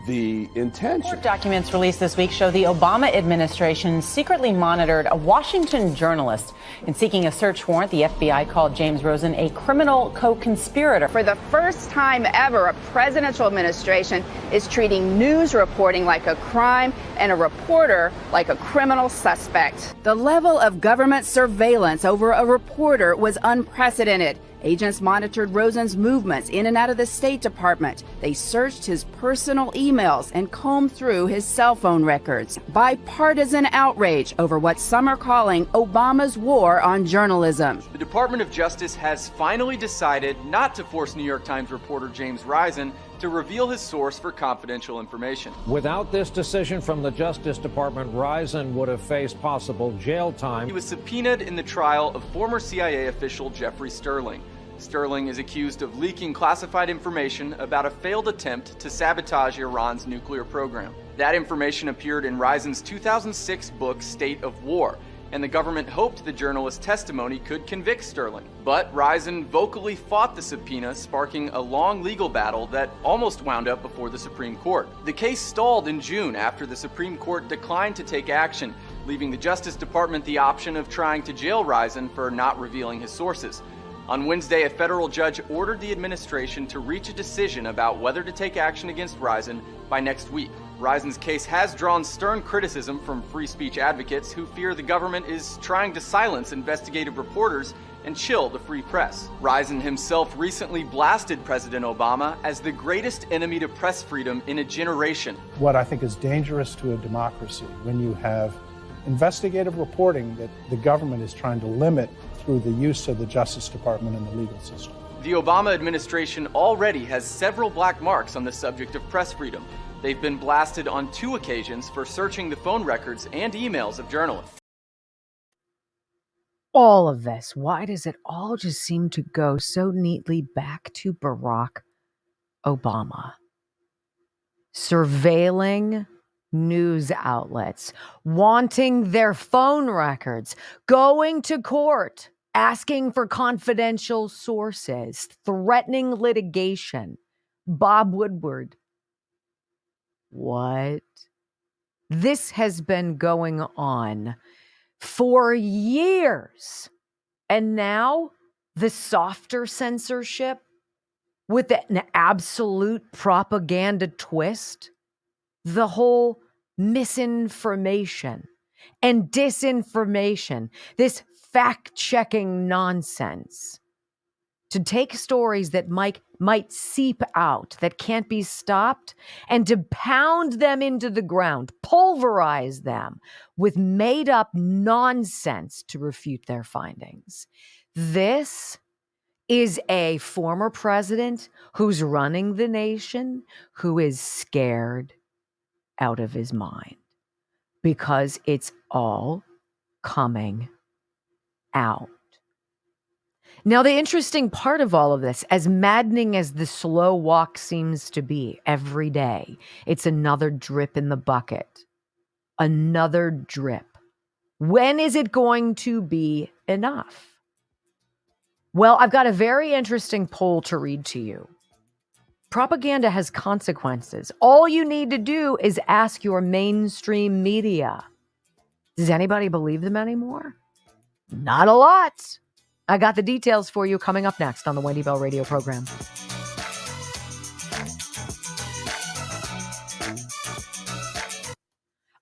the intention. Court documents released this week show the Obama administration secretly monitored a Washington journalist. In seeking a search warrant, the FBI called James Rosen a criminal co-conspirator. For the first time ever, a presidential administration is treating news reporting like a crime and a reporter like a criminal suspect. The level of government surveillance over a reporter was unprecedented. Agents monitored Rosen's movements in and out of the State Department. They searched his personal emails and combed through his cell phone records. Bipartisan outrage over what some are calling Obama's war on journalism. The Department of Justice has finally decided not to force New York Times reporter James Risen to reveal his source for confidential information. Without this decision from the Justice Department, Risen would have faced possible jail time. He was subpoenaed in the trial of former CIA official Jeffrey Sterling. Sterling is accused of leaking classified information about a failed attempt to sabotage Iran's nuclear program. That information appeared in Risen's 2006 book, State of War, and the government hoped the journalist's testimony could convict Sterling. But Risen vocally fought the subpoena, sparking a long legal battle that almost wound up before the Supreme Court. The case stalled in June after the Supreme Court declined to take action, leaving the Justice Department the option of trying to jail Risen for not revealing his sources. On Wednesday, a federal judge ordered the administration to reach a decision about whether to take action against Risen by next week. Risen's case has drawn stern criticism from free speech advocates who fear the government is trying to silence investigative reporters and chill the free press. Risen himself recently blasted President Obama as the greatest enemy to press freedom in a generation. What I think is dangerous to a democracy when you have investigative reporting that the government is trying to limit through the use of the Justice Department and the legal system. The Obama administration already has several black marks on the subject of press freedom. They've been blasted on 2 occasions for searching the phone records and emails of journalists. All of this, why does it all just seem to go so neatly back to Barack Obama? Surveilling news outlets, wanting their phone records, going to court, asking for confidential sources, threatening litigation. Bob Woodward. What? This has been going on for years. And now the softer censorship with an absolute propaganda twist, the whole misinformation and disinformation, this fact-checking nonsense, to take stories that might seep out, that can't be stopped, and to pound them into the ground, pulverize them with made-up nonsense to refute their findings. This is a former president who's running the nation, who is scared out of his mind because it's all coming out. Now, the interesting part of all of this, as maddening as the slow walk seems to be every day, it's another drip in the bucket. Another drip. When is it going to be enough? Well, I've got a very interesting poll to read to you. Propaganda has consequences. All you need to do is ask your mainstream media. Does anybody believe them anymore? Not a lot. I got the details for you coming up next on the Wendy Bell radio program.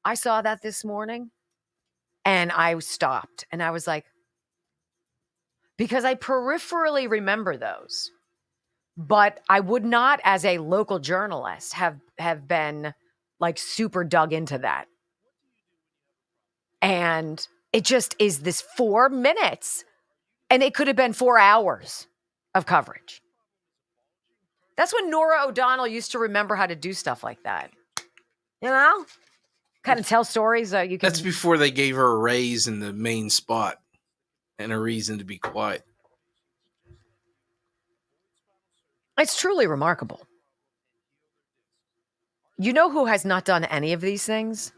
I saw that this morning and I stopped and I was like, because I peripherally remember those, but I would not, as a local journalist, have been like super dug into that. And it just is this 4 minutes. And it could have been 4 hours of coverage. That's when Nora O'Donnell used to remember how to do stuff like that. You know? Kind of tell stories. You can. That's before they gave her a raise in the main spot and a reason to be quiet. It's truly remarkable. You know who has not done any of these things?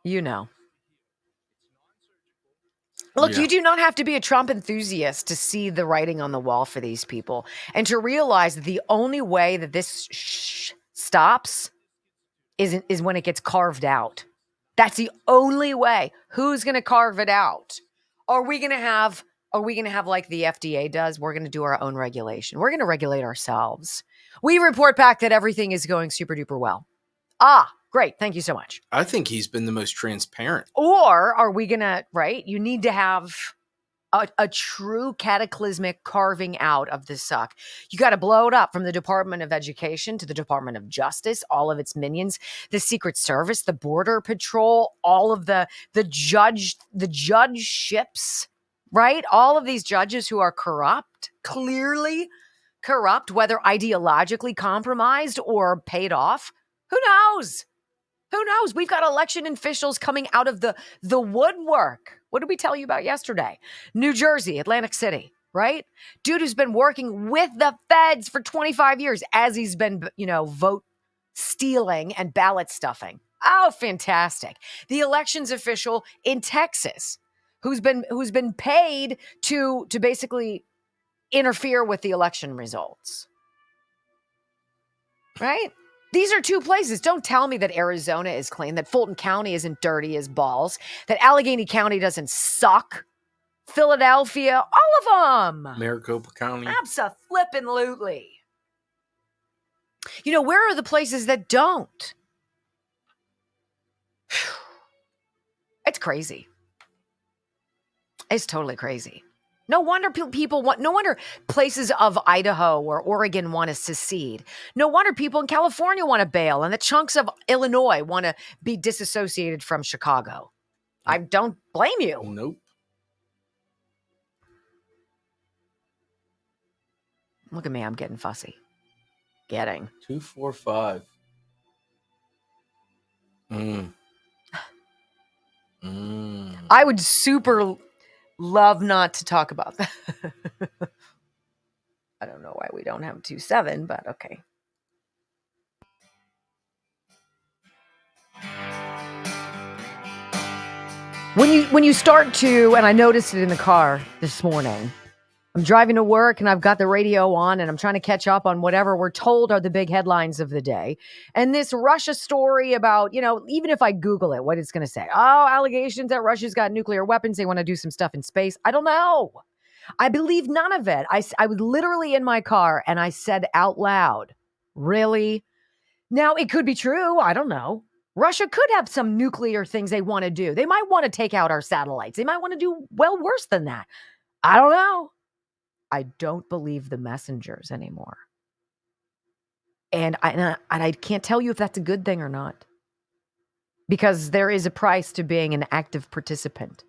You know. Look, you do not have to be a Trump enthusiast to see the writing on the wall for these people and to realize that the only way that this stops is when it gets carved out. That's the only way. Who's going to carve it out? Are we going to have like the FDA does? We're going to do our own regulation. We're going to regulate ourselves. We report back that everything is going super duper well. Great. Thank you so much. I think he's been the most transparent. Or are we going to, right? You need to have a true cataclysmic carving out of this suck. You got to blow it up from the Department of Education to the Department of Justice, all of its minions, the Secret Service, the Border Patrol, all of the judgeships, right? All of these judges who are corrupt, clearly corrupt, whether ideologically compromised or paid off. Who knows? Who knows? We've got election officials coming out of the woodwork. What did we tell you about yesterday? New Jersey, Atlantic City, right? Dude who's been working with the feds for 25 years as he's been, vote stealing and ballot stuffing. Oh, fantastic. The elections official in Texas who's been paid to basically interfere with the election results. Right? These are two places. Don't tell me that Arizona is clean, that Fulton County isn't dirty as balls, that Allegheny County doesn't suck. Philadelphia, all of them. Maricopa County. Abso-flippin-lutely. Where are the places that don't? It's crazy. It's totally crazy. No wonder no wonder places of Idaho or Oregon want to secede. No wonder people in California want to bail and the chunks of Illinois want to be disassociated from Chicago. I don't blame you. Nope. Look at me. I'm getting fussy. Getting. 245. I would super love not to talk about that. I don't know why we don't have 27, but okay. When you start to, and I noticed it in the car this morning, I'm driving to work and I've got the radio on and I'm trying to catch up on whatever we're told are the big headlines of the day. And this Russia story about, even if I Google it, what it's going to say, allegations that Russia's got nuclear weapons. They want to do some stuff in space. I don't know. I believe none of it. I was literally in my car and I said out loud, really? Now it could be true. I don't know. Russia could have some nuclear things they want to do. They might want to take out our satellites. They might want to do worse than that. I don't know. I don't believe the messengers anymore. And I can't tell you if that's a good thing or not. Because there is a price to being an active participant.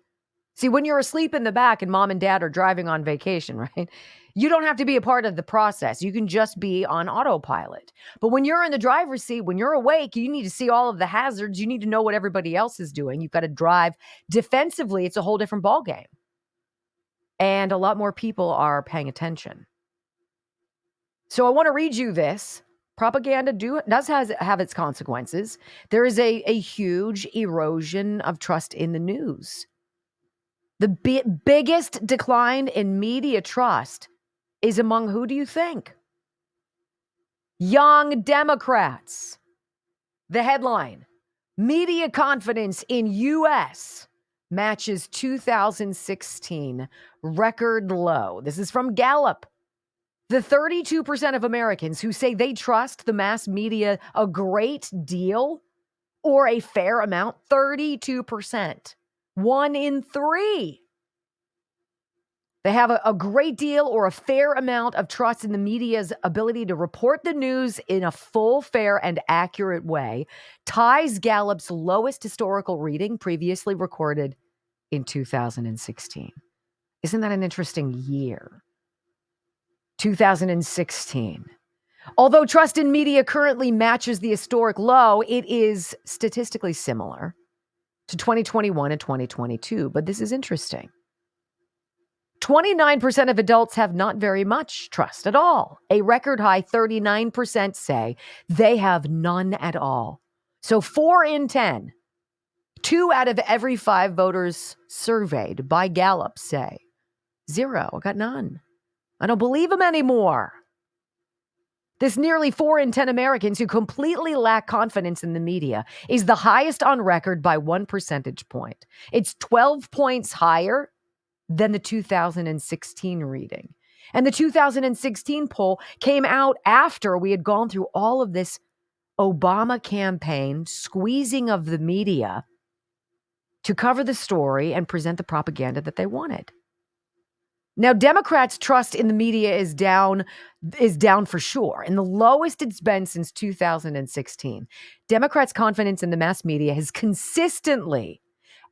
See, when you're asleep in the back and mom and dad are driving on vacation, right? You don't have to be a part of the process. You can just be on autopilot. But when you're in the driver's seat, when you're awake, you need to see all of the hazards. You need to know what everybody else is doing. You've got to drive defensively. It's a whole different ballgame. And a lot more people are paying attention. So I want to read you this. Propaganda does have its consequences. There is a huge erosion of trust in the news. The biggest decline in media trust is among who do you think? Young Democrats. The headline, media confidence in U.S. matches 2016 record low. This is from Gallup. The 32% of Americans who say they trust the mass media a great deal or a fair amount, 32%. 1 in 3. They have a great deal or a fair amount of trust in the media's ability to report the news in a full, fair, and accurate way, ties Gallup's lowest historical reading previously recorded in 2016. Isn't that an interesting year? 2016. Although trust in media currently matches the historic low, it is statistically similar to 2021 and 2022. But this is interesting. 29% of adults have not very much trust at all. A record high 39% say they have none at all. So 4 in 10 2 out of every 5 voters surveyed by Gallup say, 0, I got none. I don't believe them anymore. This nearly 4 in 10 Americans who completely lack confidence in the media is the highest on record by 1 percentage point. It's 12 points higher than the 2016 reading. And the 2016 poll came out after we had gone through all of this Obama campaign squeezing of the media to cover the story and present the propaganda that they wanted. Now, Democrats' trust in the media is down for sure, and the lowest it's been since 2016. Democrats' confidence in the mass media has consistently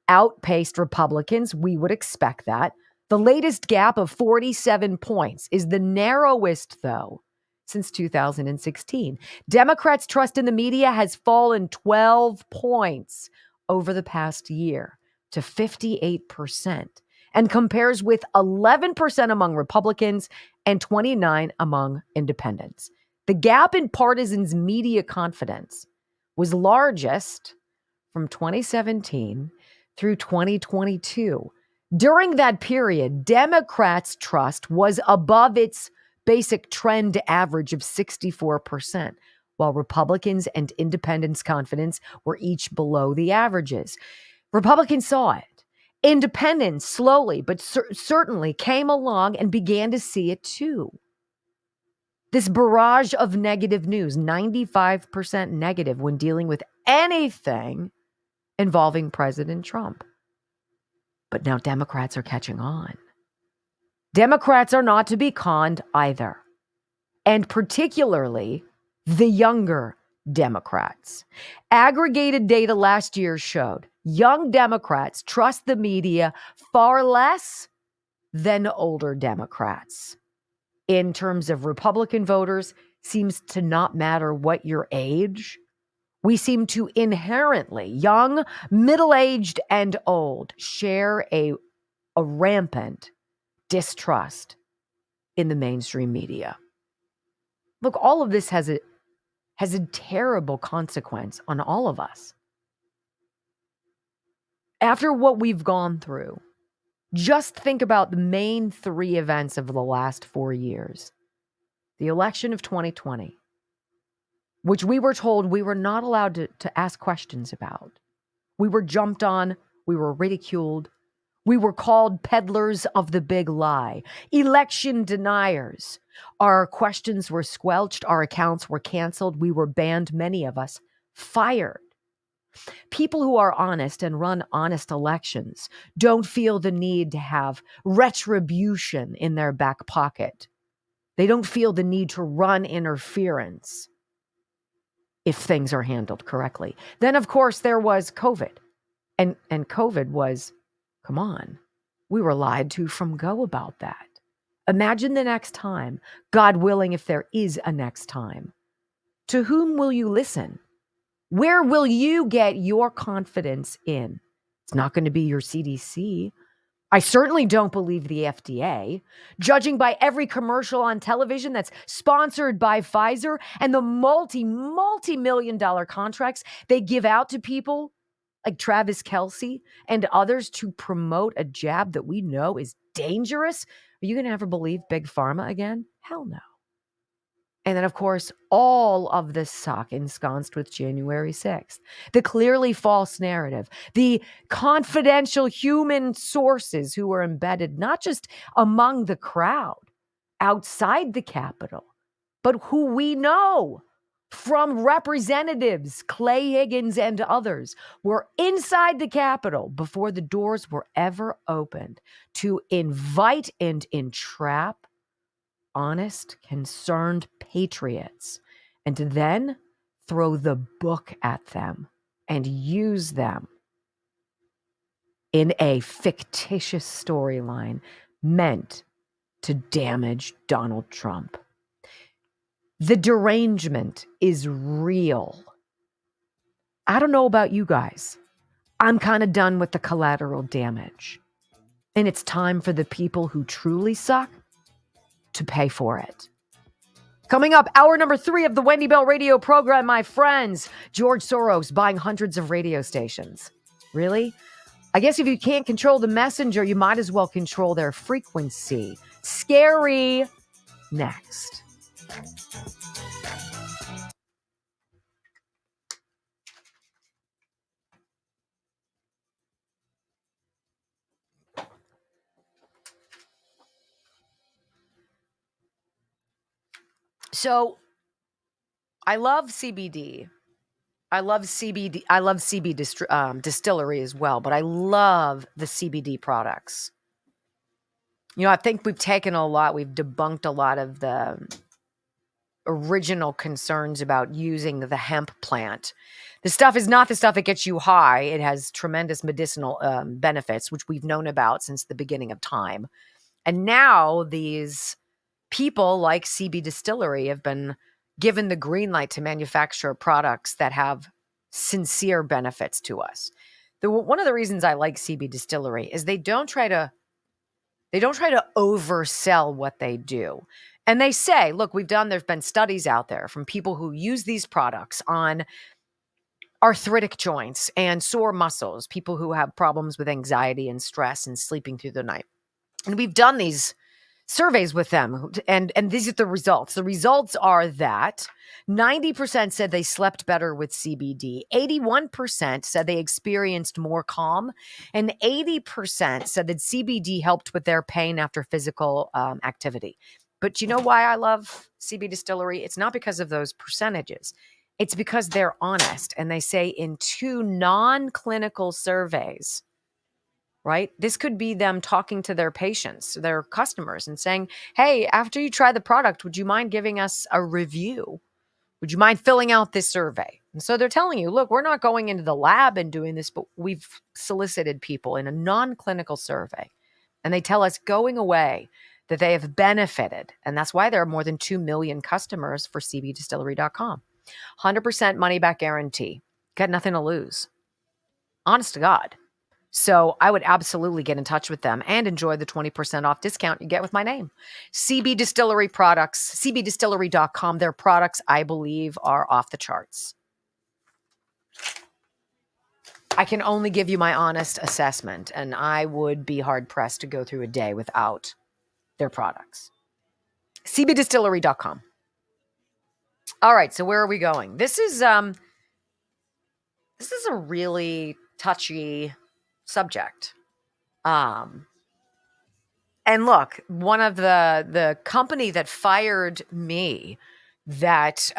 outpaced Republicans. We would expect that. The latest gap of 47 points is the narrowest, though, since 2016. Democrats' trust in the media has fallen 12 points over the past year to 58%. And compares with 11% among Republicans and 29% among independents. The gap in partisans' media confidence was largest from 2017 through 2022. During that period, Democrats' trust was above its basic trend average of 64%, while Republicans and independents' confidence were each below the averages. Republicans saw it. Independents slowly but certainly came along and began to see it too. This barrage of negative news, 95% negative when dealing with anything involving President Trump. But now Democrats are catching on. Democrats are not to be conned either, and particularly the younger Democrats. Aggregated data last year showed young Democrats trust the media far less than older Democrats. In terms of Republican voters, seems to not matter what your age. We seem to inherently, young, middle-aged, and old, share a rampant distrust in the mainstream media. Look, all of this has a terrible consequence on all of us. After what we've gone through, just think about the main 3 events of the last 4 years. The election of 2020, which we were told we were not allowed to ask questions about. We were jumped on, we were ridiculed, we were called peddlers of the big lie, election deniers. Our questions were squelched, our accounts were canceled, we were banned, many of us fired. People who are honest and run honest elections don't feel the need to have retribution in their back pocket. They don't feel the need to run interference if things are handled correctly. Then, of course, there was COVID. And COVID was, come on, we were lied to from go about that. Imagine the next time, God willing, if there is a next time. To whom will you listen? Where will you get your confidence in? It's not going to be your CDC. I certainly don't believe the FDA. Judging by every commercial on television that's sponsored by Pfizer and the multi-million dollar contracts they give out to people like Travis Kelce and others to promote a jab that we know is dangerous, are you going to ever believe Big Pharma again? Hell no. And then, of course, all of this suck ensconced with January 6th. The clearly false narrative, the confidential human sources who were embedded not just among the crowd outside the Capitol, but who we know from representatives, Clay Higgins and others, were inside the Capitol before the doors were ever opened to invite and entrap honest, concerned patriots, and to then throw the book at them and use them in a fictitious storyline meant to damage Donald Trump. The derangement is real. I don't know about you guys. I'm kind of done with the collateral damage. And it's time for the people who truly suck to pay for it. Coming up, hour number 3 of the Wendy Bell radio program, my friends. George Soros buying hundreds of radio stations. Really? I guess if you can't control the messenger, you might as well control their frequency. Scary. Next. So I love CBD. I love CBD. I love distillery as well, but I love the CBD products. You know, I think we've debunked a lot of the original concerns about using the hemp plant. The stuff is not the stuff that gets you high. It has tremendous medicinal benefits, which we've known about since the beginning of time. And now these people like CB Distillery have been given the green light to manufacture products that have sincere benefits to us. One of the reasons I like CB Distillery is they don't try to oversell what they do. And they say, look, there's been studies out there from people who use these products on arthritic joints and sore muscles, people who have problems with anxiety and stress and sleeping through the night. And we've done these surveys with them, and these are the results. The results are that 90% said they slept better with CBD, 81% said they experienced more calm, and 80% said that CBD helped with their pain after physical activity. But you know why I love CB Distillery? It's not because of those percentages. It's because they're honest, and they say in 2 non-clinical surveys, right? This could be them talking to their patients, their customers, and saying, hey, after you try the product, would you mind giving us a review? Would you mind filling out this survey? And so they're telling you, look, we're not going into the lab and doing this, but we've solicited people in a non-clinical survey. And they tell us going away that they have benefited. And that's why there are more than 2 million customers for cbdistillery.com. 100% money back guarantee. Got nothing to lose. Honest to God. So I would absolutely get in touch with them and enjoy the 20% off discount you get with my name. CB Distillery products, cbdistillery.com. Their products, I believe, are off the charts. I can only give you my honest assessment, and I would be hard-pressed to go through a day without their products. cbdistillery.com. All right, so where are we going? This is a really touchy subject. And look, one of the company that fired me, that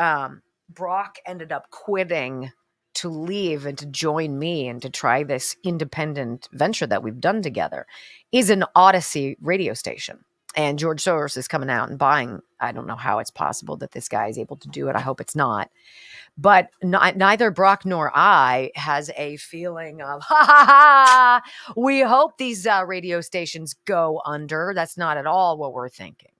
Brock ended up quitting to leave and to join me and to try this independent venture that we've done together, is an Odyssey radio station. And George Soros is coming out and buying. I don't know how it's possible that this guy is able to do it. I hope it's not. But neither Brock nor I has a feeling of, we hope these radio stations go under. That's not at all what we're thinking.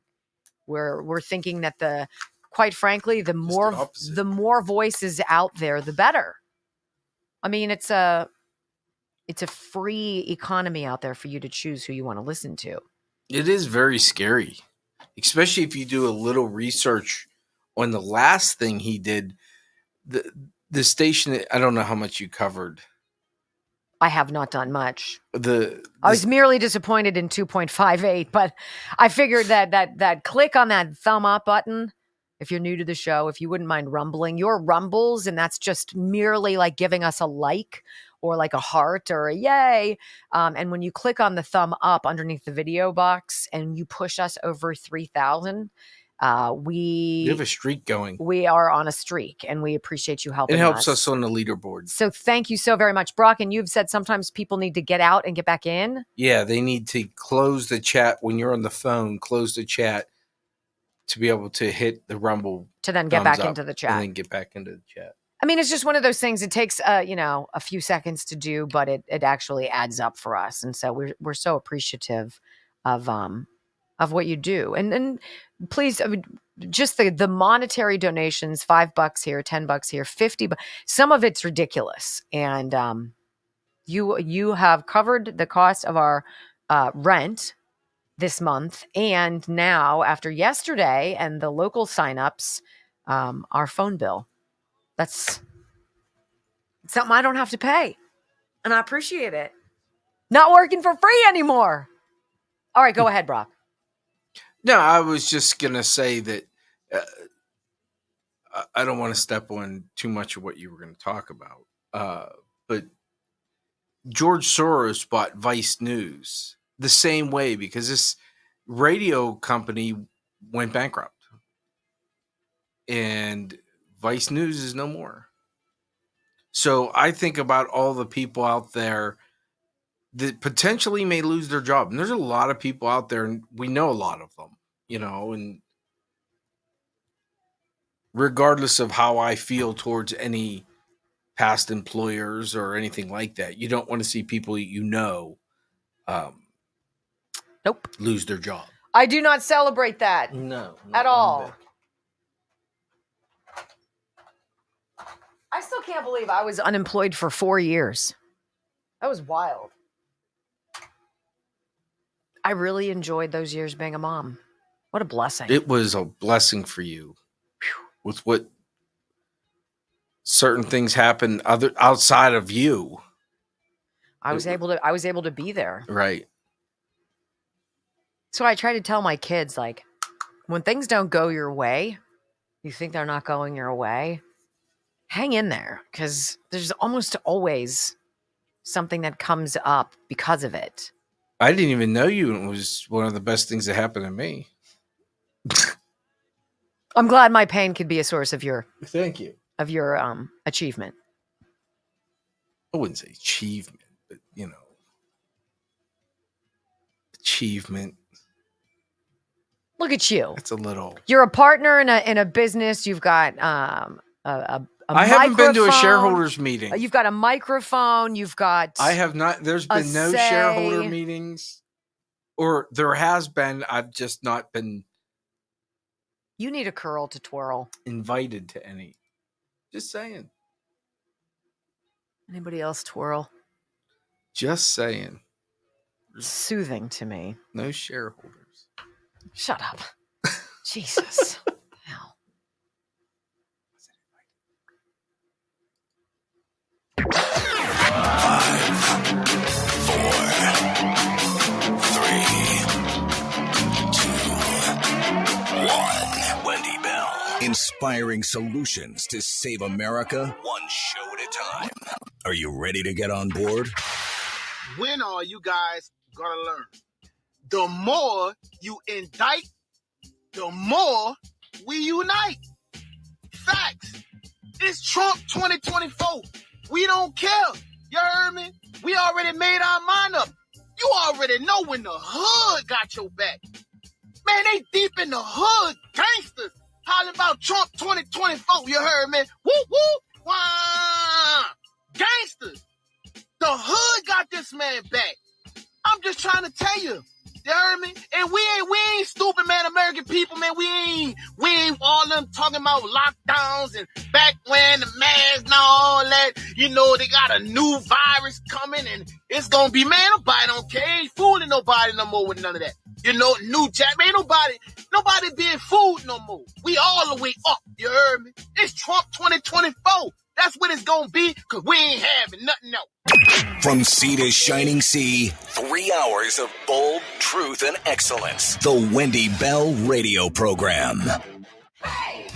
We're thinking that quite frankly, the more voices out there, the better. I mean, it's a free economy out there for you to choose who you want to listen to. It is very scary, especially if you do a little research on the last thing he did. The station, I don't know how much you covered. I have not done much. I was merely disappointed in 2.58, but I figured that click on that thumb up button, if you're new to the show, if you wouldn't mind rumbling, your rumbles, and that's just merely like giving us a like or like a heart or a yay. And when you click on the thumb up underneath the video box and you push us over 3,000, we have a streak going. We are on a streak, and we appreciate you helping us. It helps us on the leaderboard. So thank you so very much, Brock. And you've said sometimes people need to get out and get back in. Yeah, they need to close the chat when you're on the phone. Close the chat to be able to hit the rumble to then get back into the chat. And then get back into the chat. I mean, it's just one of those things. It takes a few seconds to do, but it actually adds up for us, and so we're so appreciative of what you do. And please, I mean, just the monetary donations, $5 here, $10 here, $50. Some of it's ridiculous. And you have covered the cost of our rent this month. And now, after yesterday and the local signups, our phone bill. That's something I don't have to pay. And I appreciate it. Not working for free anymore. All right, go ahead, Brock. No, I was just going to say that I don't want to step on too much of what you were going to talk about. But George Soros bought Vice News the same way because this radio company went bankrupt. And Vice News is no more. So I think about all the people out there that potentially may lose their job. And there's a lot of people out there, and we know a lot of them, and regardless of how I feel towards any past employers or anything like that, you don't want to see people nope, lose their job. I do not celebrate that. No. At all. I still can't believe I was unemployed for 4 years. That was wild. I really enjoyed those years being a mom. What a blessing. It was a blessing for you. With what certain things happen outside of you. I was able to be there. Right. So I try to tell my kids, like, when things don't go your way, you think they're not going your way, hang in there, because there's almost always something that comes up because of it. I didn't even know you, and it was one of the best things that happened to me. I'm glad my pain could be a source of your Thank you. Of your achievement. I wouldn't say achievement, but achievement. Look at you. That's a little. You're a partner in a business. You've got I haven't been to a shareholders meeting. You've got a microphone. You've got. I have not. There's been no shareholder meetings, or there has been. I've just not been. You need a curl to twirl. Invited to any. Just saying. Anybody else twirl? Just saying. Soothing to me. No shareholders. Shut up. Jesus. Hell. Wendy Bell. Inspiring solutions to save America, one show at a time. Are you ready to get on board? When are you guys gonna learn? The more you indict, the more we unite. Facts. It's Trump 2024. We don't care. You heard me? We already made our mind up. You already know when the hood got your back. Man, they deep in the hood, gangsters, hollering about Trump 2024. You heard me? Woo, woo, wah. Gangsters. The hood got this man back. I'm just trying to tell you. You heard me? And we ain't stupid, man. American people, man. We ain't all them talking about lockdowns and back when the masks and all that. They got a new virus coming and it's gonna be, man, nobody don't care. Ain't fooling nobody no more with none of that. New jack, man, nobody being fooled no more. We all the way up, you heard me? It's Trump 2024. That's what it's gonna be, cause we ain't having nothing else. From sea to shining sea, 3 hours of bold truth and excellence. The Wendy Bell Radio Program. Hey!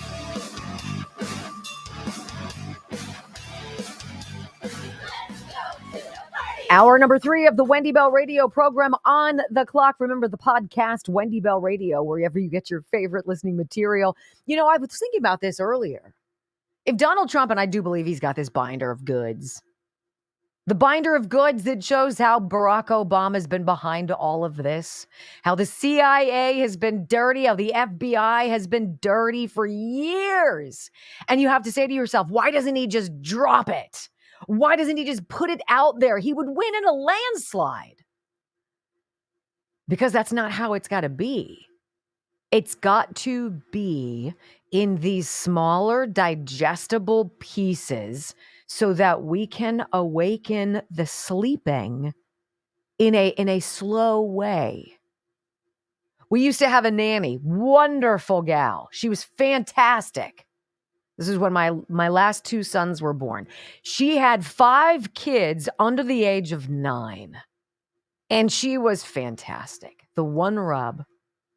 Hour number 3 of the Wendy Bell Radio Program on the clock. Remember the podcast, Wendy Bell Radio, wherever you get your favorite listening material. I was thinking about this earlier. If Donald Trump, and I do believe he's got this binder of goods, the binder of goods that shows how Barack Obama has been behind all of this, how the CIA has been dirty, how the FBI has been dirty for years. And you have to say to yourself, why doesn't he just drop it? Why doesn't he just put it out there? He would win in a landslide. Because that's not how it's got to be. It's got to be in these smaller, digestible pieces so that we can awaken the sleeping in a slow way. We used to have a nanny, wonderful gal. She was fantastic. This is when my last two sons were born. She had 5 kids under the age of 9. And she was fantastic. The one rub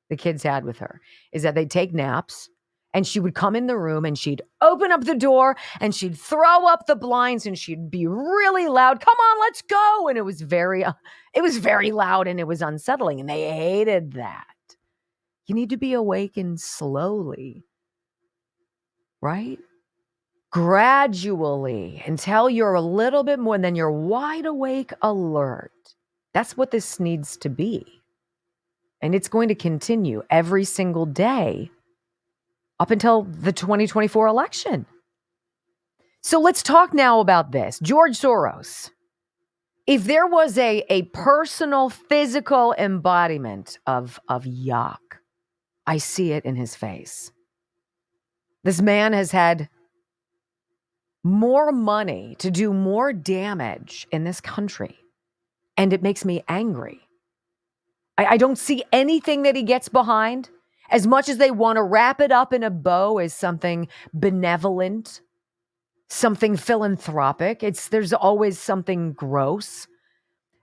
the kids had with her is that they'd take naps and she would come in the room and she'd open up the door and she'd throw up the blinds and she'd be really loud. Come on, let's go. And it was very loud and it was unsettling. And they hated that. You need to be awakened slowly, right? Gradually until you're a little bit more, and then you're wide awake alert. That's what this needs to be. And it's going to continue every single day up until the 2024 election. So let's talk now about this. George Soros. If there was a personal, physical embodiment of yuck, I see it in his face. This man has had more money to do more damage in this country, and it makes me angry. I don't see anything that he gets behind, as much as they want to wrap it up in a bow as something benevolent, something philanthropic. There's always something gross.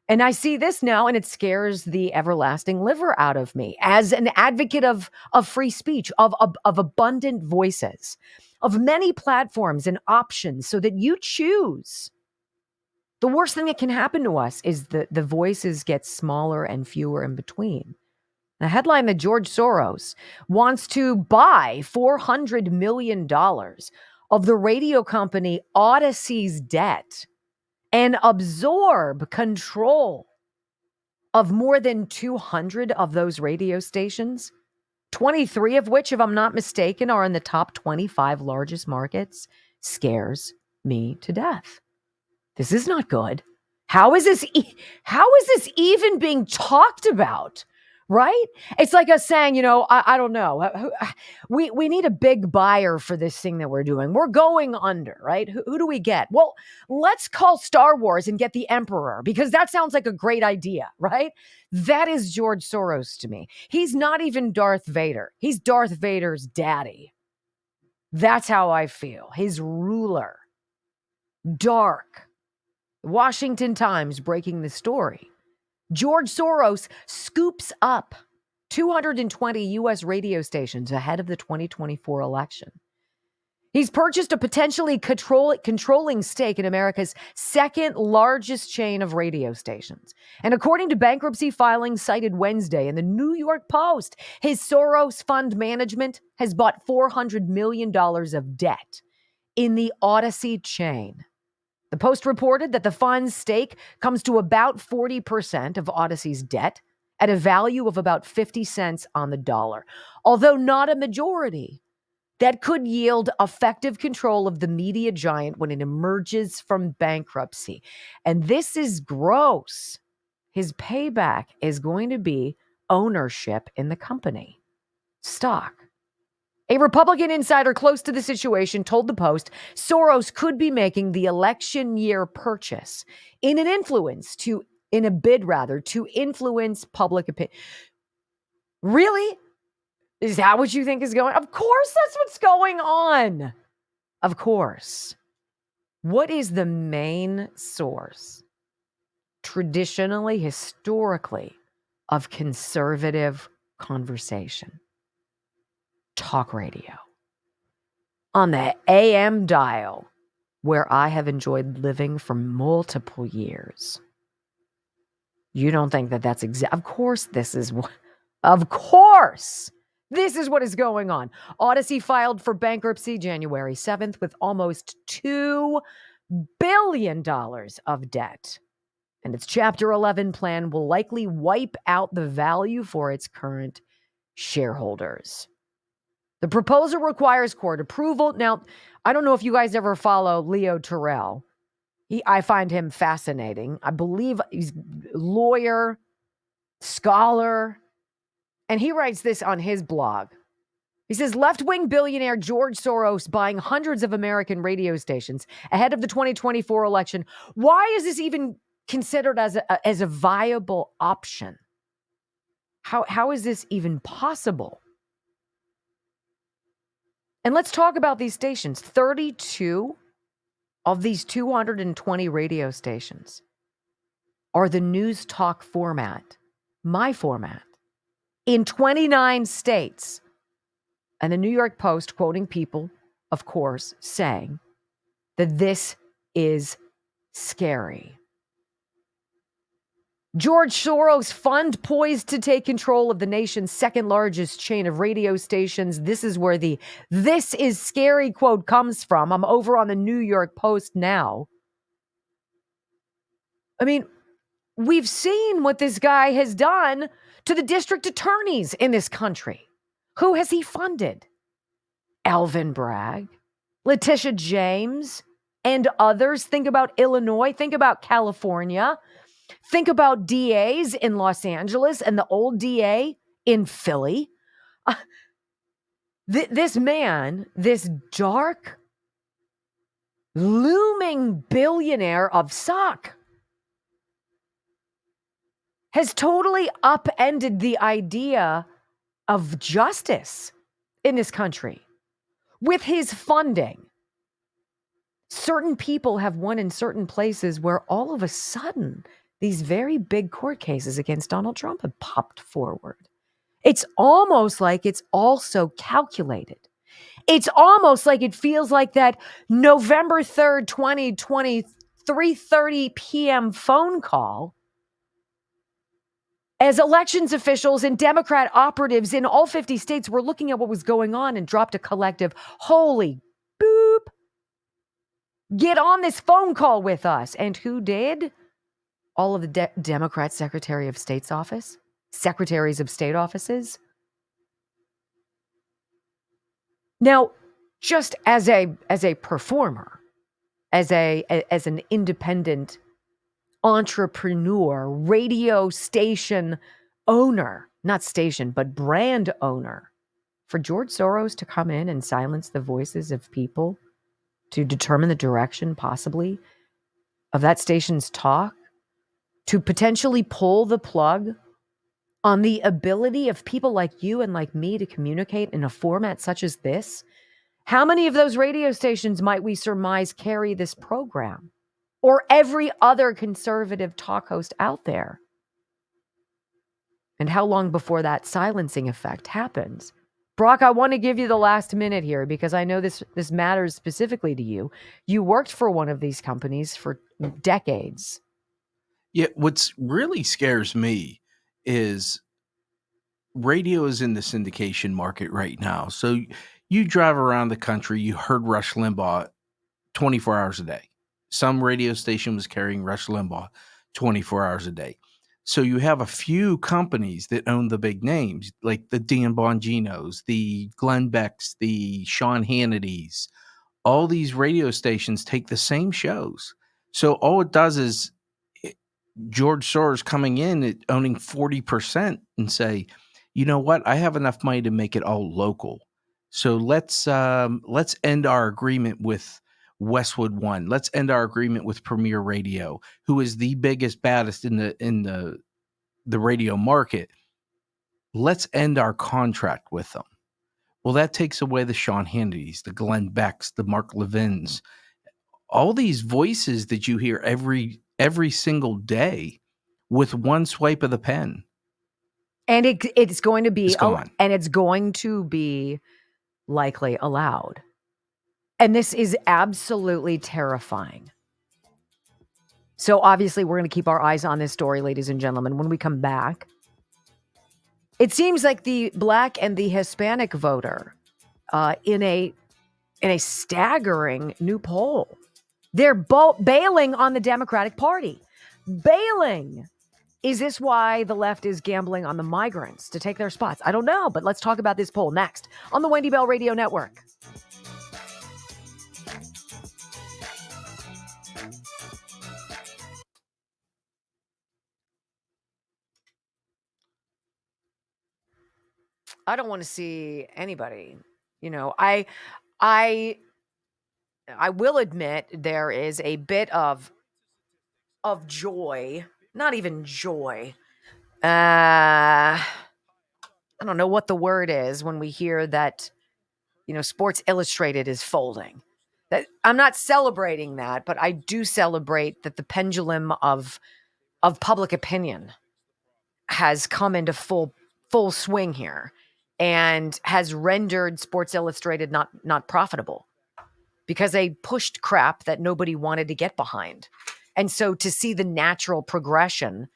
And I see this now, and it scares the everlasting liver out of me as an advocate of free speech, of abundant voices, of many platforms and options so that you choose. The worst thing that can happen to us is the voices get smaller and fewer in between. The headline that George Soros wants to buy $400 million of the radio company Odyssey's debt and absorb control of more than 200 of those radio stations, 23 of which, if I'm not mistaken, are in the top 25 largest markets, scares me to death. This is not good. How is this even being talked about? Right? It's like us saying, I don't know. We need a big buyer for this thing that we're doing. We're going under, right? Who do we get? Well, let's call Star Wars and get the Emperor, because that sounds like a great idea, right? That is George Soros to me. He's not even Darth Vader. He's Darth Vader's daddy. That's how I feel. His ruler. Dark. Washington Times breaking the story. George Soros scoops up 220 U.S. radio stations ahead of the 2024 election. He's purchased a potentially controlling stake in America's second largest chain of radio stations. And according to bankruptcy filings cited Wednesday in the New York Post, his Soros Fund Management has bought $400 million of debt in the Odyssey chain. The Post reported that the fund's stake comes to about 40% of Odyssey's debt at a value of about 50 cents on the dollar, although not a majority. That could yield effective control of the media giant when it emerges from bankruptcy. And this is gross. His payback is going to be ownership in the company. Stock. A Republican insider close to the situation told the Post Soros could be making the election year purchase in a bid to influence public opinion. Really? Is that what you think is going on? Of course that's what's going on. Of course. What is the main source, traditionally, historically, of conservative conversation? Talk radio. On the AM dial, where I have enjoyed living for multiple years. You don't think that that's of course this is what is going on. Odyssey filed for bankruptcy January 7th with almost $2 billion of debt. And its Chapter 11 plan will likely wipe out the value for its current shareholders. The proposal requires court approval. Now, I don't know if you guys ever follow Leo Terrell. I find him fascinating. I believe he's a lawyer, scholar, and he writes this on his blog. He says, left-wing billionaire George Soros buying hundreds of American radio stations ahead of the 2024 election. Why is this even considered as a viable option? How is this even possible? And let's talk about these stations. 32 of these 220 radio stations are the news talk format, my format, in 29 states. And the New York Post, quoting people, of course, saying that this is scary. George Soros fund poised to take control of the nation's second largest chain of radio stations. This is where the "this is scary" quote comes from. I'm over on the New York Post now. I mean, we've seen what this guy has done to the district attorneys in this country. Who has he funded? Alvin Bragg, Letitia James, and others. Think about Illinois. Think about California. Think about DAs in Los Angeles and the old DA in Philly. This man, this dark, looming billionaire of suck, has totally upended the idea of justice in this country. With his funding, certain people have won in certain places where all of a sudden these very big court cases against Donald Trump have popped forward. It's almost like it's also calculated. It's almost like it feels like that November 3rd, 2020, 3:30 p.m. phone call as elections officials and Democrat operatives in all 50 states were looking at what was going on and dropped a collective, holy boop, get on this phone call with us. And who did? All of the Democrat Secretary of State's office, secretaries of state offices. Now, just as a performer, as an independent entrepreneur, radio station owner, not station, but brand owner, for George Soros to come in and silence the voices of people to determine the direction possibly of that station's talk, to potentially pull the plug on the ability of people like you and like me to communicate in a format such as this. How many of those radio stations might we surmise carry this program? Or every other conservative talk host out there? And how long before that silencing effect happens? Brock, I want to give you the last minute here because I know this matters specifically to you. You worked for one of these companies for decades. Yeah, what's really scares me is radio is in the syndication market right now. So you drive around the country, you heard Rush Limbaugh 24 hours a day. Some radio station was carrying Rush Limbaugh 24 hours a day. So you have a few companies that own the big names, like the Dan Bonginos, the Glenn Becks, the Sean Hannitys. All these radio stations take the same shows. So all it does is George Soros coming in at owning 40% and say, you know what? I have enough money to make it all local. So let's end our agreement with Westwood One. Let's end our agreement with Premier Radio, who is the biggest, baddest in the radio market. Let's end our contract with them. Well, that takes away the Sean Hannitys, the Glenn Becks, the Mark Levins, all these voices that you hear every single day with one swipe of the pen. And it's going to be gone. And it's going to be likely allowed. And this is absolutely terrifying. So obviously we're going to keep our eyes on this story, ladies and gentlemen. When we come back, it seems like the Black and the Hispanic voter in a staggering new poll, they're bailing on the Democratic Party. Bailing. Is this why the left is gambling on the migrants to take their spots? I don't know, but let's talk about this poll next on the Wendy Bell Radio Network. I don't want to see anybody, I will admit there is a bit of joy, not even joy. I don't know what the word is when we hear that Sports Illustrated is folding. That I'm not celebrating that, but I do celebrate that the pendulum of public opinion has come into full swing here and has rendered Sports Illustrated not profitable because they pushed crap that nobody wanted to get behind. And so to see the natural progression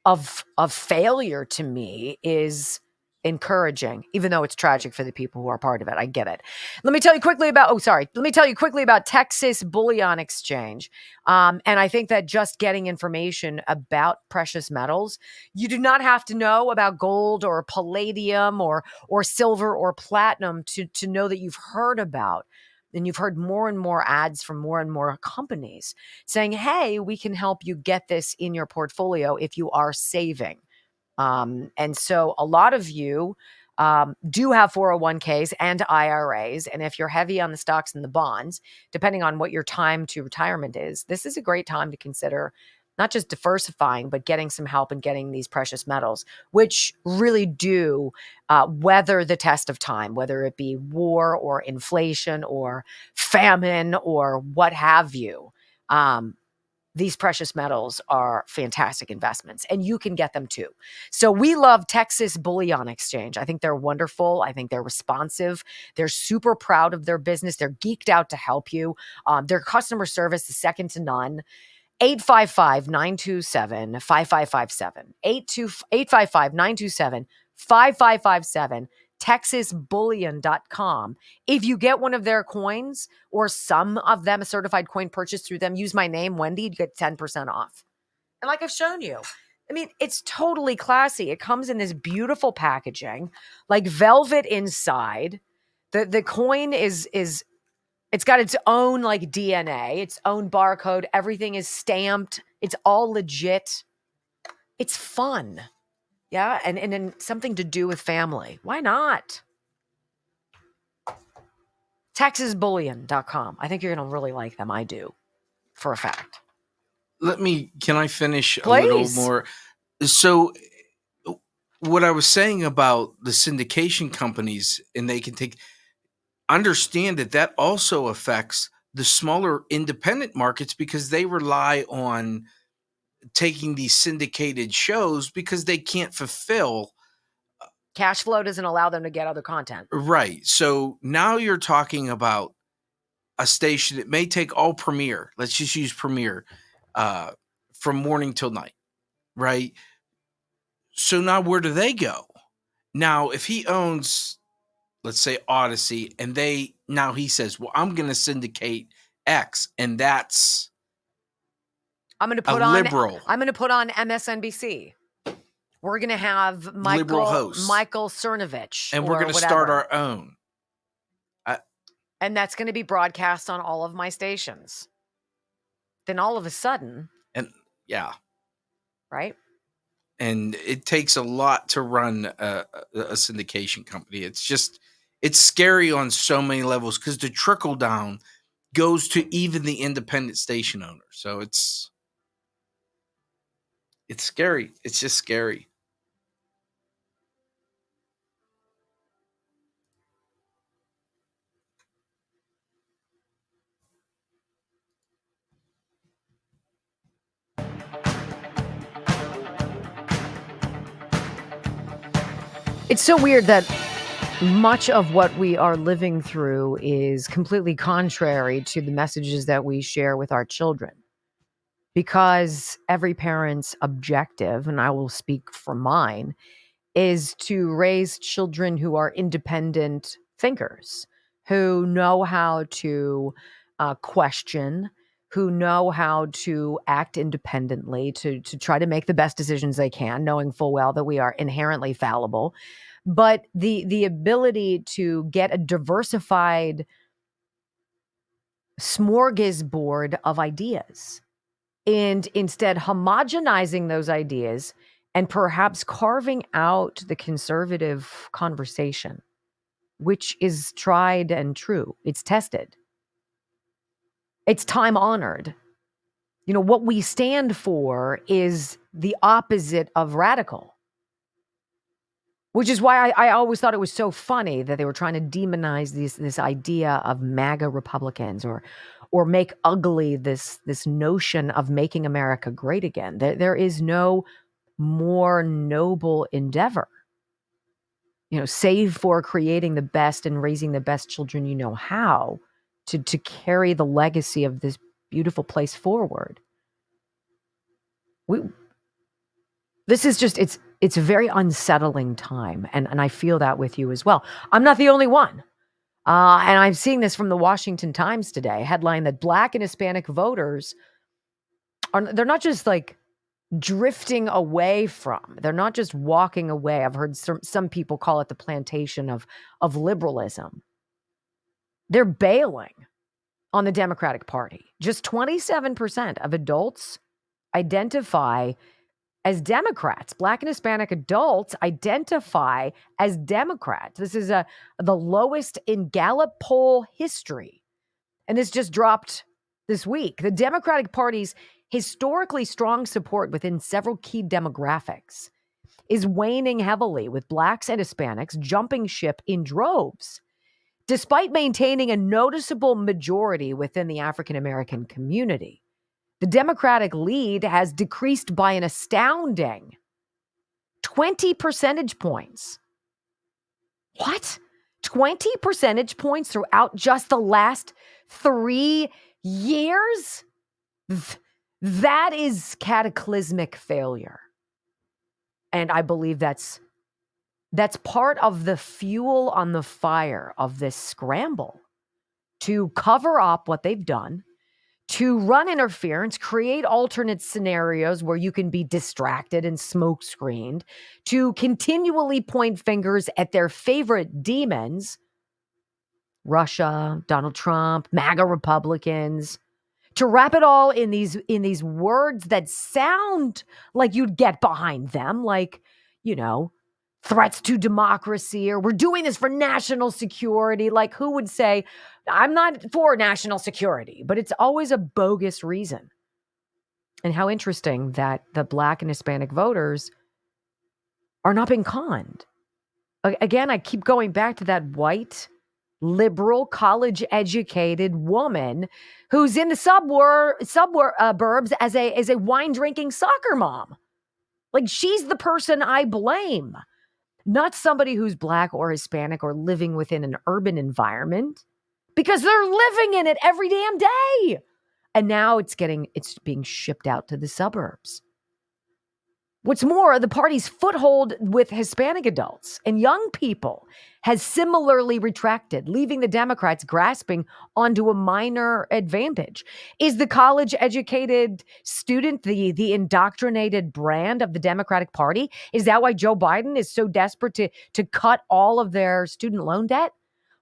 of failure to me is encouraging, even though it's tragic for the people who are part of it. I get it. Let me tell you quickly about Texas Bullion Exchange. And I think that just getting information about precious metals, you do not have to know about gold or palladium or silver or platinum to know that you've heard about. And you've heard more and more ads from more and more companies saying, hey, we can help you get this in your portfolio if you are saving. And so a lot of you do have 401ks and IRAs. And if you're heavy on the stocks and the bonds, depending on what your time to retirement is, this is a great time to consider not just diversifying, but getting some help in getting these precious metals, which really do weather the test of time, whether it be war or inflation or famine or what have you. These precious metals are fantastic investments, and you can get them too. So we love Texas Bullion Exchange. I think they're wonderful. I think they're responsive. They're super proud of their business. They're geeked out to help you. Their customer service is second to none. 855-927-5557. 855-927-5557. TexasBullion.com. If you get one of their coins or some of them, a certified coin purchased through them, use my name, Wendy, you get 10% off. And like I've shown you, I mean, it's totally classy. It comes in this beautiful packaging, like velvet inside. The coin is it's got its own like DNA, its own barcode. Everything is stamped. It's all legit. It's fun. Yeah. And something to do with family. Why not? TexasBullion.com. I think you're going to really like them. I do, for a fact. Can I finish Please. a little more? So what I was saying about the syndication companies, and they can understand that also affects the smaller independent markets because they rely on taking these syndicated shows because they can't fulfill. Cash flow doesn't allow them to get other content. Right. So now you're talking about a station that may take all Premiere. Let's just use Premiere from morning till night. Right. So now where do they go? Now, if he owns, let's say, Odyssey, and he says, well, I'm going to syndicate X, and that's I'm going to put on MSNBC. We're going to have Michael Cernovich. And we're going to start our own. And that's going to be broadcast on all of my stations. Then all of a sudden. Right? And it takes a lot to run a syndication company. It's scary on so many levels because the trickle down goes to even the independent station owner. So it's scary. It's just scary. It's so weird that much of what we are living through is completely contrary to the messages that we share with our children. Because every parent's objective, and I will speak for mine, is to raise children who are independent thinkers, who know how to question, who know how to act independently, to try to make the best decisions they can, knowing full well that we are inherently fallible. But the ability to get a diversified smorgasbord of ideas, and instead homogenizing those ideas and perhaps carving out the conservative conversation, which is tried and true. It's tested. It's time honored. What we stand for is the opposite of radical. Which is why I always thought it was so funny that they were trying to demonize this idea of MAGA Republicans or make ugly this notion of making America great again. There is no more noble endeavor, save for creating the best and raising the best children you know how to carry the legacy of this beautiful place forward. This is just, it's a very unsettling time. And I feel that with you as well. I'm not the only one. And I'm seeing this from the Washington Times today, headline that Black and Hispanic voters they're not just like drifting away from, they're not just walking away. I've heard some people call it the plantation of liberalism. They're bailing on the Democratic Party. Just 27% of adults identify as Democrats. Black and Hispanic adults identify as Democrats. This is the lowest in Gallup poll history. And this just dropped this week. The Democratic Party's historically strong support within several key demographics is waning heavily, with Blacks and Hispanics jumping ship in droves, despite maintaining a noticeable majority within the African American community. The Democratic lead has decreased by an astounding 20 percentage points. What? 20 percentage points throughout just the last 3 years? That is cataclysmic failure. And I believe that's part of the fuel on the fire of this scramble to cover up what they've done, to run interference, create alternate scenarios where you can be distracted and smoke screened, to continually point fingers at their favorite demons, Russia, Donald Trump, MAGA Republicans, to wrap it all in these words that sound like you'd get behind them, like, threats to democracy, or we're doing this for national security. Like, who would say, I'm not for national security, but it's always a bogus reason. And how interesting that the Black and Hispanic voters are not being conned. Again, I keep going back to that white, liberal, college-educated woman who's in the suburbs as a wine-drinking soccer mom. Like, she's the person I blame, not somebody who's Black or Hispanic or living within an urban environment, because they're living in it every damn day. And now it's being shipped out to the suburbs. What's more, the party's foothold with Hispanic adults and young people has similarly retracted, leaving the Democrats grasping onto a minor advantage. Is the college-educated student the indoctrinated brand of the Democratic Party? Is that why Joe Biden is so desperate to cut all of their student loan debt?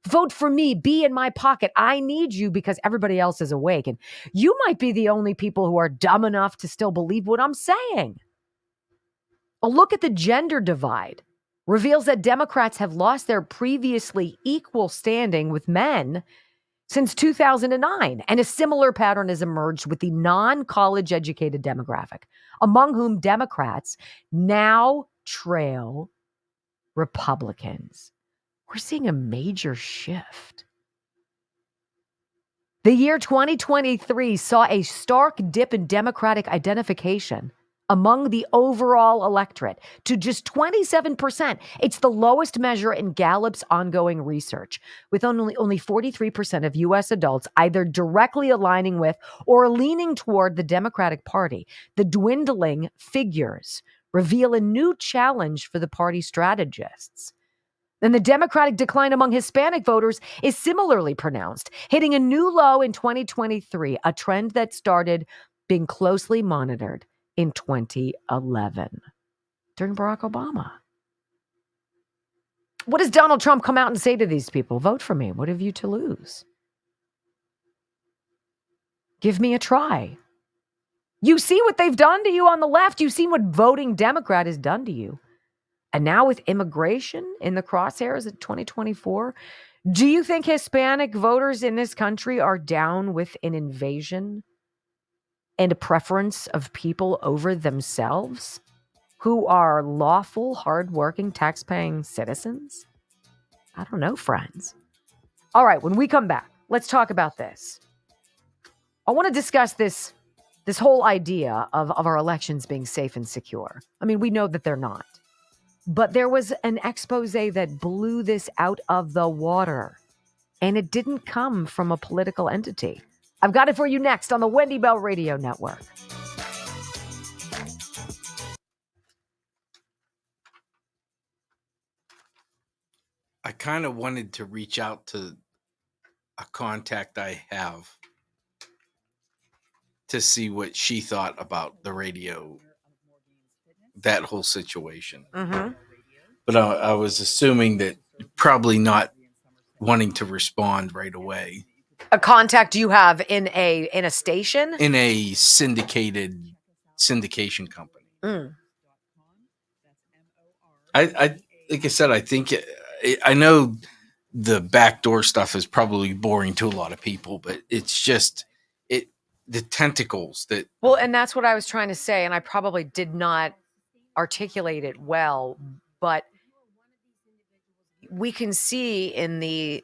Vote for me, be in my pocket. I need you because everybody else is awake. And you might be the only people who are dumb enough to still believe what I'm saying. A look at the gender divide reveals that Democrats have lost their previously equal standing with men since 2009, and a similar pattern has emerged with the non-college educated demographic, among whom Democrats now trail Republicans. We're seeing a major shift. The year 2023 saw a stark dip in Democratic identification among the overall electorate to just 27%. It's the lowest measure in Gallup's ongoing research, with only 43% of U.S. adults either directly aligning with or leaning toward the Democratic Party. The dwindling figures reveal a new challenge for the party strategists. And the Democratic decline among Hispanic voters is similarly pronounced, hitting a new low in 2023, a trend that started being closely monitored in 2011 during Barack Obama. What does Donald Trump come out and say to these people? Vote for me. What have you to lose? Give me a try. You see what they've done to you on the left. You've seen what voting Democrat has done to you. And now with immigration in the crosshairs at 2024, do you think Hispanic voters in this country are down with an invasion and a preference of people over themselves? who are lawful, hardworking, tax-paying citizens? I don't know, friends. All right, when we come back, let's talk about this. I want to discuss this whole idea of our elections being safe and secure. I mean, we know that they're not. But there was an expose that blew this out of the water. And it didn't come from a political entity. I've got it for you next on the Wendy Bell Radio Network. I kind of wanted to reach out to a contact I have to see what she thought about the radio, that whole situation. Mm-hmm. But I was assuming that probably not wanting to respond right away. A contact you have in a station? In a syndication company. Mm. I like I said, I think I know the backdoor stuff is probably boring to a lot of people, but it's just the tentacles that. Well, and that's what I was trying to say, and I probably did not articulate it well, but we can see in the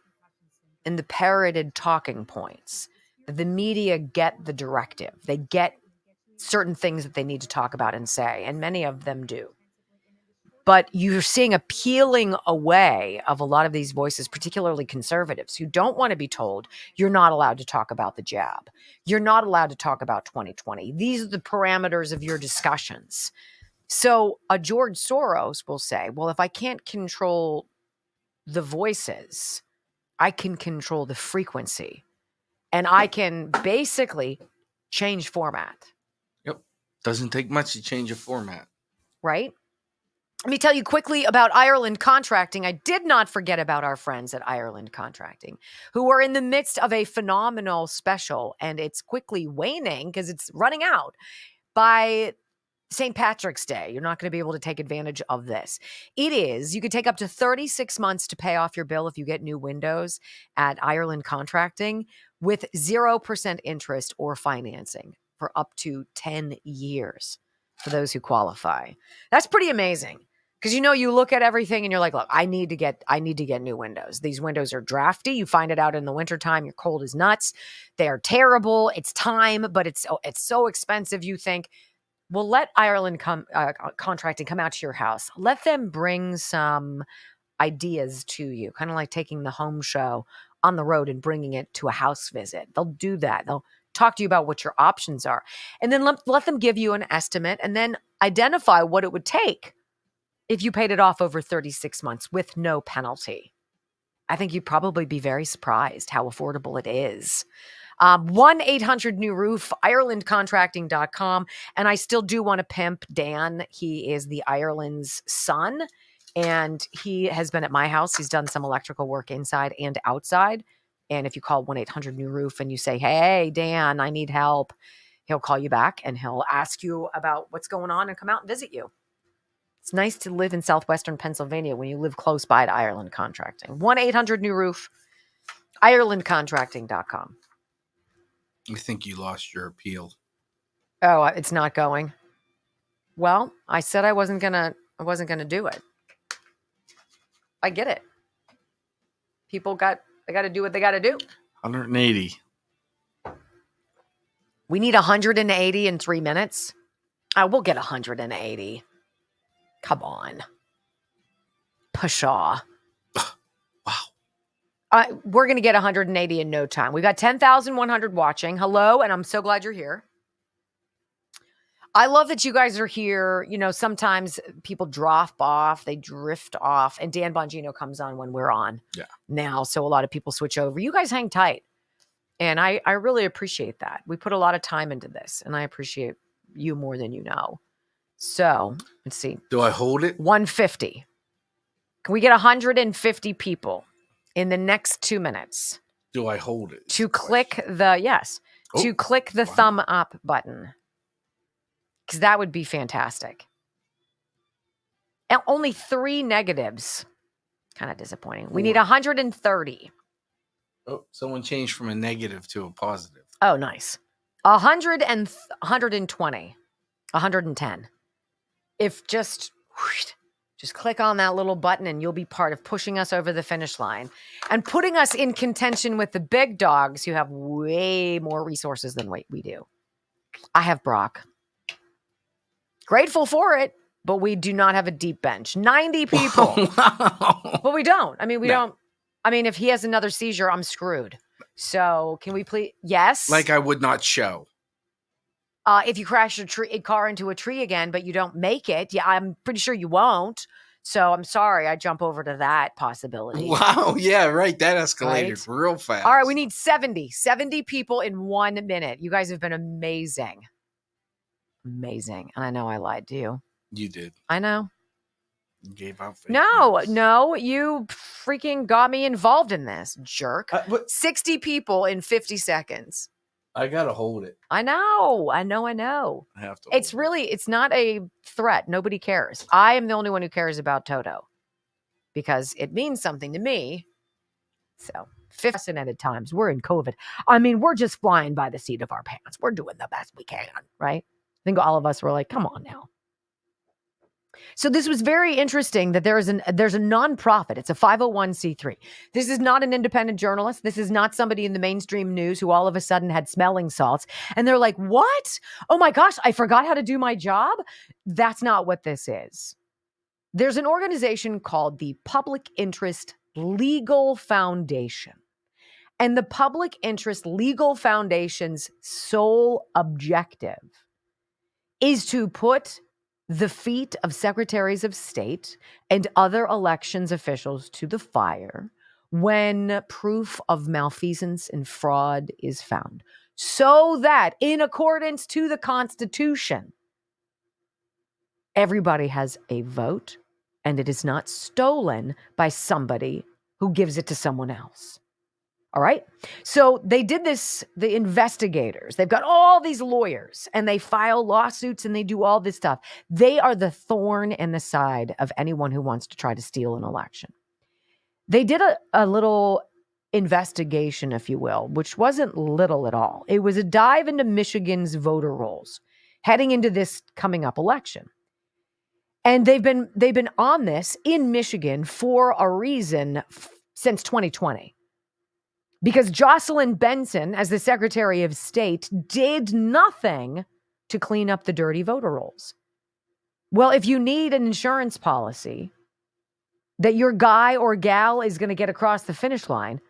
parroted talking points that the media get the directive. They get certain things that they need to talk about and say, and many of them do. But you're seeing a peeling away of a lot of these voices, particularly conservatives, who don't want to be told you're not allowed to talk about the jab. You're not allowed to talk about 2020. These are the parameters of your discussions. So a George Soros will say, well, if I can't control the voices, I can control the frequency. And I can basically change format. Yep. Doesn't take much to change a format. Right? Let me tell you quickly about Ireland Contracting. I did not forget about our friends at Ireland Contracting, who are in the midst of a phenomenal special, and it's quickly waning because it's running out by St. Patrick's Day. You're not going to be able to take advantage of this. You could take up to 36 months to pay off your bill if you get new windows at Ireland Contracting with 0% interest or financing for up to 10 years for those who qualify. That's pretty amazing. Because you look at everything and you're like, look, I need to get new windows. These windows are drafty. You find it out in the wintertime. You're cold as nuts. They are terrible. It's time, but it's so expensive. You think, well, let Ireland Contracting come out to your house. Let them bring some ideas to you, kind of like taking the home show on the road and bringing it to a house visit. They'll do that. They'll talk to you about what your options are. And then let them give you an estimate and then identify what it would take if you paid it off over 36 months with no penalty. I think you'd probably be very surprised how affordable it is. 1-800-NEW-ROOF, IrelandContracting.com. And I still do want to pimp Dan. He is the Ireland's son, and he has been at my house. He's done some electrical work inside and outside. And if you call 1-800-NEW-ROOF and you say, hey, Dan, I need help, he'll call you back and he'll ask you about what's going on and come out and visit you. It's nice to live in southwestern Pennsylvania when you live close by to Ireland Contracting. 1-800-NEW-ROOF, IrelandContracting.com. I think you lost your appeal. Oh, it's not going. Well, I said I wasn't gonna do it. I get it. They got to do what they got to do. 180. We need 180 in 3 minutes. We'll get 180. Come on. Pshaw. Wow. We're going to get 180 in no time. We've got 10,100 watching. Hello, and I'm so glad you're here. I love that you guys are here. Sometimes people drop off, they drift off, and Dan Bongino comes on when we're on now. So a lot of people switch over. You guys hang tight. And I really appreciate that. We put a lot of time into this, and I appreciate you more than you know. So let's see. Do I hold it? 150. Can we get 150 people in the next 2 minutes? Do I hold it? To click the thumb up button. Because that would be fantastic. And only 3 negatives. Kind of disappointing. We need 130. Oh, someone changed from a negative to a positive. Oh, nice. 100 and 120. 110. if just click on that little button and you'll be part of pushing us over the finish line and putting us in contention with the big dogs who have way more resources than we do. I have Brock. Grateful for it, but we do not have a deep bench. 90 people. Wow. But we don't. I mean, we don't. I mean, if he has another seizure, I'm screwed. So can we please? Yes. Like I would not show. If you crash a car into a tree again, but you don't make it, yeah, I'm pretty sure you won't. So I'm sorry, I jump over to that possibility. Wow, yeah, right. That escalated real fast. All right, we need 70 people in 1 minute. You guys have been amazing. Amazing. And I know I lied to you. You did. I know. You gave out fake No, you freaking got me involved in this, jerk. 60 people in 50 seconds. I gotta hold it. I know. I have to. It's not a threat. Nobody cares. I am the only one who cares about Toto because it means something to me. So, 50 at times. We're in COVID. I mean, we're just flying by the seat of our pants. We're doing the best we can, right? I think all of us were like, come on now. So this was very interesting that there's a nonprofit. It's a 501c3. This is not an independent journalist. This is not somebody in the mainstream news who all of a sudden had smelling salts. And they're like, what? Oh my gosh, I forgot how to do my job. That's not what this is. There's an organization called the Public Interest Legal Foundation. And the Public Interest Legal Foundation's sole objective is to put the feet of secretaries of state and other elections officials to the fire when proof of malfeasance and fraud is found, so that in accordance to the Constitution, everybody has a vote and it is not stolen by somebody who gives it to someone else. All right. So they did this, the investigators, they've got all these lawyers and they file lawsuits and they do all this stuff. They are the thorn in the side of anyone who wants to try to steal an election. They did a little investigation, if you will, which wasn't little at all. It was a dive into Michigan's voter rolls heading into this coming up election. And they've been on this in Michigan for a reason since 2020. Because Jocelyn Benson, as the Secretary of State, did nothing to clean up the dirty voter rolls. Well, if you need an insurance policy that your guy or gal is going to get across the finish line,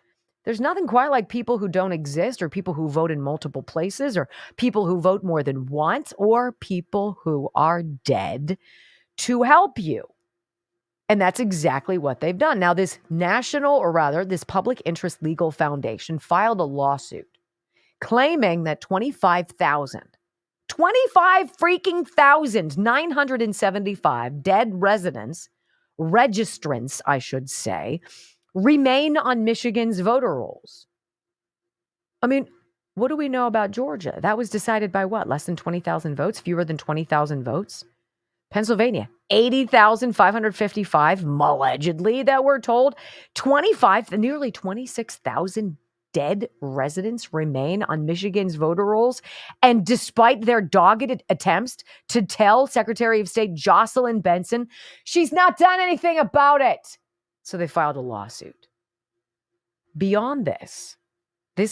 there's nothing quite like people who don't exist or people who vote in multiple places or people who vote more than once or people who are dead to help you. And that's exactly what they've done. Now, this this Public Interest Legal Foundation filed a lawsuit claiming that 25,975 dead registrants, I should say, remain on Michigan's voter rolls. I mean, what do we know about Georgia? That was decided by what? Less than 20,000 votes? Fewer than 20,000 votes? Pennsylvania, 80,555, allegedly, that we're told. Nearly 26,000 dead residents remain on Michigan's voter rolls. And despite their dogged attempts to tell Secretary of State Jocelyn Benson, she's not done anything about it. So they filed a lawsuit. Beyond this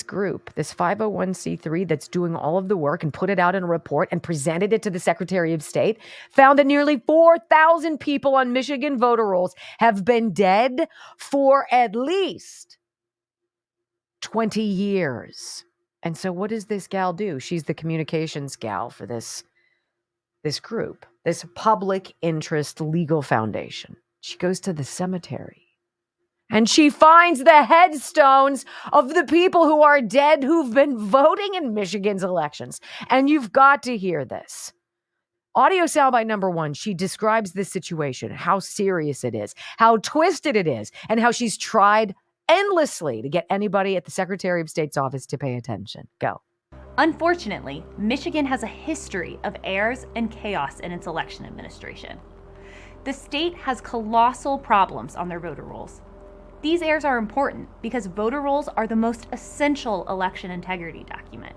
group, this 501c3 that's doing all of the work and put it out in a report and presented it to the Secretary of State, found that nearly 4,000 people on Michigan voter rolls have been dead for at least 20 years. And so what does this gal do? She's the communications gal for this group, this Public Interest Legal Foundation. She goes to the cemetery. And she finds the headstones of the people who are dead who've been voting in Michigan's elections. And you've got to hear this. Audio soundbite number 1, she describes this situation, how serious it is, how twisted it is, and how she's tried endlessly to get anybody at the Secretary of State's office to pay attention. Go. Unfortunately, Michigan has a history of errors and chaos in its election administration. The state has colossal problems on their voter rolls. These errors are important because voter rolls are the most essential election integrity document.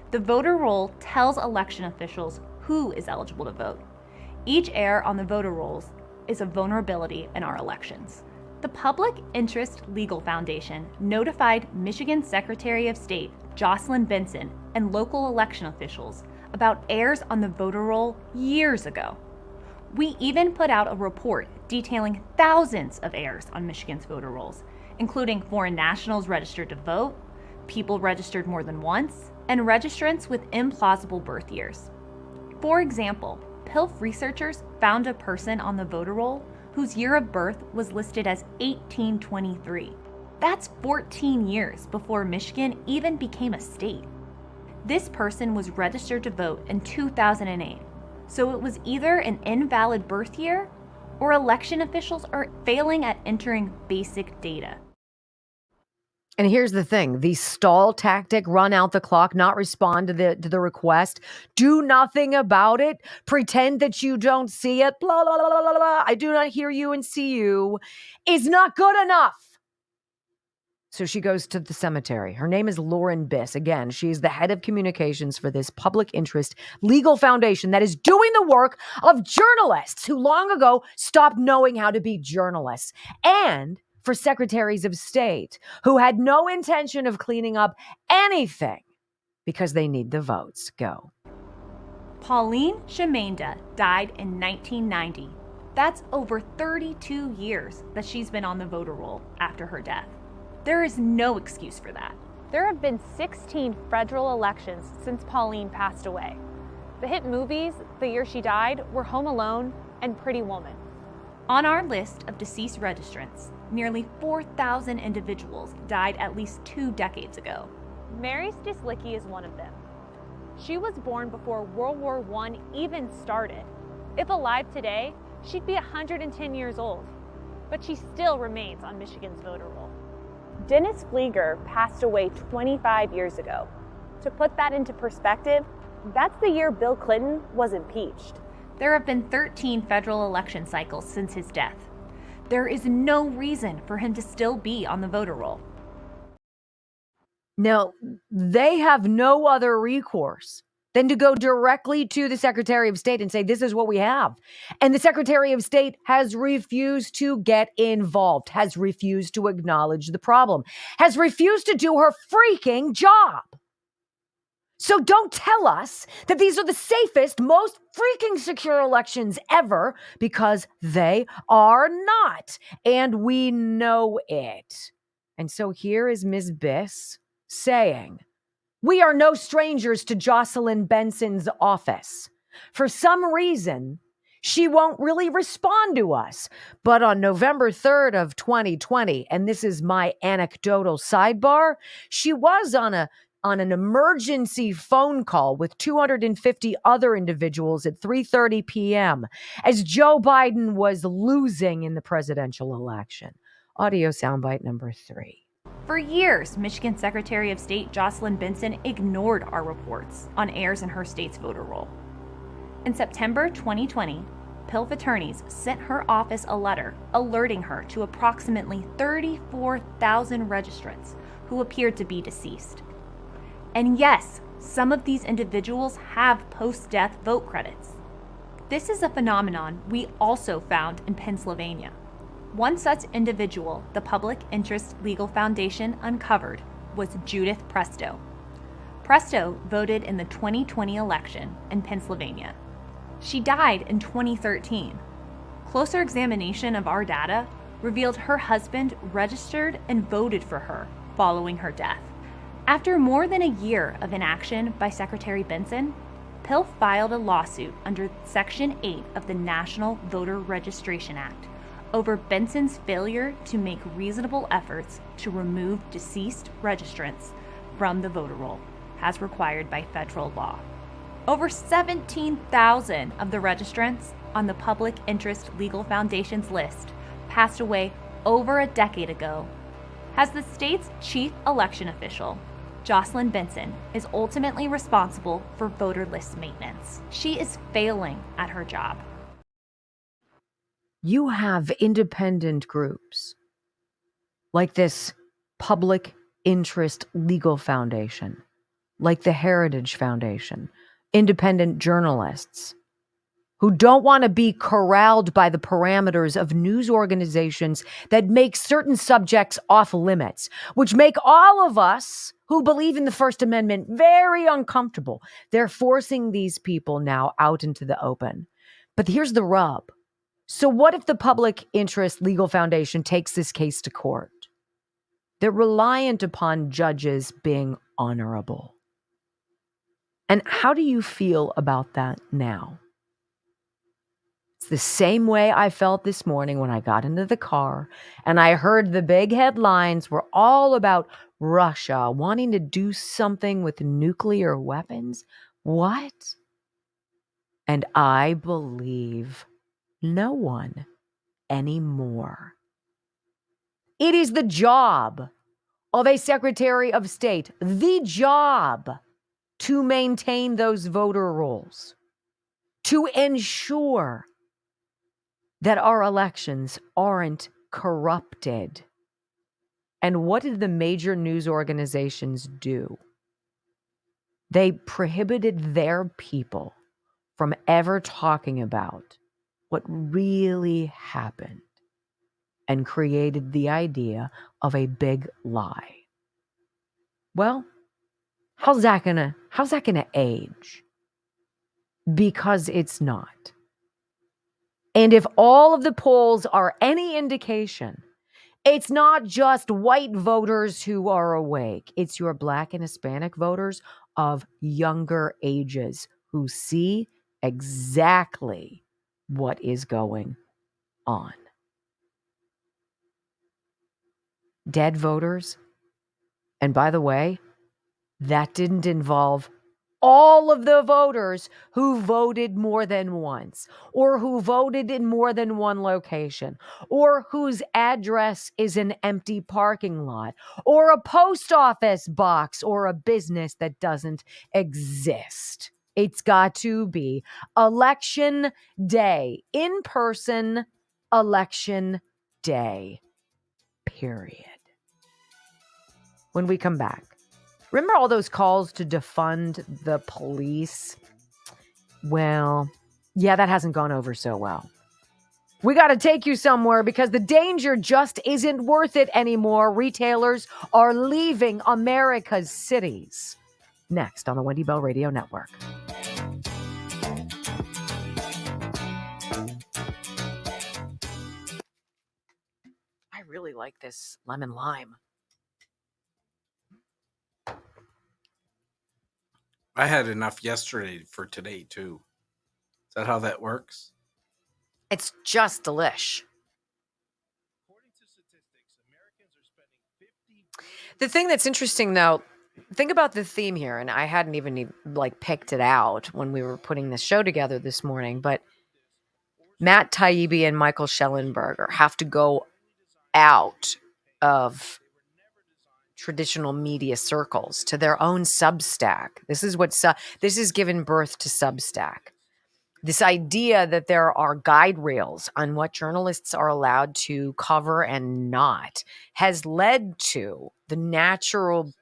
The voter roll tells election officials who is eligible to vote. Each error on the voter rolls is a vulnerability in our elections. The Public Interest Legal Foundation notified Michigan Secretary of State Jocelyn Benson and local election officials about errors on the voter roll years ago. We even put out a report detailing thousands of errors on Michigan's voter rolls, including foreign nationals registered to vote, people registered more than once, and registrants with implausible birth years. For example, PILF researchers found a person on the voter roll whose year of birth was listed as 1823. That's 14 years before Michigan even became a state. This person was registered to vote in 2008, so it was either an invalid birth year or election officials are failing at entering basic data. And here's the thing, the stall tactic, run out the clock, not respond to the request, do nothing about it, pretend that you don't see it, blah, blah, blah, blah, blah, blah, I do not hear you and see you, is not good enough. So she goes to the cemetery. Her name is Lauren Biss. Again, she's the head of communications for this public interest legal foundation that is doing the work of journalists who long ago stopped knowing how to be journalists, and for secretaries of state who had no intention of cleaning up anything because they need the votes. Go. Pauline Shemenda died in 1990. That's over 32 years that she's been on the voter roll after her death. There is no excuse for that. There have been 16 federal elections since Pauline passed away. The hit movies the year she died were Home Alone and Pretty Woman. On our list of deceased registrants, nearly 4,000 individuals died at least 2 decades ago. Mary Stislicki is one of them. She was born before World War I even started. If alive today, she'd be 110 years old, but she still remains on Michigan's voter roll. Dennis Flieger passed away 25 years ago. To put that into perspective, that's the year Bill Clinton was impeached. There have been 13 federal election cycles since his death. There is no reason for him to still be on the voter roll. Now, they have no other recourse than to go directly to the Secretary of State and say, this is what we have. And the Secretary of State has refused to get involved, has refused to acknowledge the problem, has refused to do her freaking job. So don't tell us that these are the safest, most freaking secure elections ever, because they are not. And we know it. And so here is Ms. Biss saying, we are no strangers to Jocelyn Benson's office. For some reason, she won't really respond to us. But on November 3rd of 2020, and this is my anecdotal sidebar, she was on an emergency phone call with 250 other individuals at 3:30 p.m. as Joe Biden was losing in the presidential election. Audio soundbite number 3. For years, Michigan Secretary of State Jocelyn Benson ignored our reports on errors in her state's voter roll. In September 2020, PILF attorneys sent her office a letter alerting her to approximately 34,000 registrants who appeared to be deceased. And yes, some of these individuals have post-death vote credits. This is a phenomenon we also found in Pennsylvania. One such individual the Public Interest Legal Foundation uncovered was Judith Presto. Presto voted in the 2020 election in Pennsylvania. She died in 2013. Closer examination of our data revealed her husband registered and voted for her following her death. After more than a year of inaction by Secretary Benson, PILF filed a lawsuit under Section 8 of the National Voter Registration Act over Benson's failure to make reasonable efforts to remove deceased registrants from the voter roll, as required by federal law. Over 17,000 of the registrants on the Public Interest Legal Foundation's list passed away over a decade ago. As the state's chief election official, Jocelyn Benson is ultimately responsible for voter list maintenance. She is failing at her job. You have independent groups like this Public Interest Legal Foundation, like the Heritage Foundation, independent journalists who don't want to be corralled by the parameters of news organizations that make certain subjects off limits, which make all of us who believe in the First Amendment very uncomfortable. They're forcing these people now out into the open. But here's the rub. So what if the Public Interest Legal Foundation takes this case to court? They're reliant upon judges being honorable. And how do you feel about that now? It's the same way I felt this morning when I got into the car and I heard the big headlines were all about Russia wanting to do something with nuclear weapons. What? And I believe no one anymore. It is the job of a Secretary of State, the job to maintain those voter rolls, to ensure that our elections aren't corrupted. And what did the major news organizations do? They prohibited their people from ever talking about what really happened and created the idea of a big lie. Well, how's that gonna age? Because it's not. And if all of the polls are any indication, it's not just white voters who are awake. It's your Black and Hispanic voters of younger ages who see exactly what is going on. Dead voters. And by the way, that didn't involve all of the voters who voted more than once, or who voted in more than one location, or whose address is an empty parking lot, or a post office box, or a business that doesn't exist. It's got to be election day, in-person election day, period. When we come back, remember all those calls to defund the police? Well, yeah, that hasn't gone over so well. We got to take you somewhere because the danger just isn't worth it anymore. Retailers are leaving America's cities. Next on the Wendy Bell Radio Network. I really like this lemon lime. I had enough yesterday for today, too. Is that how that works? It's just delish. The thing that's interesting, though, think about the theme here, and I hadn't even picked it out when we were putting this show together this morning, but Matt Taibbi and Michael Schellenberger have to go out of traditional media circles to their own Substack. This is given birth to Substack. This idea that there are guide rails on what journalists are allowed to cover and not has led to the natural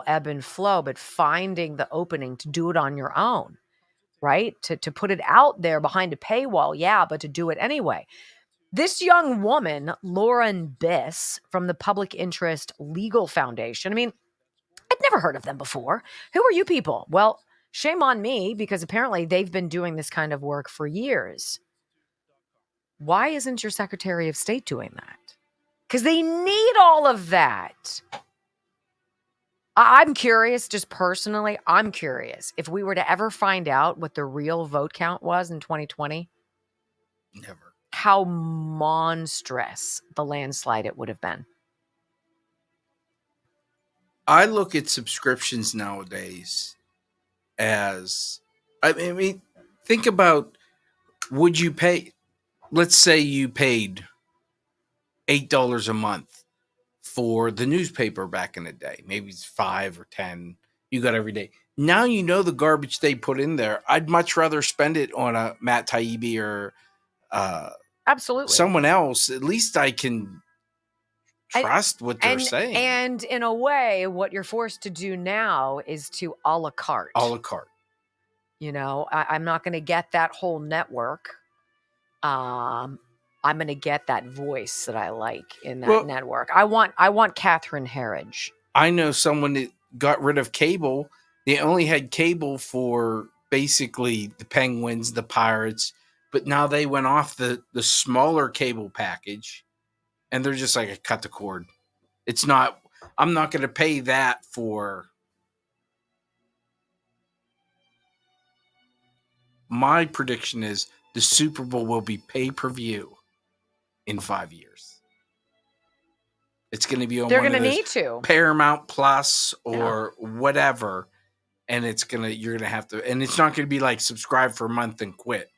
ebb and flow, but finding the opening to do it on your own, right? To put it out there behind a paywall, yeah, but to do it anyway. This young woman, Lauren Biss, from the Public Interest Legal Foundation, I mean, I'd never heard of them before. Who are you people? Well, shame on me, because apparently they've been doing this kind of work for years. Why isn't your Secretary of State doing that? Because they need all of that. I'm curious, just personally, I'm curious if we were to ever find out what the real vote count was in 2020. Never. How monstrous the landslide it would have been. I look at subscriptions nowadays as, I mean, think about, would you pay, let's say you paid $8 a month for the newspaper back in the day. Maybe it's 5 or 10 you got every day. Now you know the garbage they put in there. I'd much rather spend it on a Matt Taibbi or absolutely someone else. At least I can trust what they're saying. And in a way, what you're forced to do now is to a la carte. A la carte. I'm not going to get that whole network. I'm going to get that voice that I like in that network. I want Catherine Herridge. I know someone that got rid of cable. They only had cable for basically the Penguins, the Pirates, but now they went off the smaller cable package, and they're just like, I cut the cord. I'm not going to pay that for. My prediction is the Super Bowl will be pay-per-view in 5 years. It's going to be on They're one going of to those need to. Paramount Plus or whatever, and you're going to have to, and it's not going to be like subscribe for a month and quit.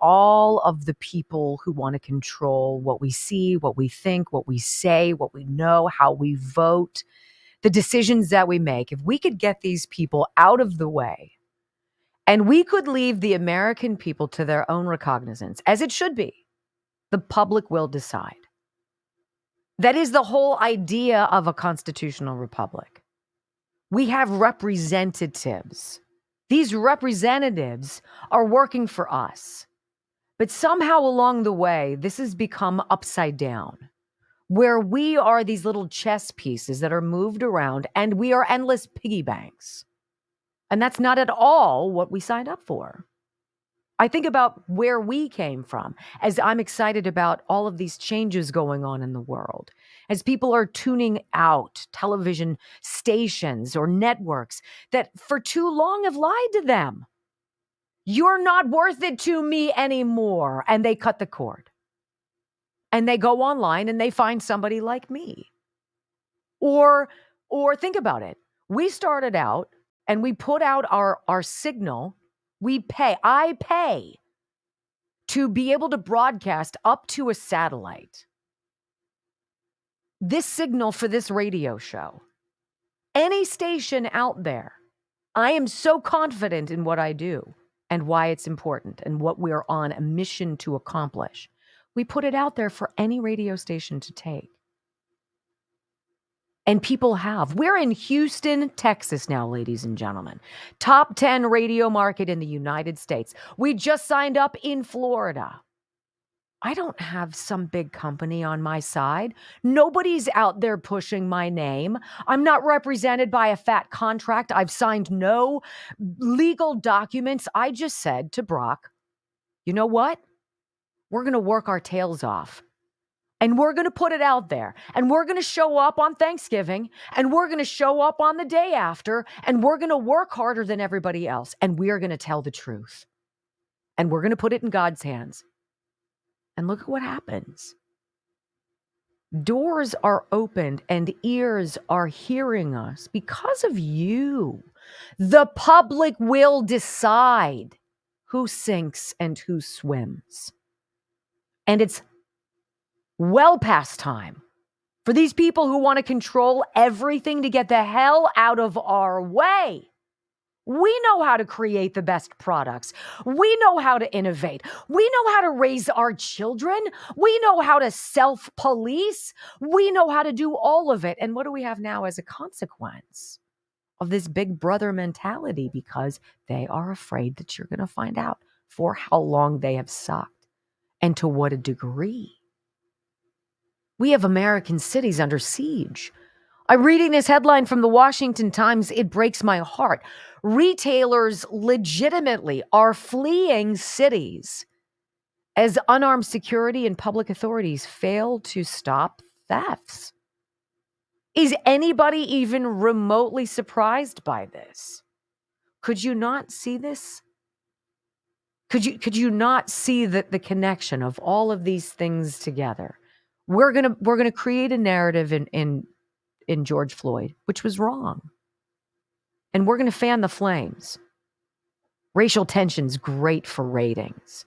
All of the people who want to control what we see, what we think, what we say, what we know, how we vote, the decisions that we make. If we could get these people out of the way and we could leave the American people to their own recognizance, as it should be, the public will decide. That is the whole idea of a constitutional republic. We have representatives. These representatives are working for us. But somehow along the way, this has become upside down, where we are these little chess pieces that are moved around and we are endless piggy banks. And that's not at all what we signed up for. I think about where we came from as I'm excited about all of these changes going on in the world, as people are tuning out television stations or networks that for too long have lied to them. You're not worth it to me anymore. And they cut the cord. And they go online and they find somebody like me. Or think about it. We started out and we put out our signal. I pay to be able to broadcast up to a satellite. This signal for this radio show. Any station out there. I am so confident in what I do and why it's important and what we're on a mission to accomplish. We put it out there for any radio station to take. And people have. We're in Houston, Texas now, ladies and gentlemen. Top 10 radio market in the United States. We just signed up in Florida. I don't have some big company on my side. Nobody's out there pushing my name. I'm not represented by a fat contract. I've signed no legal documents. I just said to Brock, you know what? We're going to work our tails off. And we're going to put it out there. And we're going to show up on Thanksgiving. And we're going to show up on the day after. And we're going to work harder than everybody else. And we are going to tell the truth. And we're going to put it in God's hands. And look at what happens. Doors are opened and ears are hearing us because of you. The public will decide who sinks and who swims. And it's well past time for these people who want to control everything to get the hell out of our way. We know how to create the best products. We know how to innovate. We know how to raise our children. We know how to self-police. We know how to do all of it. And what do we have now as a consequence? of this big brother mentality because they are afraid that you're going to find out for how long they have sucked and to what a degree. We have American cities under siege. I'm reading this headline from the Washington Times. It breaks my heart. Retailers legitimately are fleeing cities as unarmed security and public authorities fail to stop thefts. Is anybody even remotely surprised by this? Could you not see this? Could you not see the connection of all of these things together? We're gonna create a narrative in George Floyd, which was wrong. And we're gonna fan the flames. Racial tension's great for ratings.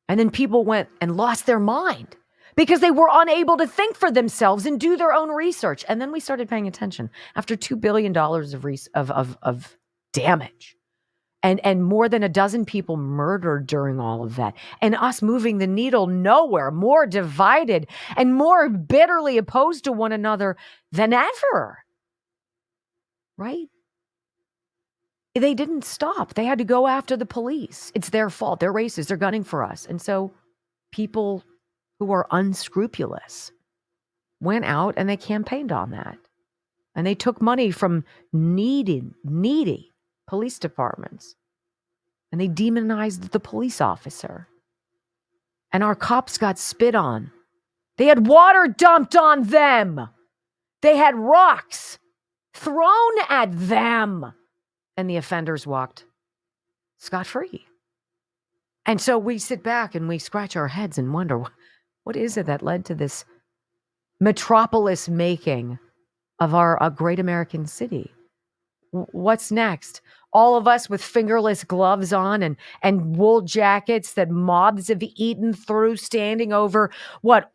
And then people went and lost their mind because they were unable to think for themselves and do their own research. And then we started paying attention after $2 billion of damage. And more than a dozen people murdered during all of that. And us moving the needle nowhere, more divided and more bitterly opposed to one another than ever. Right? They didn't stop. They had to go after the police. It's their fault. They're racist. They're gunning for us. And so people who are unscrupulous went out and they campaigned on that. And they took money from needy police departments. And they demonized the police officer. And our cops got spit on. They had water dumped on them. They had rocks thrown at them. And the offenders walked scot-free. And so we sit back and we scratch our heads and wonder, what is it that led to this metropolis making of a great American city? What's next? All of us with fingerless gloves on and wool jackets that mobs have eaten through, standing over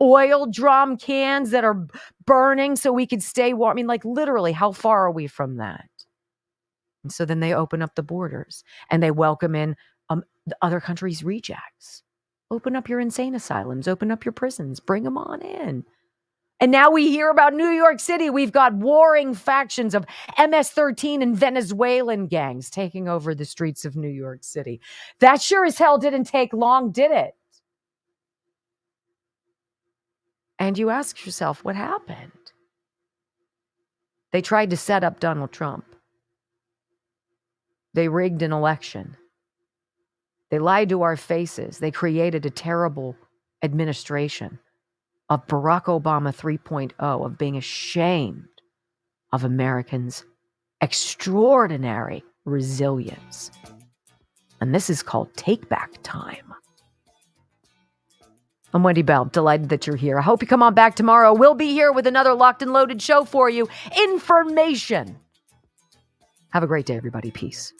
oil drum cans that are burning so we could stay warm. I mean, like literally, how far are we from that? And so then they open up the borders and they welcome in the other countries' rejects. Open up your insane asylums, open up your prisons, bring them on in. And now we hear about New York City. We've got warring factions of MS-13 and Venezuelan gangs taking over the streets of New York City. That sure as hell didn't take long, did it? And you ask yourself, what happened? They tried to set up Donald Trump. They rigged an election. They lied to our faces. They created a terrible administration of Barack Obama 3.0, of being ashamed of Americans' extraordinary resilience. And this is called take back time. I'm Wendy Bell, delighted that you're here. I hope you come on back tomorrow. We'll be here with another locked and loaded show for you. Information. Have a great day, everybody. Peace.